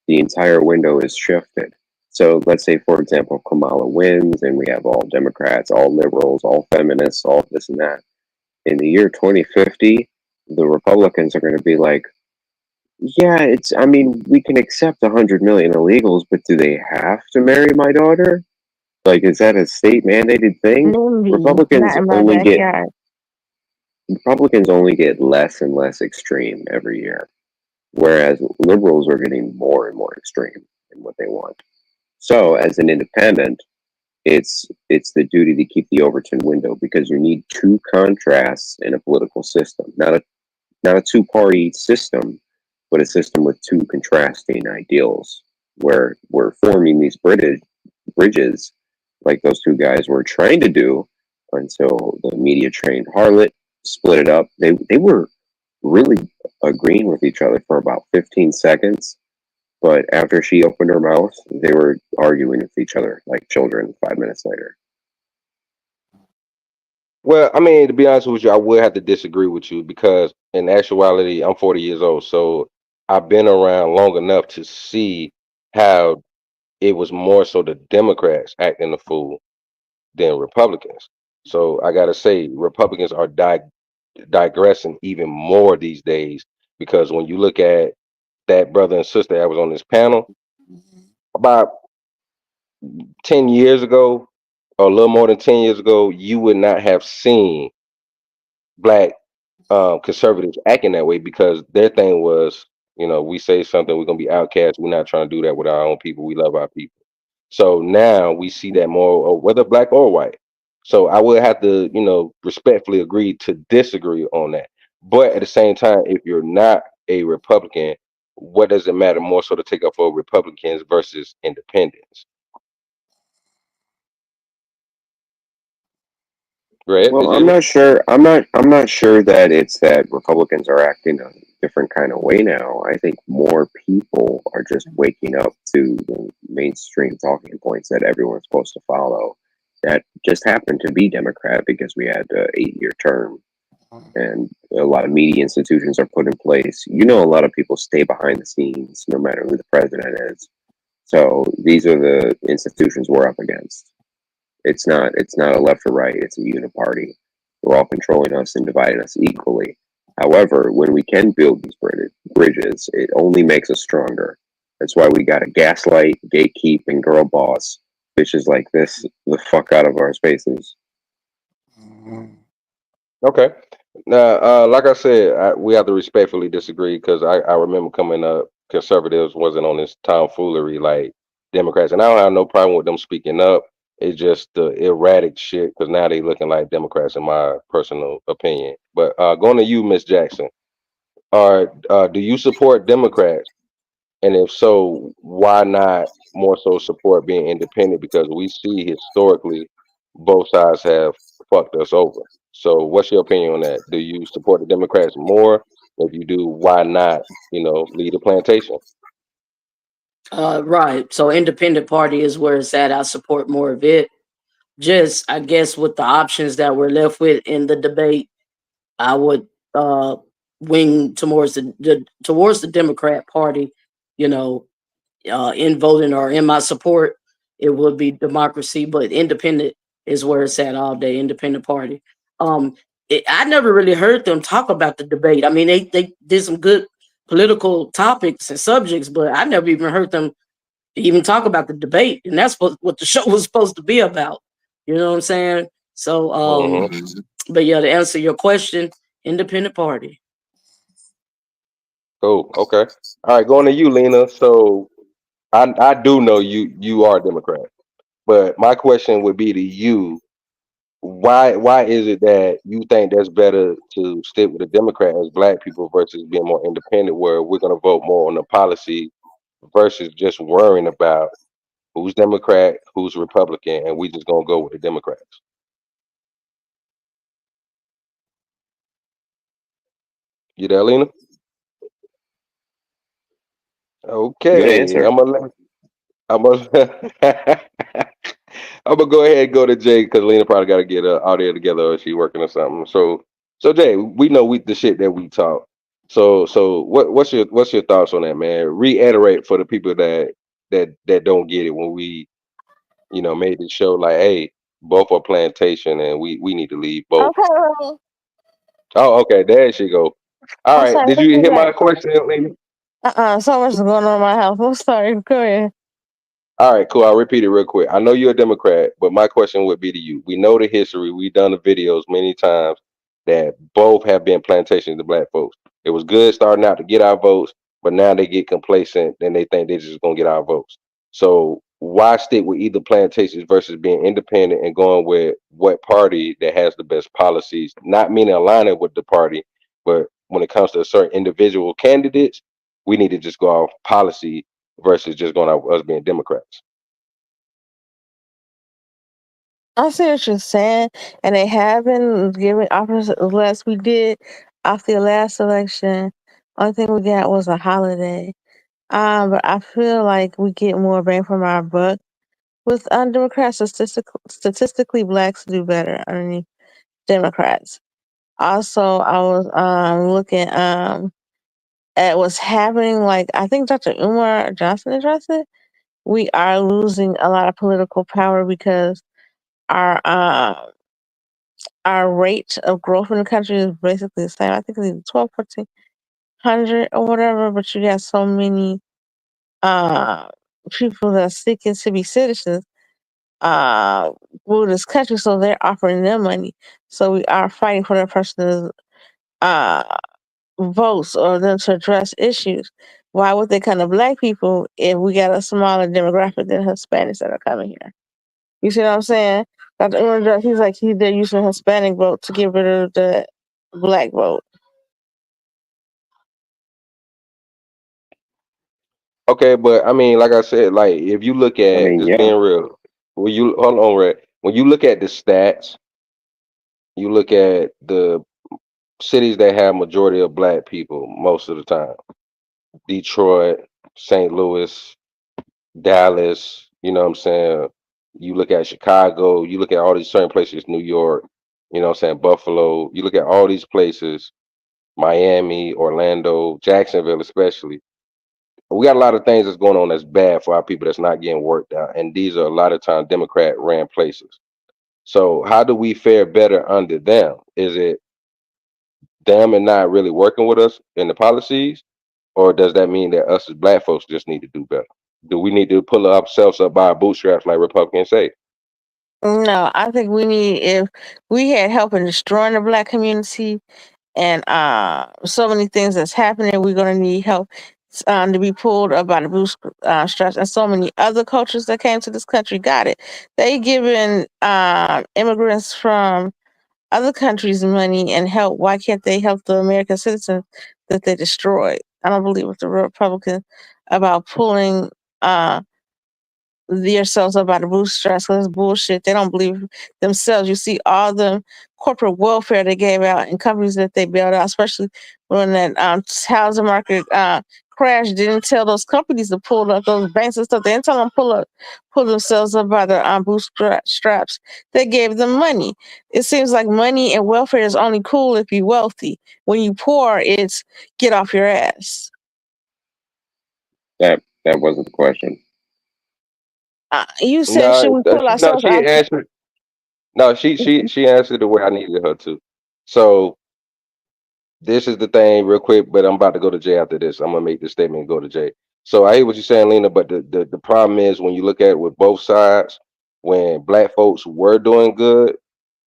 the entire window is shifted. So let's say, for example, Kamala wins and we have all Democrats, all liberals, all feminists, all this and that. In the year 2050, the Republicans are going to be like, yeah, I mean, we can accept 100 million illegals, but do they have to marry my daughter? Like, is that a state mandated thing? Maybe Republicans not in my only get backyard. Republicans only get less and less extreme every year, whereas liberals are getting more and more extreme in what they want. So, as an independent, it's the duty to keep the Overton window because you need two contrasts in a political system, not a two-party system, but a system with two contrasting ideals. Where we're forming these bridges, like those two guys were trying to do, until the media trained harlot split it up. They were really agreeing with each other for about 15 seconds, but after she opened her mouth, they were arguing with each other like children 5 minutes later. Well, I mean, to be honest with you, I would have to disagree with you because in actuality, I'm 40 years old, so I've been around long enough to see how it was more so the Democrats acting the fool than Republicans. So I gotta say, Republicans are digressing even more these days because when you look at that brother and sister that was on this panel about 10 years ago, or a little more than 10 years ago, you would not have seen black conservatives acting that way because their thing was, You know, we say something, we're gonna be outcast. We're not trying to do that with our own people. We love our people. So now we see that more, whether black or white. So I would have to, respectfully agree to disagree on that. But at the same time, if you're not a Republican, what does it matter more so to take up for Republicans versus independents? Greg, Well, did I'm you? not sure. I'm not sure that it's that Republicans are acting a different kind of way now. I think more people are just waking up to the mainstream talking points that everyone's supposed to follow. That just happened to be Democrat because we had an 8-year term, and a lot of media institutions are put in place. You know, a lot of people stay behind the scenes, no matter who the president is. So these are the institutions we're up against. It's not a left or right, it's a uniparty. They're all controlling us and dividing us equally. However, when we can build these bridges, it only makes us stronger. That's why we gotta gaslight, gatekeep, and girl boss bitches like this the fuck out of our spaces. Okay. Now, like I said, we have to respectfully disagree because I remember coming up, conservatives wasn't on this tomfoolery like Democrats, and I don't have no problem with them speaking up. It's just the erratic shit because now they looking like Democrats, in my personal opinion. But going to you, Miss Jackson, do you support Democrats? And if so, why not more so support being independent? Because we see historically both sides have fucked us over. So what's your opinion on that? Do you support the Democrats more? If you do, why not, lead a plantation? Right. So independent party is where it's at. I support more of it. Just I guess with the options that we're left with in the debate, I would wing towards the Democrat Party. You know, in voting or in my support, it would be democracy, but independent is where it's at all day. Independent party. I never really heard them talk about the debate. I mean, they did some good political topics and subjects, but I never even heard them even talk about the debate, and that's what the show was supposed to be about. You know what I'm saying? So, but yeah, to answer your question, independent party. Cool. Okay. All right. Going to you, Lena. So I do know you are a Democrat, but my question would be to you: why is it that you think that's better to stick with a Democrat as black people versus being more independent, where we're going to vote more on the policy versus just worrying about who's Democrat, who's Republican, and we just gonna go with the Democrats? You there, Lena? Good Okay, answer. I'm gonna I'm gonna go ahead and go to Jay because Lena probably got to get her audio together or she working or something. So Jay, we know the shit that we talk. So what's your thoughts on that, man? Reiterate for the people that don't get it when we made this show like, hey, both are plantation and we need to leave both. Okay. Oh, okay, there she go. All I'm right, sorry. did What you was hear my that? question, Lena? So much is going on in my house. I'm sorry. Go ahead. All right, cool. I'll repeat it real quick. I know you're a Democrat, but my question would be to you. We know the history. We've done the videos many times that both have been plantations to black folks. It was good starting out to get our votes, but now they get complacent and they think they're just gonna get our votes. So why stick with either plantations versus being independent and going with what party that has the best policies? Not meaning aligning with the party, but when it comes to certain individual candidates, we need to just go off policy versus just going out us being Democrats. I see what you're saying, and they have been giving offers less we did after the last election. Only thing we got was a holiday. But I feel like we get more bang from our buck with Democrats. Statistically, blacks do better underneath Democrats. Also, I was looking at what's happening. Like I think Dr. Umar Johnson addressed it. We are losing a lot of political power because our rate of growth in the country is basically the same. I think it's 12, 1400 or whatever, but you got so many people that are seeking to be citizens with this country, so they're offering them money. So we are fighting for that person to votes or them to address issues. Why would they come to black people if we got a smaller demographic than Hispanics that are coming here? You see what I'm saying? Dr. Umar, he's like they're using Hispanic vote to get rid of the black vote. Okay, but I mean, like I said, like if you look I at mean, just yeah. being real, when you hold on, Red, when you look at the stats, you look at the cities that have majority of black people most of the time. Detroit, St. Louis, Dallas, you know what I'm saying? You look at Chicago, you look at all these certain places, New York, you know what I'm saying, Buffalo, you look at all these places, Miami, Orlando, Jacksonville especially. We got a lot of things that's going on that's bad for our people that's not getting worked out. And these are a lot of times Democrat ran places. So how do we fare better under them? Is it them and not really working with us in the policies? Or does that mean that us as black folks just need to do better? Do we need to pull ourselves up by our bootstraps like Republicans say? No, I think we need if we had help in destroying the black community and so many things that's happening, we're gonna need help to be pulled up by the bootstraps. And so many other cultures that came to this country got it. They given immigrants from other countries money and help. Why can't they help the American citizens that they destroyed? I don't believe with the Republicans about pulling yourselves up by the bootstraps because it's bullshit. They don't believe themselves. You see all the corporate welfare they gave out and companies that they bailed out, especially when that housing market crashed. Didn't tell those companies to pull up those banks and stuff. They didn't tell them pull themselves up by the bootstraps. They gave them money. It seems like money and welfare is only cool if you're wealthy. When you poor, it's get off your ass. That wasn't the question. You said should we pull ourselves she out? answered. No, she answered the way I needed her to. So this is the thing, real quick. But I'm about to go to Jay after this. I'm gonna make this statement and go to Jay. So I hear what you're saying, Lena. But the problem is when you look at it with both sides, when black folks were doing good,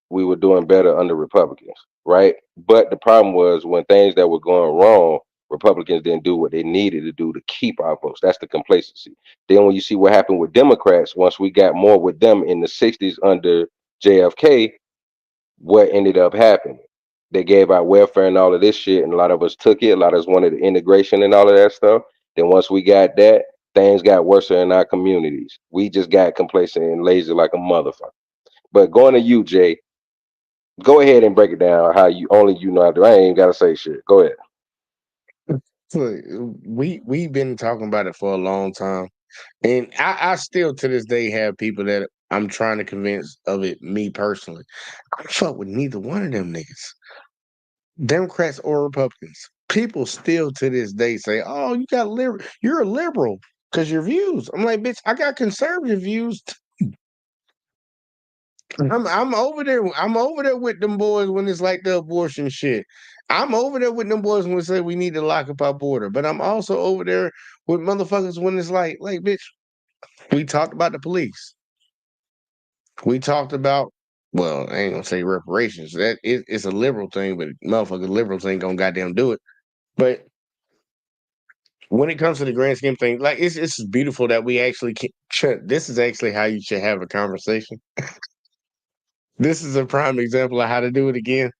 we were doing better under Republicans, right? But the problem was when things that were going wrong, Republicans didn't do what they needed to do to keep our votes. That's the complacency. Then when you see what happened with Democrats, once we got more with them in the 60s under JFK, what ended up happening? They gave out welfare and all of this shit, and a lot of us took it. A lot of us wanted the integration and all of that stuff. Then once we got that, things got worse in our communities. We just got complacent and lazy like a motherfucker. But going to you, Jay, go ahead and break it down how you only you know how to do. I ain't gotta say shit. Go ahead. Look, we've been talking about it for a long time, and I still to this day have people that I'm trying to convince of it. Me personally, I don't fuck with neither one of them niggas, Democrats or Republicans. People still to this day say, "Oh, you got liberal. You're a liberal because your views." I'm like, bitch, I got conservative views. I'm over there. I'm over there with them boys when it's like the abortion shit. I'm over there with them boys when we say we need to lock up our border. But I'm also over there with motherfuckers when it's like bitch, we talked about the police. We talked about, well, I ain't gonna say reparations. It's a liberal thing, but motherfucking liberals ain't gonna goddamn do it. But when it comes to the grand scheme thing, like it's just beautiful that we actually this is actually how you should have a conversation. This is a prime example of how to do it again.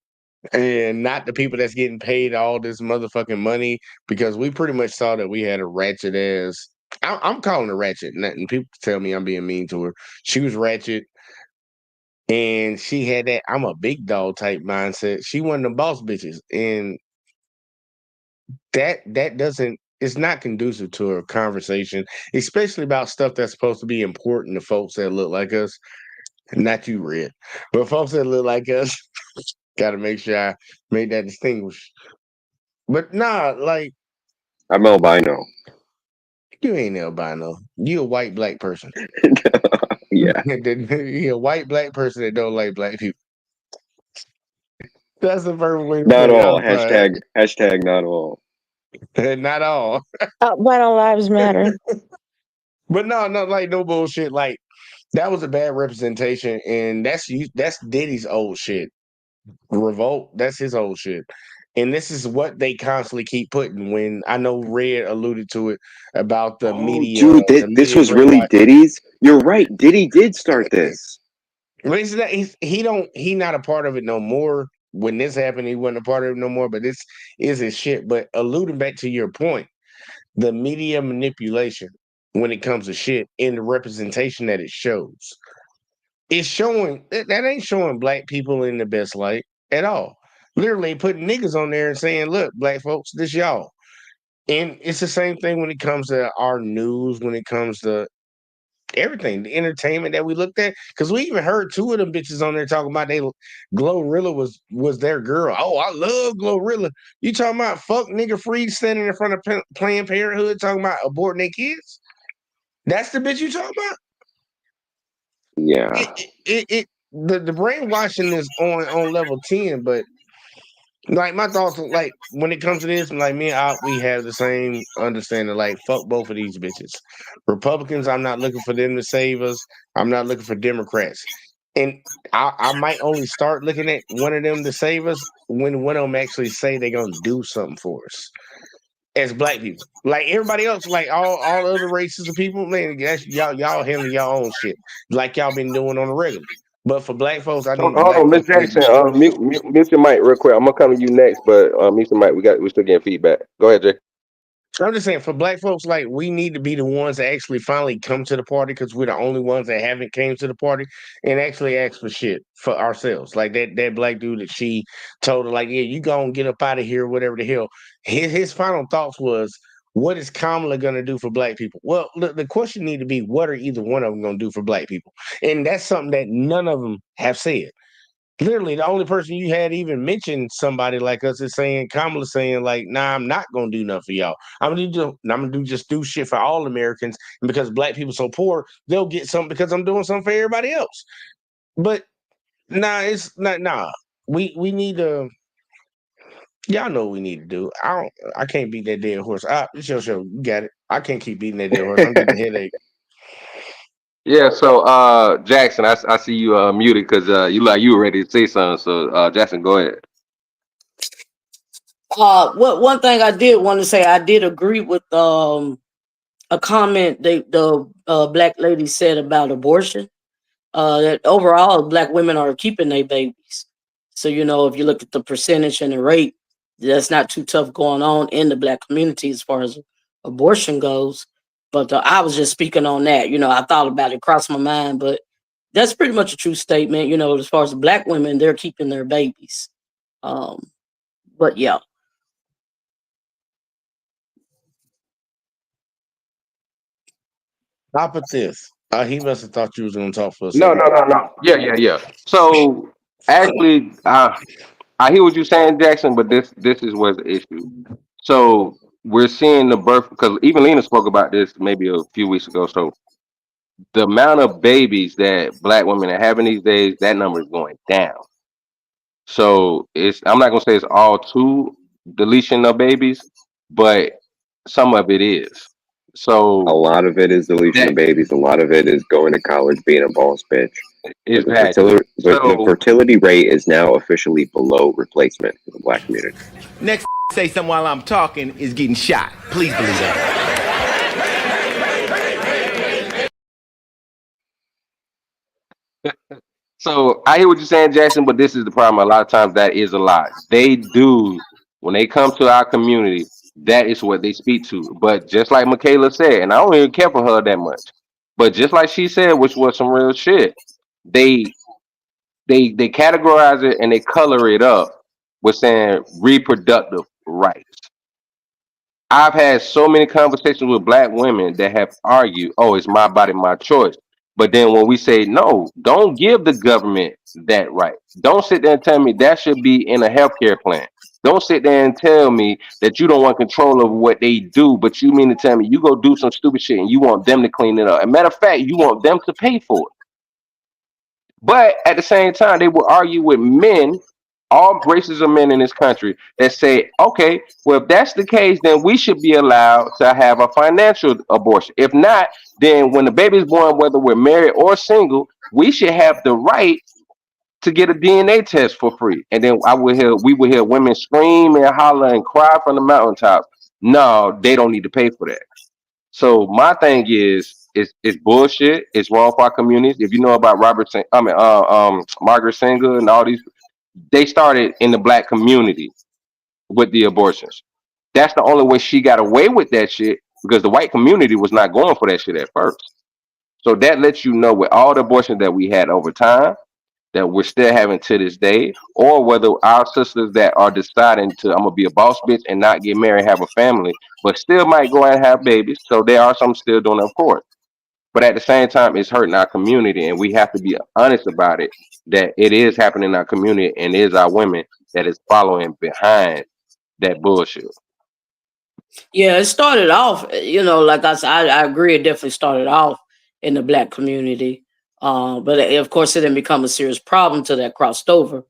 And not the people that's getting paid all this motherfucking money, because we pretty much saw that we had a ratchet ass. I'm calling her ratchet, and people tell me I'm being mean to her. She was ratchet, and she had that I'm a big dog type mindset. She wasn't the boss bitches, and that doesn't. It's not conducive to a conversation, especially about stuff that's supposed to be important to folks that look like us. Not you, Red, but folks that look like us. Got to make sure I make that distinguish. But nah, like I'm albino. you ain't albino. You a white black person. Yeah. You a white black person that don't like black people. That's the perfect way to Not say it. all. I'm sorry. Hashtag not all. Not all. Why don't lives matter? But no, like no bullshit. Like that was a bad representation, and that's Diddy's old shit. Revolt, that's his old shit. And this is what they constantly keep putting. When I know Red alluded to it about the media, Dude, the this media was really brainwash. Diddy's. You're right. Diddy did start this. But it's not, he not a part of it no more. When this happened, he wasn't a part of it no more. But this is his shit. But alluding back to your point, the media manipulation when it comes to shit and the representation that it shows, it's showing that ain't showing black people in the best light at all. Literally putting niggas on there and saying, "Look, black folks, this y'all." And it's the same thing when it comes to our news, when it comes to everything, the entertainment that we looked at. Because we even heard two of them bitches on there talking about Glorilla was their girl. Oh, I love Glorilla. You talking about fuck nigga free standing in front of Planned Parenthood talking about aborting their kids? That's the bitch you talking about? Yeah. The brainwashing is on level 10, but like my thoughts are, like when it comes to this, like me and Op, we have the same understanding. Like fuck both of these bitches. Republicans, I'm not looking for them to save us. I'm not looking for Democrats. And I might only start looking at one of them to save us when one of them actually say they're gonna do something for us as black people. Like everybody else, like all other races of people, man, that's y'all handle y'all own shit like y'all been doing on the regular. But for black folks, I Hold need black on, Miss folks to Jackson. Mute your mic real quick. I'm gonna come to you next, but mute your mic. We're still getting feedback. Go ahead, Jay. I'm just saying, for black folks, like we need to be the ones that actually finally come to the party because we're the only ones that haven't came to the party and actually ask for shit for ourselves. Like that black dude that she told her, like, yeah, you go and get up out of here, whatever the hell. His final thoughts was, what is Kamala gonna do for black people? Well, the question need to be, what are either one of them gonna do for black people? And that's something that none of them have said. Literally, the only person you had even mentioned somebody like us is saying Kamala saying like, "Nah, I'm not gonna do nothing for y'all. I'm gonna do shit for all Americans, and because black people so poor, they'll get something because I'm doing something for everybody else." But nah, it's not. Nah, we need to. Y'all know what we need to do. I can't beat that dead horse. It's your show. You got it. I can't keep beating that dead horse. I'm getting a headache. Yeah, so Jackson, I see you muted because you were ready to say something. So Jackson, go ahead. One thing I did want to say, I did agree with a comment the black lady said about abortion. That overall black women are keeping their babies. So if you look at the percentage and the rate, that's not too tough going on in the black community as far as abortion goes. But I was just speaking on that. I thought about it, crossed my mind, but that's pretty much a true statement. As far as the black women, they're keeping their babies. But yeah. How about this? He must have thought you was gonna talk for a No. second. Yeah. So actually, I hear what you're saying, Jackson, but this is where's the issue. So we're seeing the birth because even Lena spoke about this maybe a few weeks ago. So the amount of babies that black women are having these days, that number is going down. So I'm not gonna say it's all to deletion of babies, but some of it is. So A lot of it is deletion of babies. A lot of it is going to college, being a boss bitch. Exactly. The fertility rate is now officially below replacement for the black community. Next say something while I'm talking is getting shot. Please believe that. So I hear what you're saying, Jackson, but this is the problem. A lot of times that is a lie. They do, when they come to our community, that is what they speak to. But just like Michaela said, and I don't even care for her that much, but just like she said, which was some real shit, they categorize it and they color it up with saying reproductive rights. I've had so many conversations with black women that have argued, oh, it's my body, my choice. But then when we say, no, don't give the government that right. Don't sit there and tell me that should be in a healthcare plan. Don't sit there and tell me that you don't want control of what they do, but you mean to tell me you go do some stupid shit and you want them to clean it up. As a matter of fact, you want them to pay for it. But at the same time, they will argue with men, all races of men in this country, that say, okay, well, if that's the case, then we should be allowed to have a financial abortion. If not, then when the baby's born, whether we're married or single, we should have the right to get a DNA test for free. And then we would hear women scream and holler and cry from the mountaintops. No, they don't need to pay for that. So my thing is, it's bullshit. It's wrong for our communities. If you know about Margaret Sanger and all these, they started in the black community with the abortions. That's the only way she got away with that shit, because the white community was not going for that shit at first. So that lets you know, with all the abortions that we had over time, that we're still having to this day, or whether our sisters that are deciding to, I'm gonna be a boss bitch and not get married, have a family, but still might go and have babies. So there are some still doing it, of course. But at the same time, it's hurting our community, and we have to be honest about it, that it is happening in our community, and it is our women that is following behind that bullshit. Yeah, it started off, like I said, I agree. It definitely started off in the black community. But of course, it didn't become a serious problem till that crossed over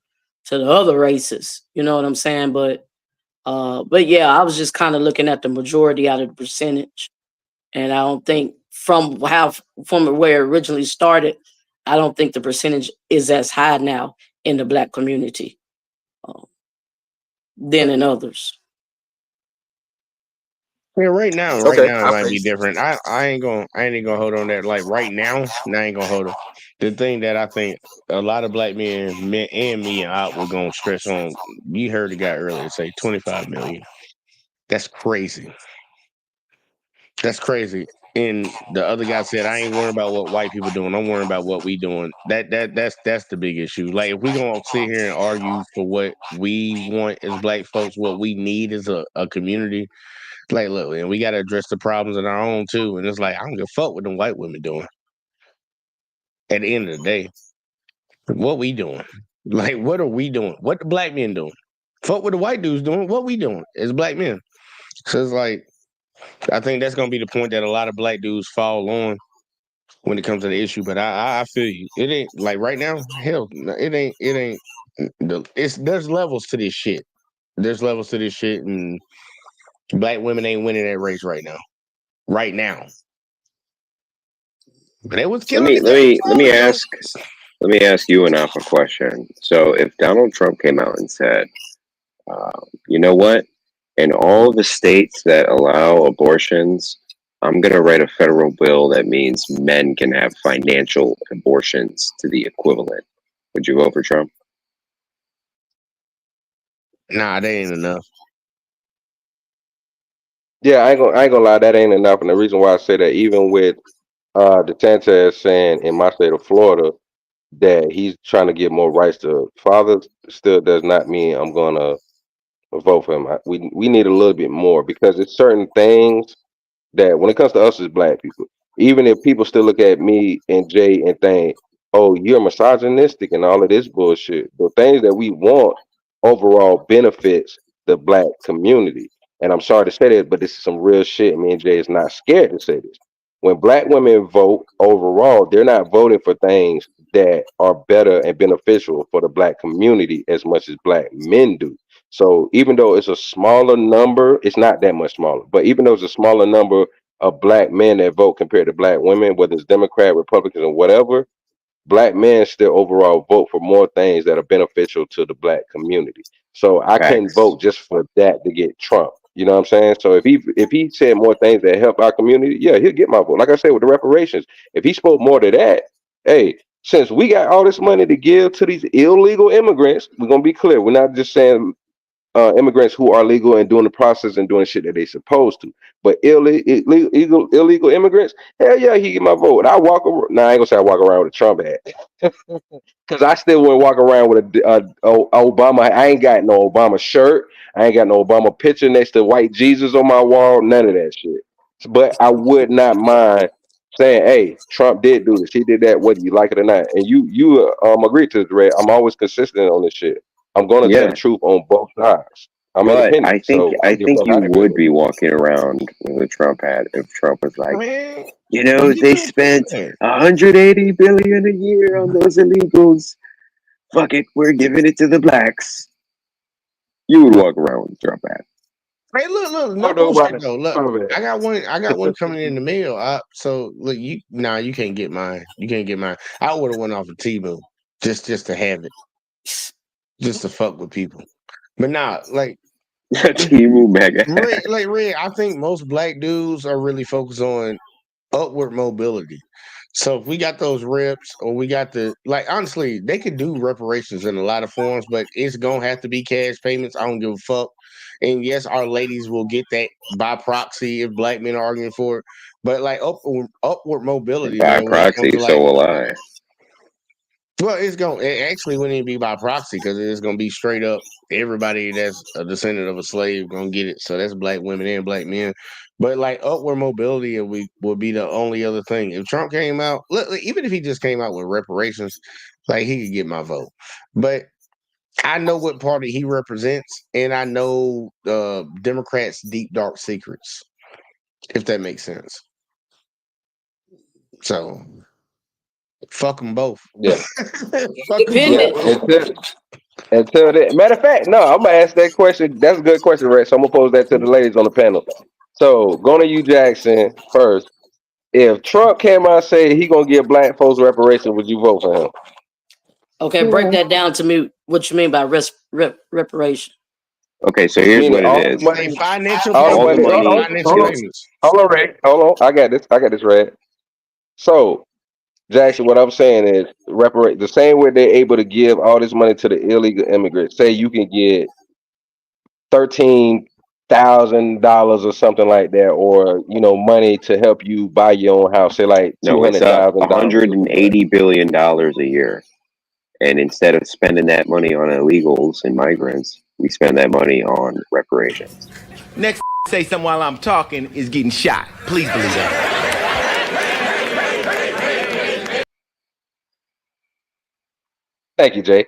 to the other races. You know what I'm saying? But yeah, I was just kind of looking at the majority out of the percentage, and I don't think from where it originally started, I don't think the percentage is as high now in the black community than in others. Yeah, right now Okay, it might be different. I ain't gonna hold on that. Like right now, I ain't gonna hold on. The thing that I think a lot of black men and me and out were gonna stress on. You heard the guy earlier say 25 million. That's crazy. That's crazy. And the other guy said, I ain't worrying about what white people doing. I'm worrying about what we doing. That's the big issue. Like, if we gonna sit here and argue for what we want as black folks, what we need as a community, like, look, and we gotta address the problems in our own too. And it's like, I don't give a fuck what them white women doing. At the end of the day, what we doing? Like, what are we doing? What the black men doing? Fuck what the white dudes doing. What we doing as black men? So it's like, I think that's gonna be the point that a lot of black dudes fall on when it comes to the issue. But I feel you. It ain't like right now. Hell, it ain't. There's levels to this shit. There's levels to this shit, and black women ain't winning that race right now. Right now. But it was killing. Let me ask you an alpha question. So if Donald Trump came out and said, you know what? In all the states that allow abortions, I'm going to write a federal bill that means men can have financial abortions to the equivalent. Would you vote for Trump? Nah, that ain't enough. Yeah, I ain't gonna lie, that ain't enough. And the reason why I say that, even with DeSantis saying in my state of Florida that he's trying to get more rights to fathers, still does not mean I'm gonna vote for him. We need a little bit more, because it's certain things that, when it comes to us as black people, even if people still look at me and Jay and think, oh, you're misogynistic and all of this bullshit, the things that we want overall benefits the black community. And I'm sorry to say that, but this is some real shit. Me and Jay is not scared to say this. When black women vote overall, they're not voting for things that are better and beneficial for the black community as much as black men do. So even though it's a smaller number, it's not that much smaller, but even though it's a smaller number of black men that vote compared to black women, whether it's Democrat, Republicans, or whatever, black men still overall vote for more things that are beneficial to the black community. So I couldn't vote just for that to get Trump. You know what I'm saying? So if he said more things that help our community, yeah, he'll get my vote. Like I said, with the reparations, if he spoke more to that, hey, since we got all this money to give to these illegal immigrants, we're gonna be clear. We're not just saying immigrants who are legal and doing the process and doing shit that they supposed to, but illegal immigrants, hell yeah, he get my vote. I walk around. Nah, I ain't gonna say I walk around with a Trump hat, because I still wouldn't walk around with a Obama. I ain't got no Obama shirt. I ain't got no Obama picture next to white Jesus on my wall. None of that shit. But I would not mind saying, hey, Trump did do this. He did that, whether you like it or not. And you agreed to the red. I'm always consistent on this shit. I'm gonna tell the truth on both sides. I'm But independent. I think So I give think up you how they would feel. be walking around with a Trump hat if Trump was like, Man, you know, you they just spent said. 180 billion a year on those illegals. Fuck it, we're giving it to the blacks. You would walk around with a Trump hat. Hey, look, Oh, no no, bullshit about though. Look, some of it. I got one coming in the mail. So look, you can't get mine. You can't get mine. I would have went off of Temu. just to have it, just to fuck with people. But nah, like Timu mega. Red, I think most black dudes are really focused on upward mobility. So if we got those reps, or we got honestly, they could do reparations in a lot of forms, but it's gonna have to be cash payments. I don't give a fuck. And yes, our ladies will get that by proxy if black men are arguing for it. But like upward mobility, By man, when it comes proxy, to, so will I. well, it actually wouldn't even be by proxy, because it's gonna be straight up everybody that's a descendant of a slave gonna get it. So that's black women and black men. But like upward mobility would be the only other thing. If Trump came out, even if he just came out with reparations, like he could get my vote. But I know what party he represents, and I know Democrats' deep dark secrets, if that makes sense. So fuck them both. Yeah. Fuck them both. Until that. Matter of fact, no, I'm gonna ask that question. That's a good question, Rex. So I'm gonna pose that to the ladies on the panel. So going to you, Jackson, first. If Trump came out and say he gonna give black folks reparations, would you vote for him? Okay, break that down to me. What you mean by reparation? Okay, so here's what it is. Financial Hold on, Red. Hold on. I got this, Red. So, Jackson, what I'm saying is reparate the same way they're able to give all this money to the illegal immigrants. Say you can get $13,000 or something like that, or money to help you buy your own house. Say like No, it's $200,000. $180 billion a year. And instead of spending that money on illegals and migrants, we spend that money on reparations. Next say something while I'm talking is getting shot. Please believe that. Thank you, Jay.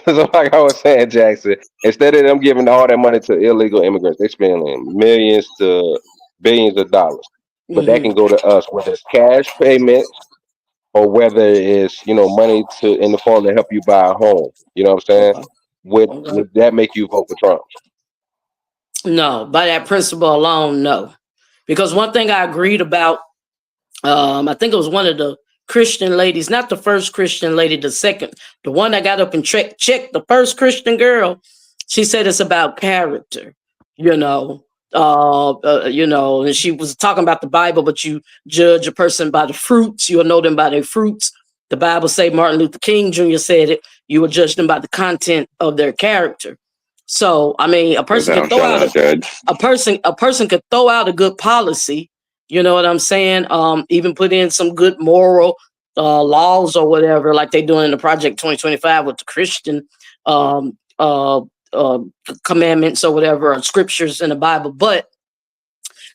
So like I was saying, Jackson, instead of them giving all that money to illegal immigrants, they spending millions to billions of dollars. But that can go to us, whether it's cash payments or whether it's money in the form to help you buy a home. You know what I'm saying? Would that make you vote for Trump? No, by that principle alone, no. Because one thing I agreed about, I think it was one of the Christian ladies, not the first Christian lady, the second, the one that got up and checked the first Christian girl. She said it's about character, and she was talking about the Bible, but you judge a person by the fruits. You'll know them by their fruits. The Bible say, Martin Luther King Jr. said it, you will judge them by the content of their character. So, I mean, a person could throw out a person could throw out a good policy. You know what I'm saying? Even put in some good moral laws or whatever, like they doing in the Project 2025 with the Christian commandments or whatever, or scriptures in the Bible. But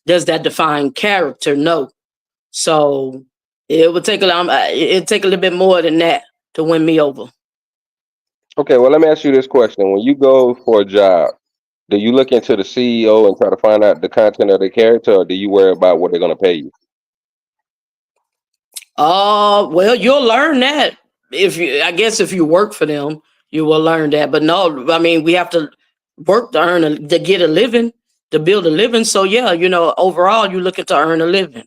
does that define character? No. So it would take it'd take a little bit more than that to win me over. Okay, well, let me ask you this question. When you go for a job, do you look into the CEO and try to find out the content of their character, or do you worry about what they're going to pay you? Well, you'll learn that if you work for them, you will learn that. But no, I mean, we have to work to get a living, to build a living. So yeah, overall, you're looking to earn a living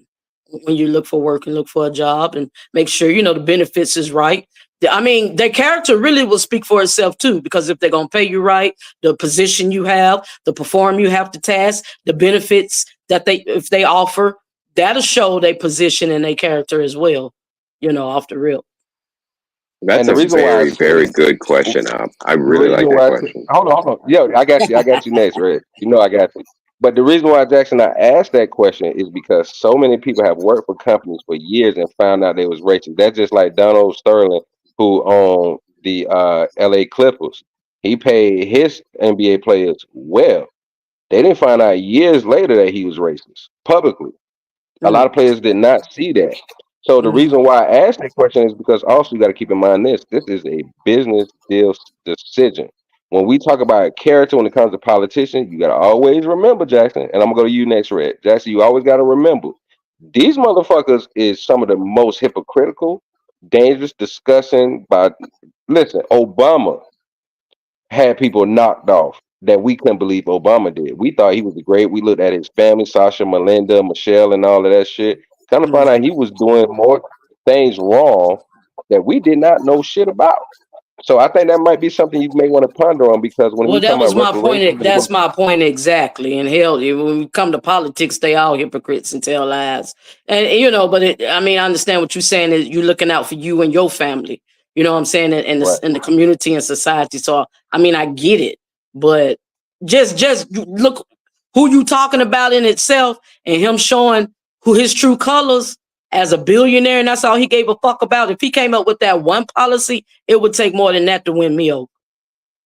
when you look for work and look for a job, and make sure the benefits is right. I mean, their character really will speak for itself too, because if they're going to pay you right, the position you have, the perform you have to task, the benefits that if they offer, that'll show their position and their character as well, off the rip. That's a very, very good question. I really like that question. Hold on. Yo, I got you next, Red. I got you. But the reason why, Jackson, I asked that question is because so many people have worked for companies for years and found out they was racist. That's just like Donald Sterling, who owned the LA Clippers. He paid his NBA players well. They didn't find out years later that he was racist publicly. A lot of players did not see that. So the reason why I asked that question is because also you got to keep in mind this is a business deal decision. When we talk about character when it comes to politicians, you got to always remember, Jackson, and I'm going to go to you next, Red. Jackson, you always got to remember, these motherfuckers is some of the most hypocritical, dangerous discussion listen, Obama had people knocked off that we couldn't believe Obama did. We thought he was great. We looked at his family, Sasha, Melinda, Michelle, and all of that shit. Kind of found out he was doing more things wrong that we did not know shit about. So I think that might be something you may want to ponder on, because when Well, we that talk was about my point. reparations, That's my point exactly. And hell, when we come to politics, they all hypocrites and tell lies. And but I mean, I understand what you're saying is you're looking out for you and your family. You know what I'm saying? In the community and society. So I mean, I get it, but just look who you talking about in itself, and him showing who his true colors as a billionaire, and that's all he gave a fuck about. If he came up with that one policy, it would take more than that to win me over.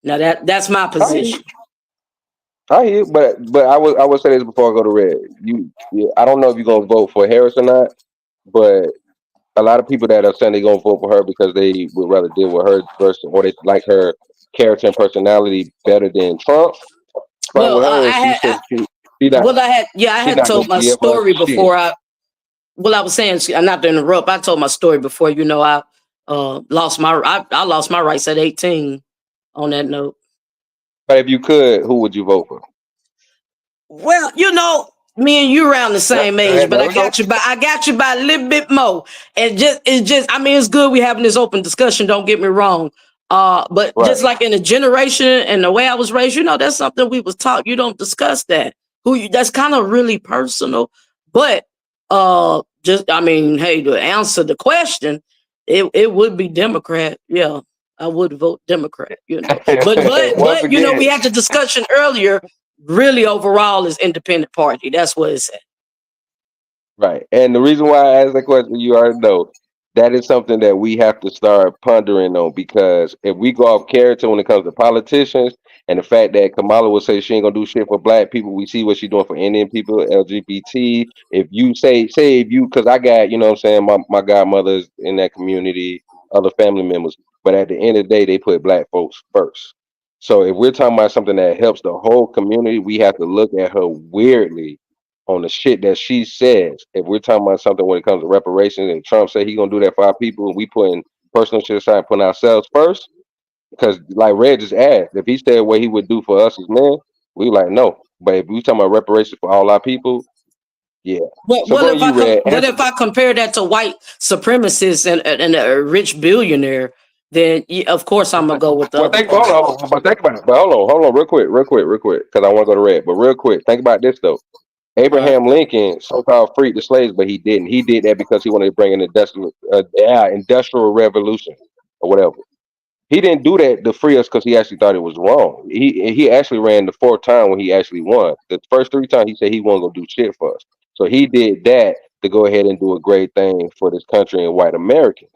Now that's my position. I hear, but I would say this before I go to Red. I don't know if you're gonna vote for Harris or not, but a lot of people that are saying they're gonna vote for her because they would rather deal with her versus, or they like her character and personality better than Trump. Well, I had told my story before. I was saying, not to interrupt, I told my story before. I lost my rights at 18. On that note. But if you could, who would you vote for? Well, me and you around the same age, but I got you by a little bit more. And it's good we having this open discussion. Don't get me wrong. But just like in the generation and the way I was raised, that's something we was taught. You don't discuss that. That's kind of really personal. But hey, to answer the question, it would be Democrat. Yeah. I would vote Democrat, but we had the discussion earlier. Really, overall, is independent party. That's what it said. Right, and the reason why I asked that question, you already know, that is something that we have to start pondering on, because if we go off character when it comes to politicians, and the fact that Kamala will say she ain't gonna do shit for black people, we see what she's doing for Indian people, LGBT. If you because I got, what I'm saying, my godmother's in that community, other family members. But at the end of the day, they put black folks first. So if we're talking about something that helps the whole community, we have to look at her weirdly on the shit that she says. If we're talking about something when it comes to reparations, and Trump said he's gonna do that for our people, and we putting personal shit aside, putting ourselves first, because like Red just asked, if he said what he would do for us as men, we like no. But if we talking about reparations for all our people, yeah. But if I compare that to white supremacists and a rich billionaire, then of course I'm gonna go with the. Hold on, real quick, because I want to go to Red. But real quick, think about this though. Abraham Lincoln so-called freed the slaves, but he didn't. He did that because he wanted to bring an industrial revolution or whatever. He didn't do that to free us because he actually thought it was wrong. He actually ran the fourth time when he actually won. The first 3 times he said he wasn't gonna do shit for us. So he did that to go ahead and do a great thing for this country and white Americans.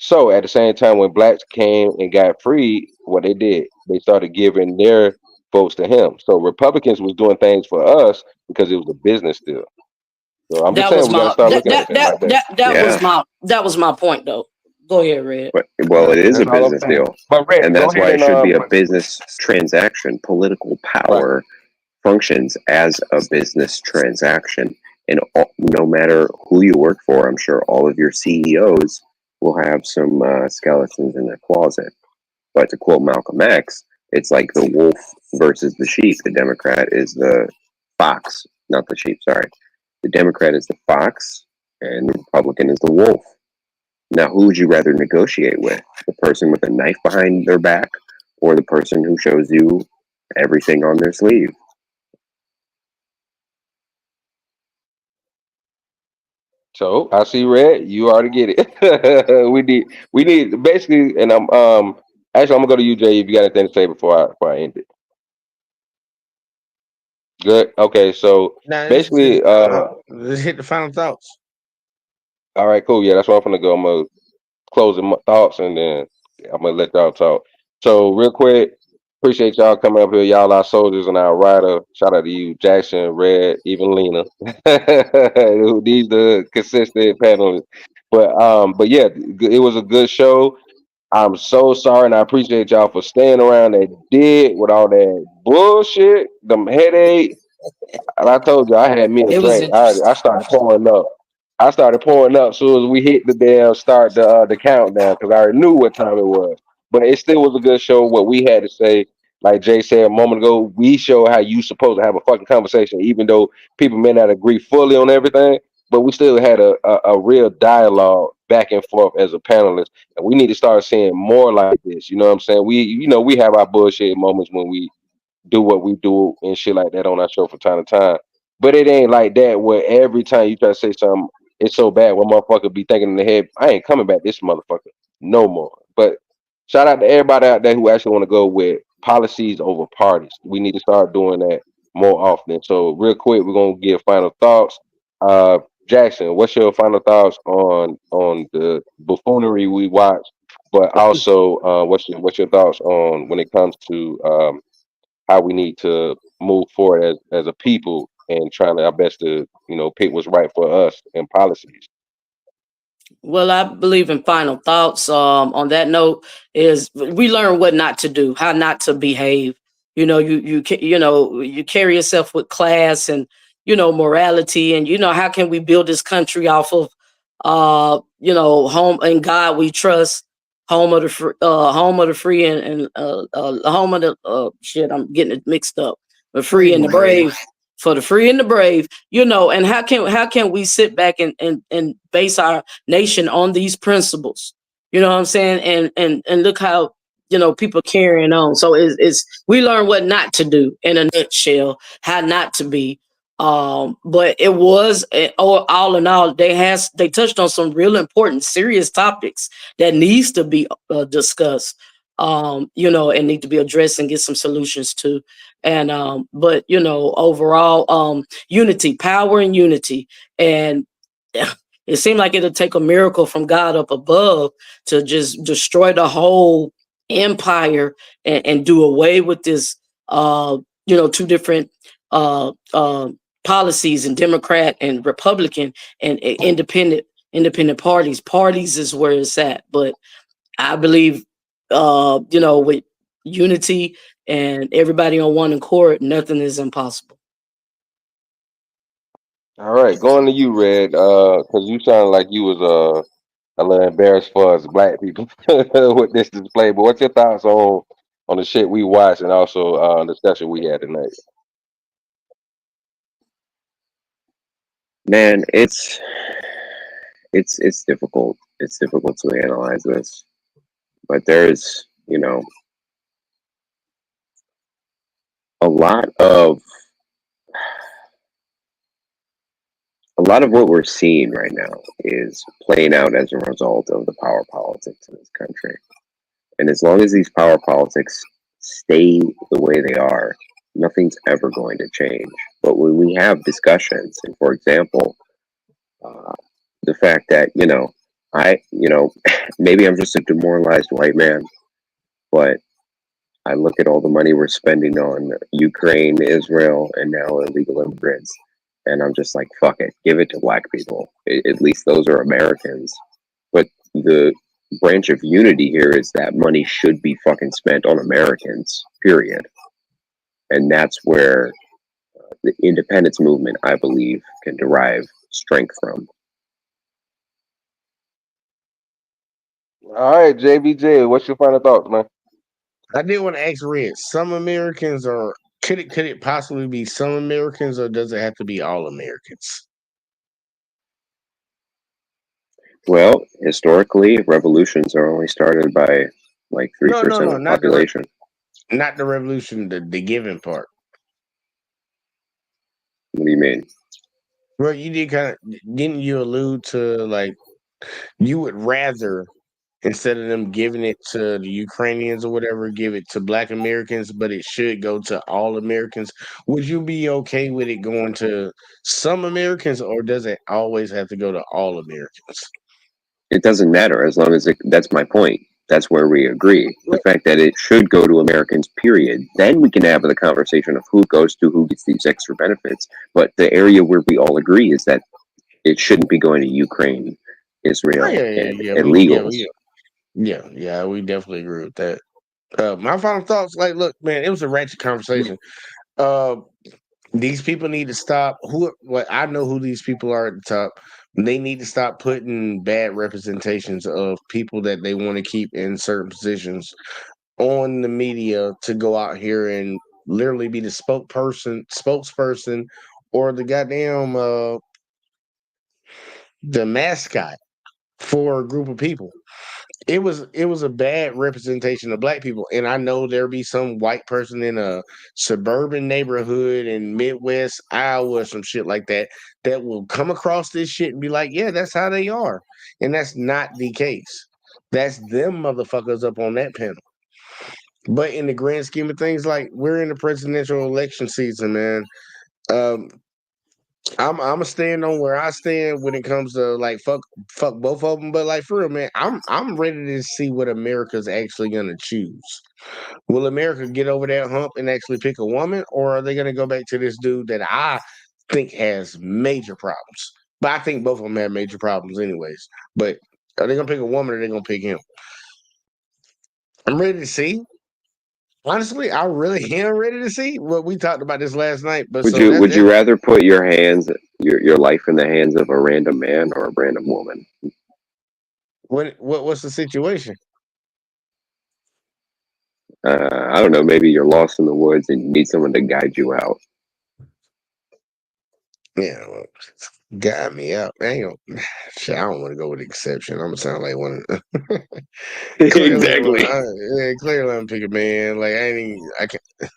So at the same time, when blacks came and got free, what they did, they started giving their votes to him. So Republicans was doing things for us because it was a business deal. So I'm just saying we gotta start looking at it like that. That was my point though. Go ahead, Red. Well, it is a business deal, Red, and that's why it should be a business transaction. Political power functions as a business transaction, and no matter who you work for, I'm sure all of your CEOs will have some skeletons in their closet. But to quote Malcolm X, it's like the wolf versus the sheep. The Democrat is the fox, not the sheep, sorry. The Democrat is the fox, and the Republican is the wolf. Now, who would you rather negotiate with? The person with a knife behind their back, or the person who shows you everything on their sleeve? So I see Red. You already get it. we need basically, and I'm actually I'm gonna go to you, Jay, if you got anything to say before I end it. Good. Okay. So basically, let's hit the final thoughts. All right. Cool. Yeah, that's where I'm gonna go. I'm gonna close my thoughts, and then I'm gonna let y'all talk. So real quick, appreciate y'all coming up here. Y'all our soldiers and our rider. Shout out to you, Jackson, Red, even Lena. These the consistent panelists. But yeah, it was a good show. I'm so sorry, and I appreciate y'all for staying around. That did with all that bullshit, them headache. And I told you I had me a drink. I started pouring up. As soon as we hit the damn start the countdown, because I already knew what time it was. But it still was a good show. What we had to say, like Jay said a moment ago, we show how you supposed to have a fucking conversation, even though people may not agree fully on everything. but we still had a real dialogue back and forth as a panelist. And we need to start seeing more like this. You know what I'm saying? We have our bullshit moments when we do what we do and shit like that on our show from time to time. But it ain't like that where every time you try to say something, it's so bad one motherfucker be thinking in the head, I ain't coming back this motherfucker no more. But shout out to everybody out there who actually want to go with policies over parties. We need to start doing that more often. So real quick, we're gonna give final thoughts. Jackson, what's your final thoughts on the buffoonery we watched? But also, what's your thoughts on when it comes to how we need to move forward as a people and trying our best to pick what's right for us and policies. Well, I believe in final thoughts. On that note, is we learn what not to do, how not to behave. You carry yourself with class and morality, and how can we build this country off of home and God we trust, home of the free and home of the shit. I'm getting it mixed up. The free and the brave. For the free and the brave, and how can we sit back and base our nation on these principles? You know what I'm saying? And look how people carrying on. So it's we learn what not to do in a nutshell, how not to be. But it was all in all, they touched on some real important, serious topics that needs to be discussed. And need to be addressed and get some solutions to. And but overall, unity, power and unity. And it seemed like it'll take a miracle from God up above to just destroy the whole empire and do away with this two different policies, and Democrat and Republican and independent parties is where it's at. But I believe with unity and everybody on one accord, nothing is impossible. All right, going to you, Red, because you sound like you was a little embarrassed for us black people with this display. But what's your thoughts on the shit we watched and also the discussion we had tonight? Man, it's difficult. It's difficult to analyze this, but there's a lot of what we're seeing right now is playing out as a result of the power politics in this country. And as long as these power politics stay the way they are, nothing's ever going to change. But when we have discussions, and for example, the fact that, maybe I'm just a demoralized white man, but I look at all the money we're spending on Ukraine, Israel, and now illegal immigrants, and I'm just like, fuck it, give it to black people. At least those are Americans. But the branch of unity here is that money should be fucking spent on Americans, period. And that's where the independence movement, I believe, can derive strength from. All right, JBJ, what's your final thoughts, man? I did want to ask Red, some Americans are could it possibly be some Americans, or does it have to be all Americans? Well, historically, revolutions are only started by like 3% of the population. Not the revolution, the giving part. What do you mean? Well, you didn't you allude to like you would rather, instead of them giving it to the Ukrainians or whatever, give it to Black Americans, but it should go to all Americans. Would you be okay with it going to some Americans, or does it always have to go to all Americans? It doesn't matter as long as that's my point. That's where we agree. The fact that it should go to Americans, period. Then we can have the conversation of who goes to who gets these extra benefits. But the area where we all agree is that it shouldn't be going to Ukraine, Israel, and illegals. Yeah, we definitely agree with that. My final thoughts, like, look, man, it was a ratchet conversation. These people need to stop. I know who these people are at the top. They need to stop putting bad representations of people that they want to keep in certain positions on the media to go out here and literally be the spokesperson, or the goddamn the mascot for a group of people. It was a bad representation of black people. And I know there'll be some white person in a suburban neighborhood in Midwest Iowa or some shit like that will come across this shit and be like, yeah, that's how they are. And that's not the case. That's them motherfuckers up on that panel. But in the grand scheme of things, like, we're in the presidential election season, man. I'm gonna stand on where I stand when it comes to like fuck both of them. But like for real, man, I'm ready to see what America's actually gonna choose. Will America get over that hump and actually pick a woman, or are they gonna go back to this dude that I think has major problems? But I think both of them have major problems, anyways. But are they gonna pick a woman or are they gonna pick him? I'm ready to see. Honestly, I really am ready to see what we talked about this last night. But Would you rather put your life in the hands of a random man or a random woman? What's the situation? I don't know. Maybe you're lost in the woods and you need someone to guide you out. Yeah, well, guide me out. I don't want to go with exception. I'm gonna sound like one. Exactly. Clearly, I'm picking man. Like I can't.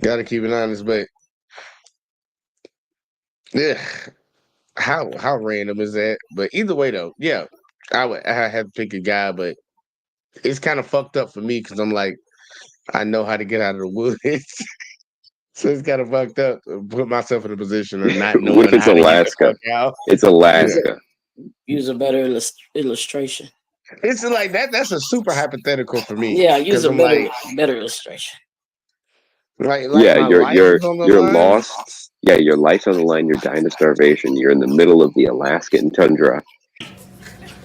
Gotta keep it honest, but yeah, how random is that? But either way, though, yeah, I have to pick a guy, but it's kind of fucked up for me because I'm like, I know how to get out of the woods. So it's kind of fucked up to put myself in a position of not knowing What if it's how Alaska? to get the fuck out. It's Alaska. Use a better illustration. It's like that's a super hypothetical for me. Yeah, use a I'm better illustration. Like Yeah, my life you're is on the you're line. lost. Yeah, your life's on the line. You're dying of starvation. You're in the middle of the Alaskan tundra.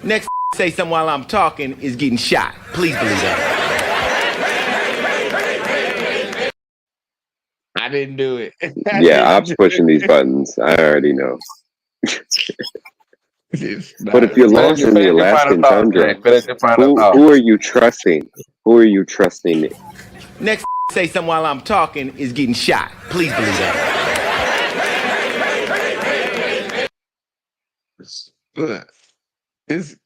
Next say something while I'm talking is getting shot. Please believe that. I didn't do it. Yeah, I'm pushing these buttons. I already know. But if you're lost in the Alaskan tundra, who are you trusting? Who are you trusting? Next say something while I'm talking is getting shot. Please believe that.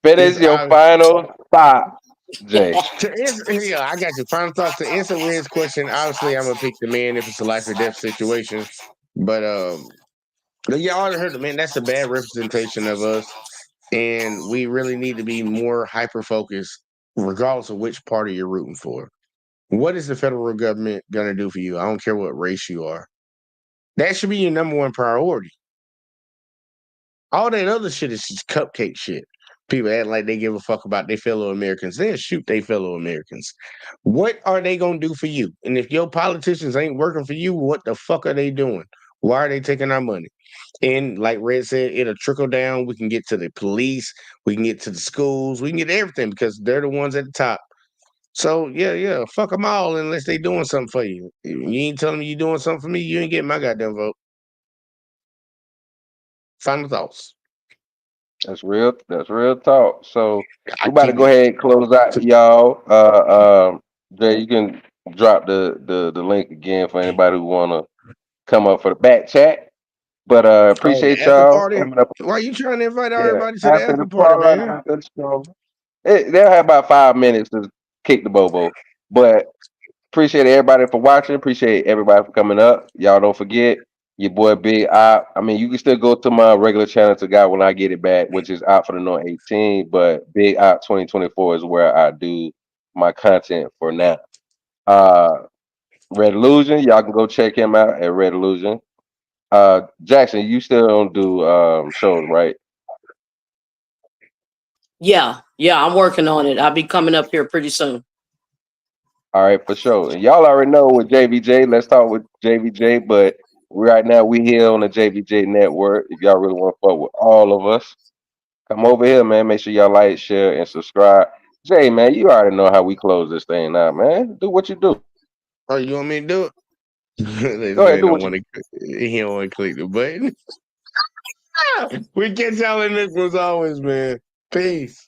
Finish your final thought, Jay. I got you. Final thoughts. To answer Red's question, obviously I'm gonna pick the man if it's a life or death situation. But y'all already heard it, man. That's a bad representation of us, and we really need to be more hyper focused, regardless of which party you're rooting for. What is the federal government gonna do for you? I don't care what race you are. That should be your number one priority. All that other shit is just cupcake shit. People act like they give a fuck about their fellow Americans. They'll shoot their fellow Americans. What are they gonna do for you? And if your politicians ain't working for you, what the fuck are they doing? Why are they taking our money? And like Red said, it'll trickle down. We can get to the police, we can get to the schools, we can get everything because they're the ones at the top. So yeah, fuck them all unless they doing something for you. You ain't telling me you doing something for me, you ain't getting my goddamn vote. Final thoughts. That's real talk. So we about to go ahead and close out, y'all. Jay, you can drop the link again for anybody who wanna come up for the back chat. But appreciate y'all coming up. Why you trying to invite everybody to the After after the party, party, man? after the show. They'll have about 5 minutes to kick the bobo. But appreciate everybody for watching. Appreciate everybody for coming up. Y'all don't forget your boy Big Op. I mean, you can still go to my regular channel to God when I get it back, which is Out for the North 18. But Big Op 2024 is where I do my content for now. Red Illusion, y'all can go check him out at Red Illusion. Jackson, you still don't do shows, right? Yeah, I'm working on it. I'll be coming up here pretty soon. All right, for sure. And y'all already know with JVJ. Let's talk with JVJ. But right now we here on the JVJ network. If y'all really want to fuck with all of us, come over here, man. Make sure y'all like, share, and subscribe. Jay, man, you already know how we close this thing out, man. Do what you do. Oh, you want me to do it? Go ahead, do what he don't want to click the button. We catch y'all in this one as always, man. Peace.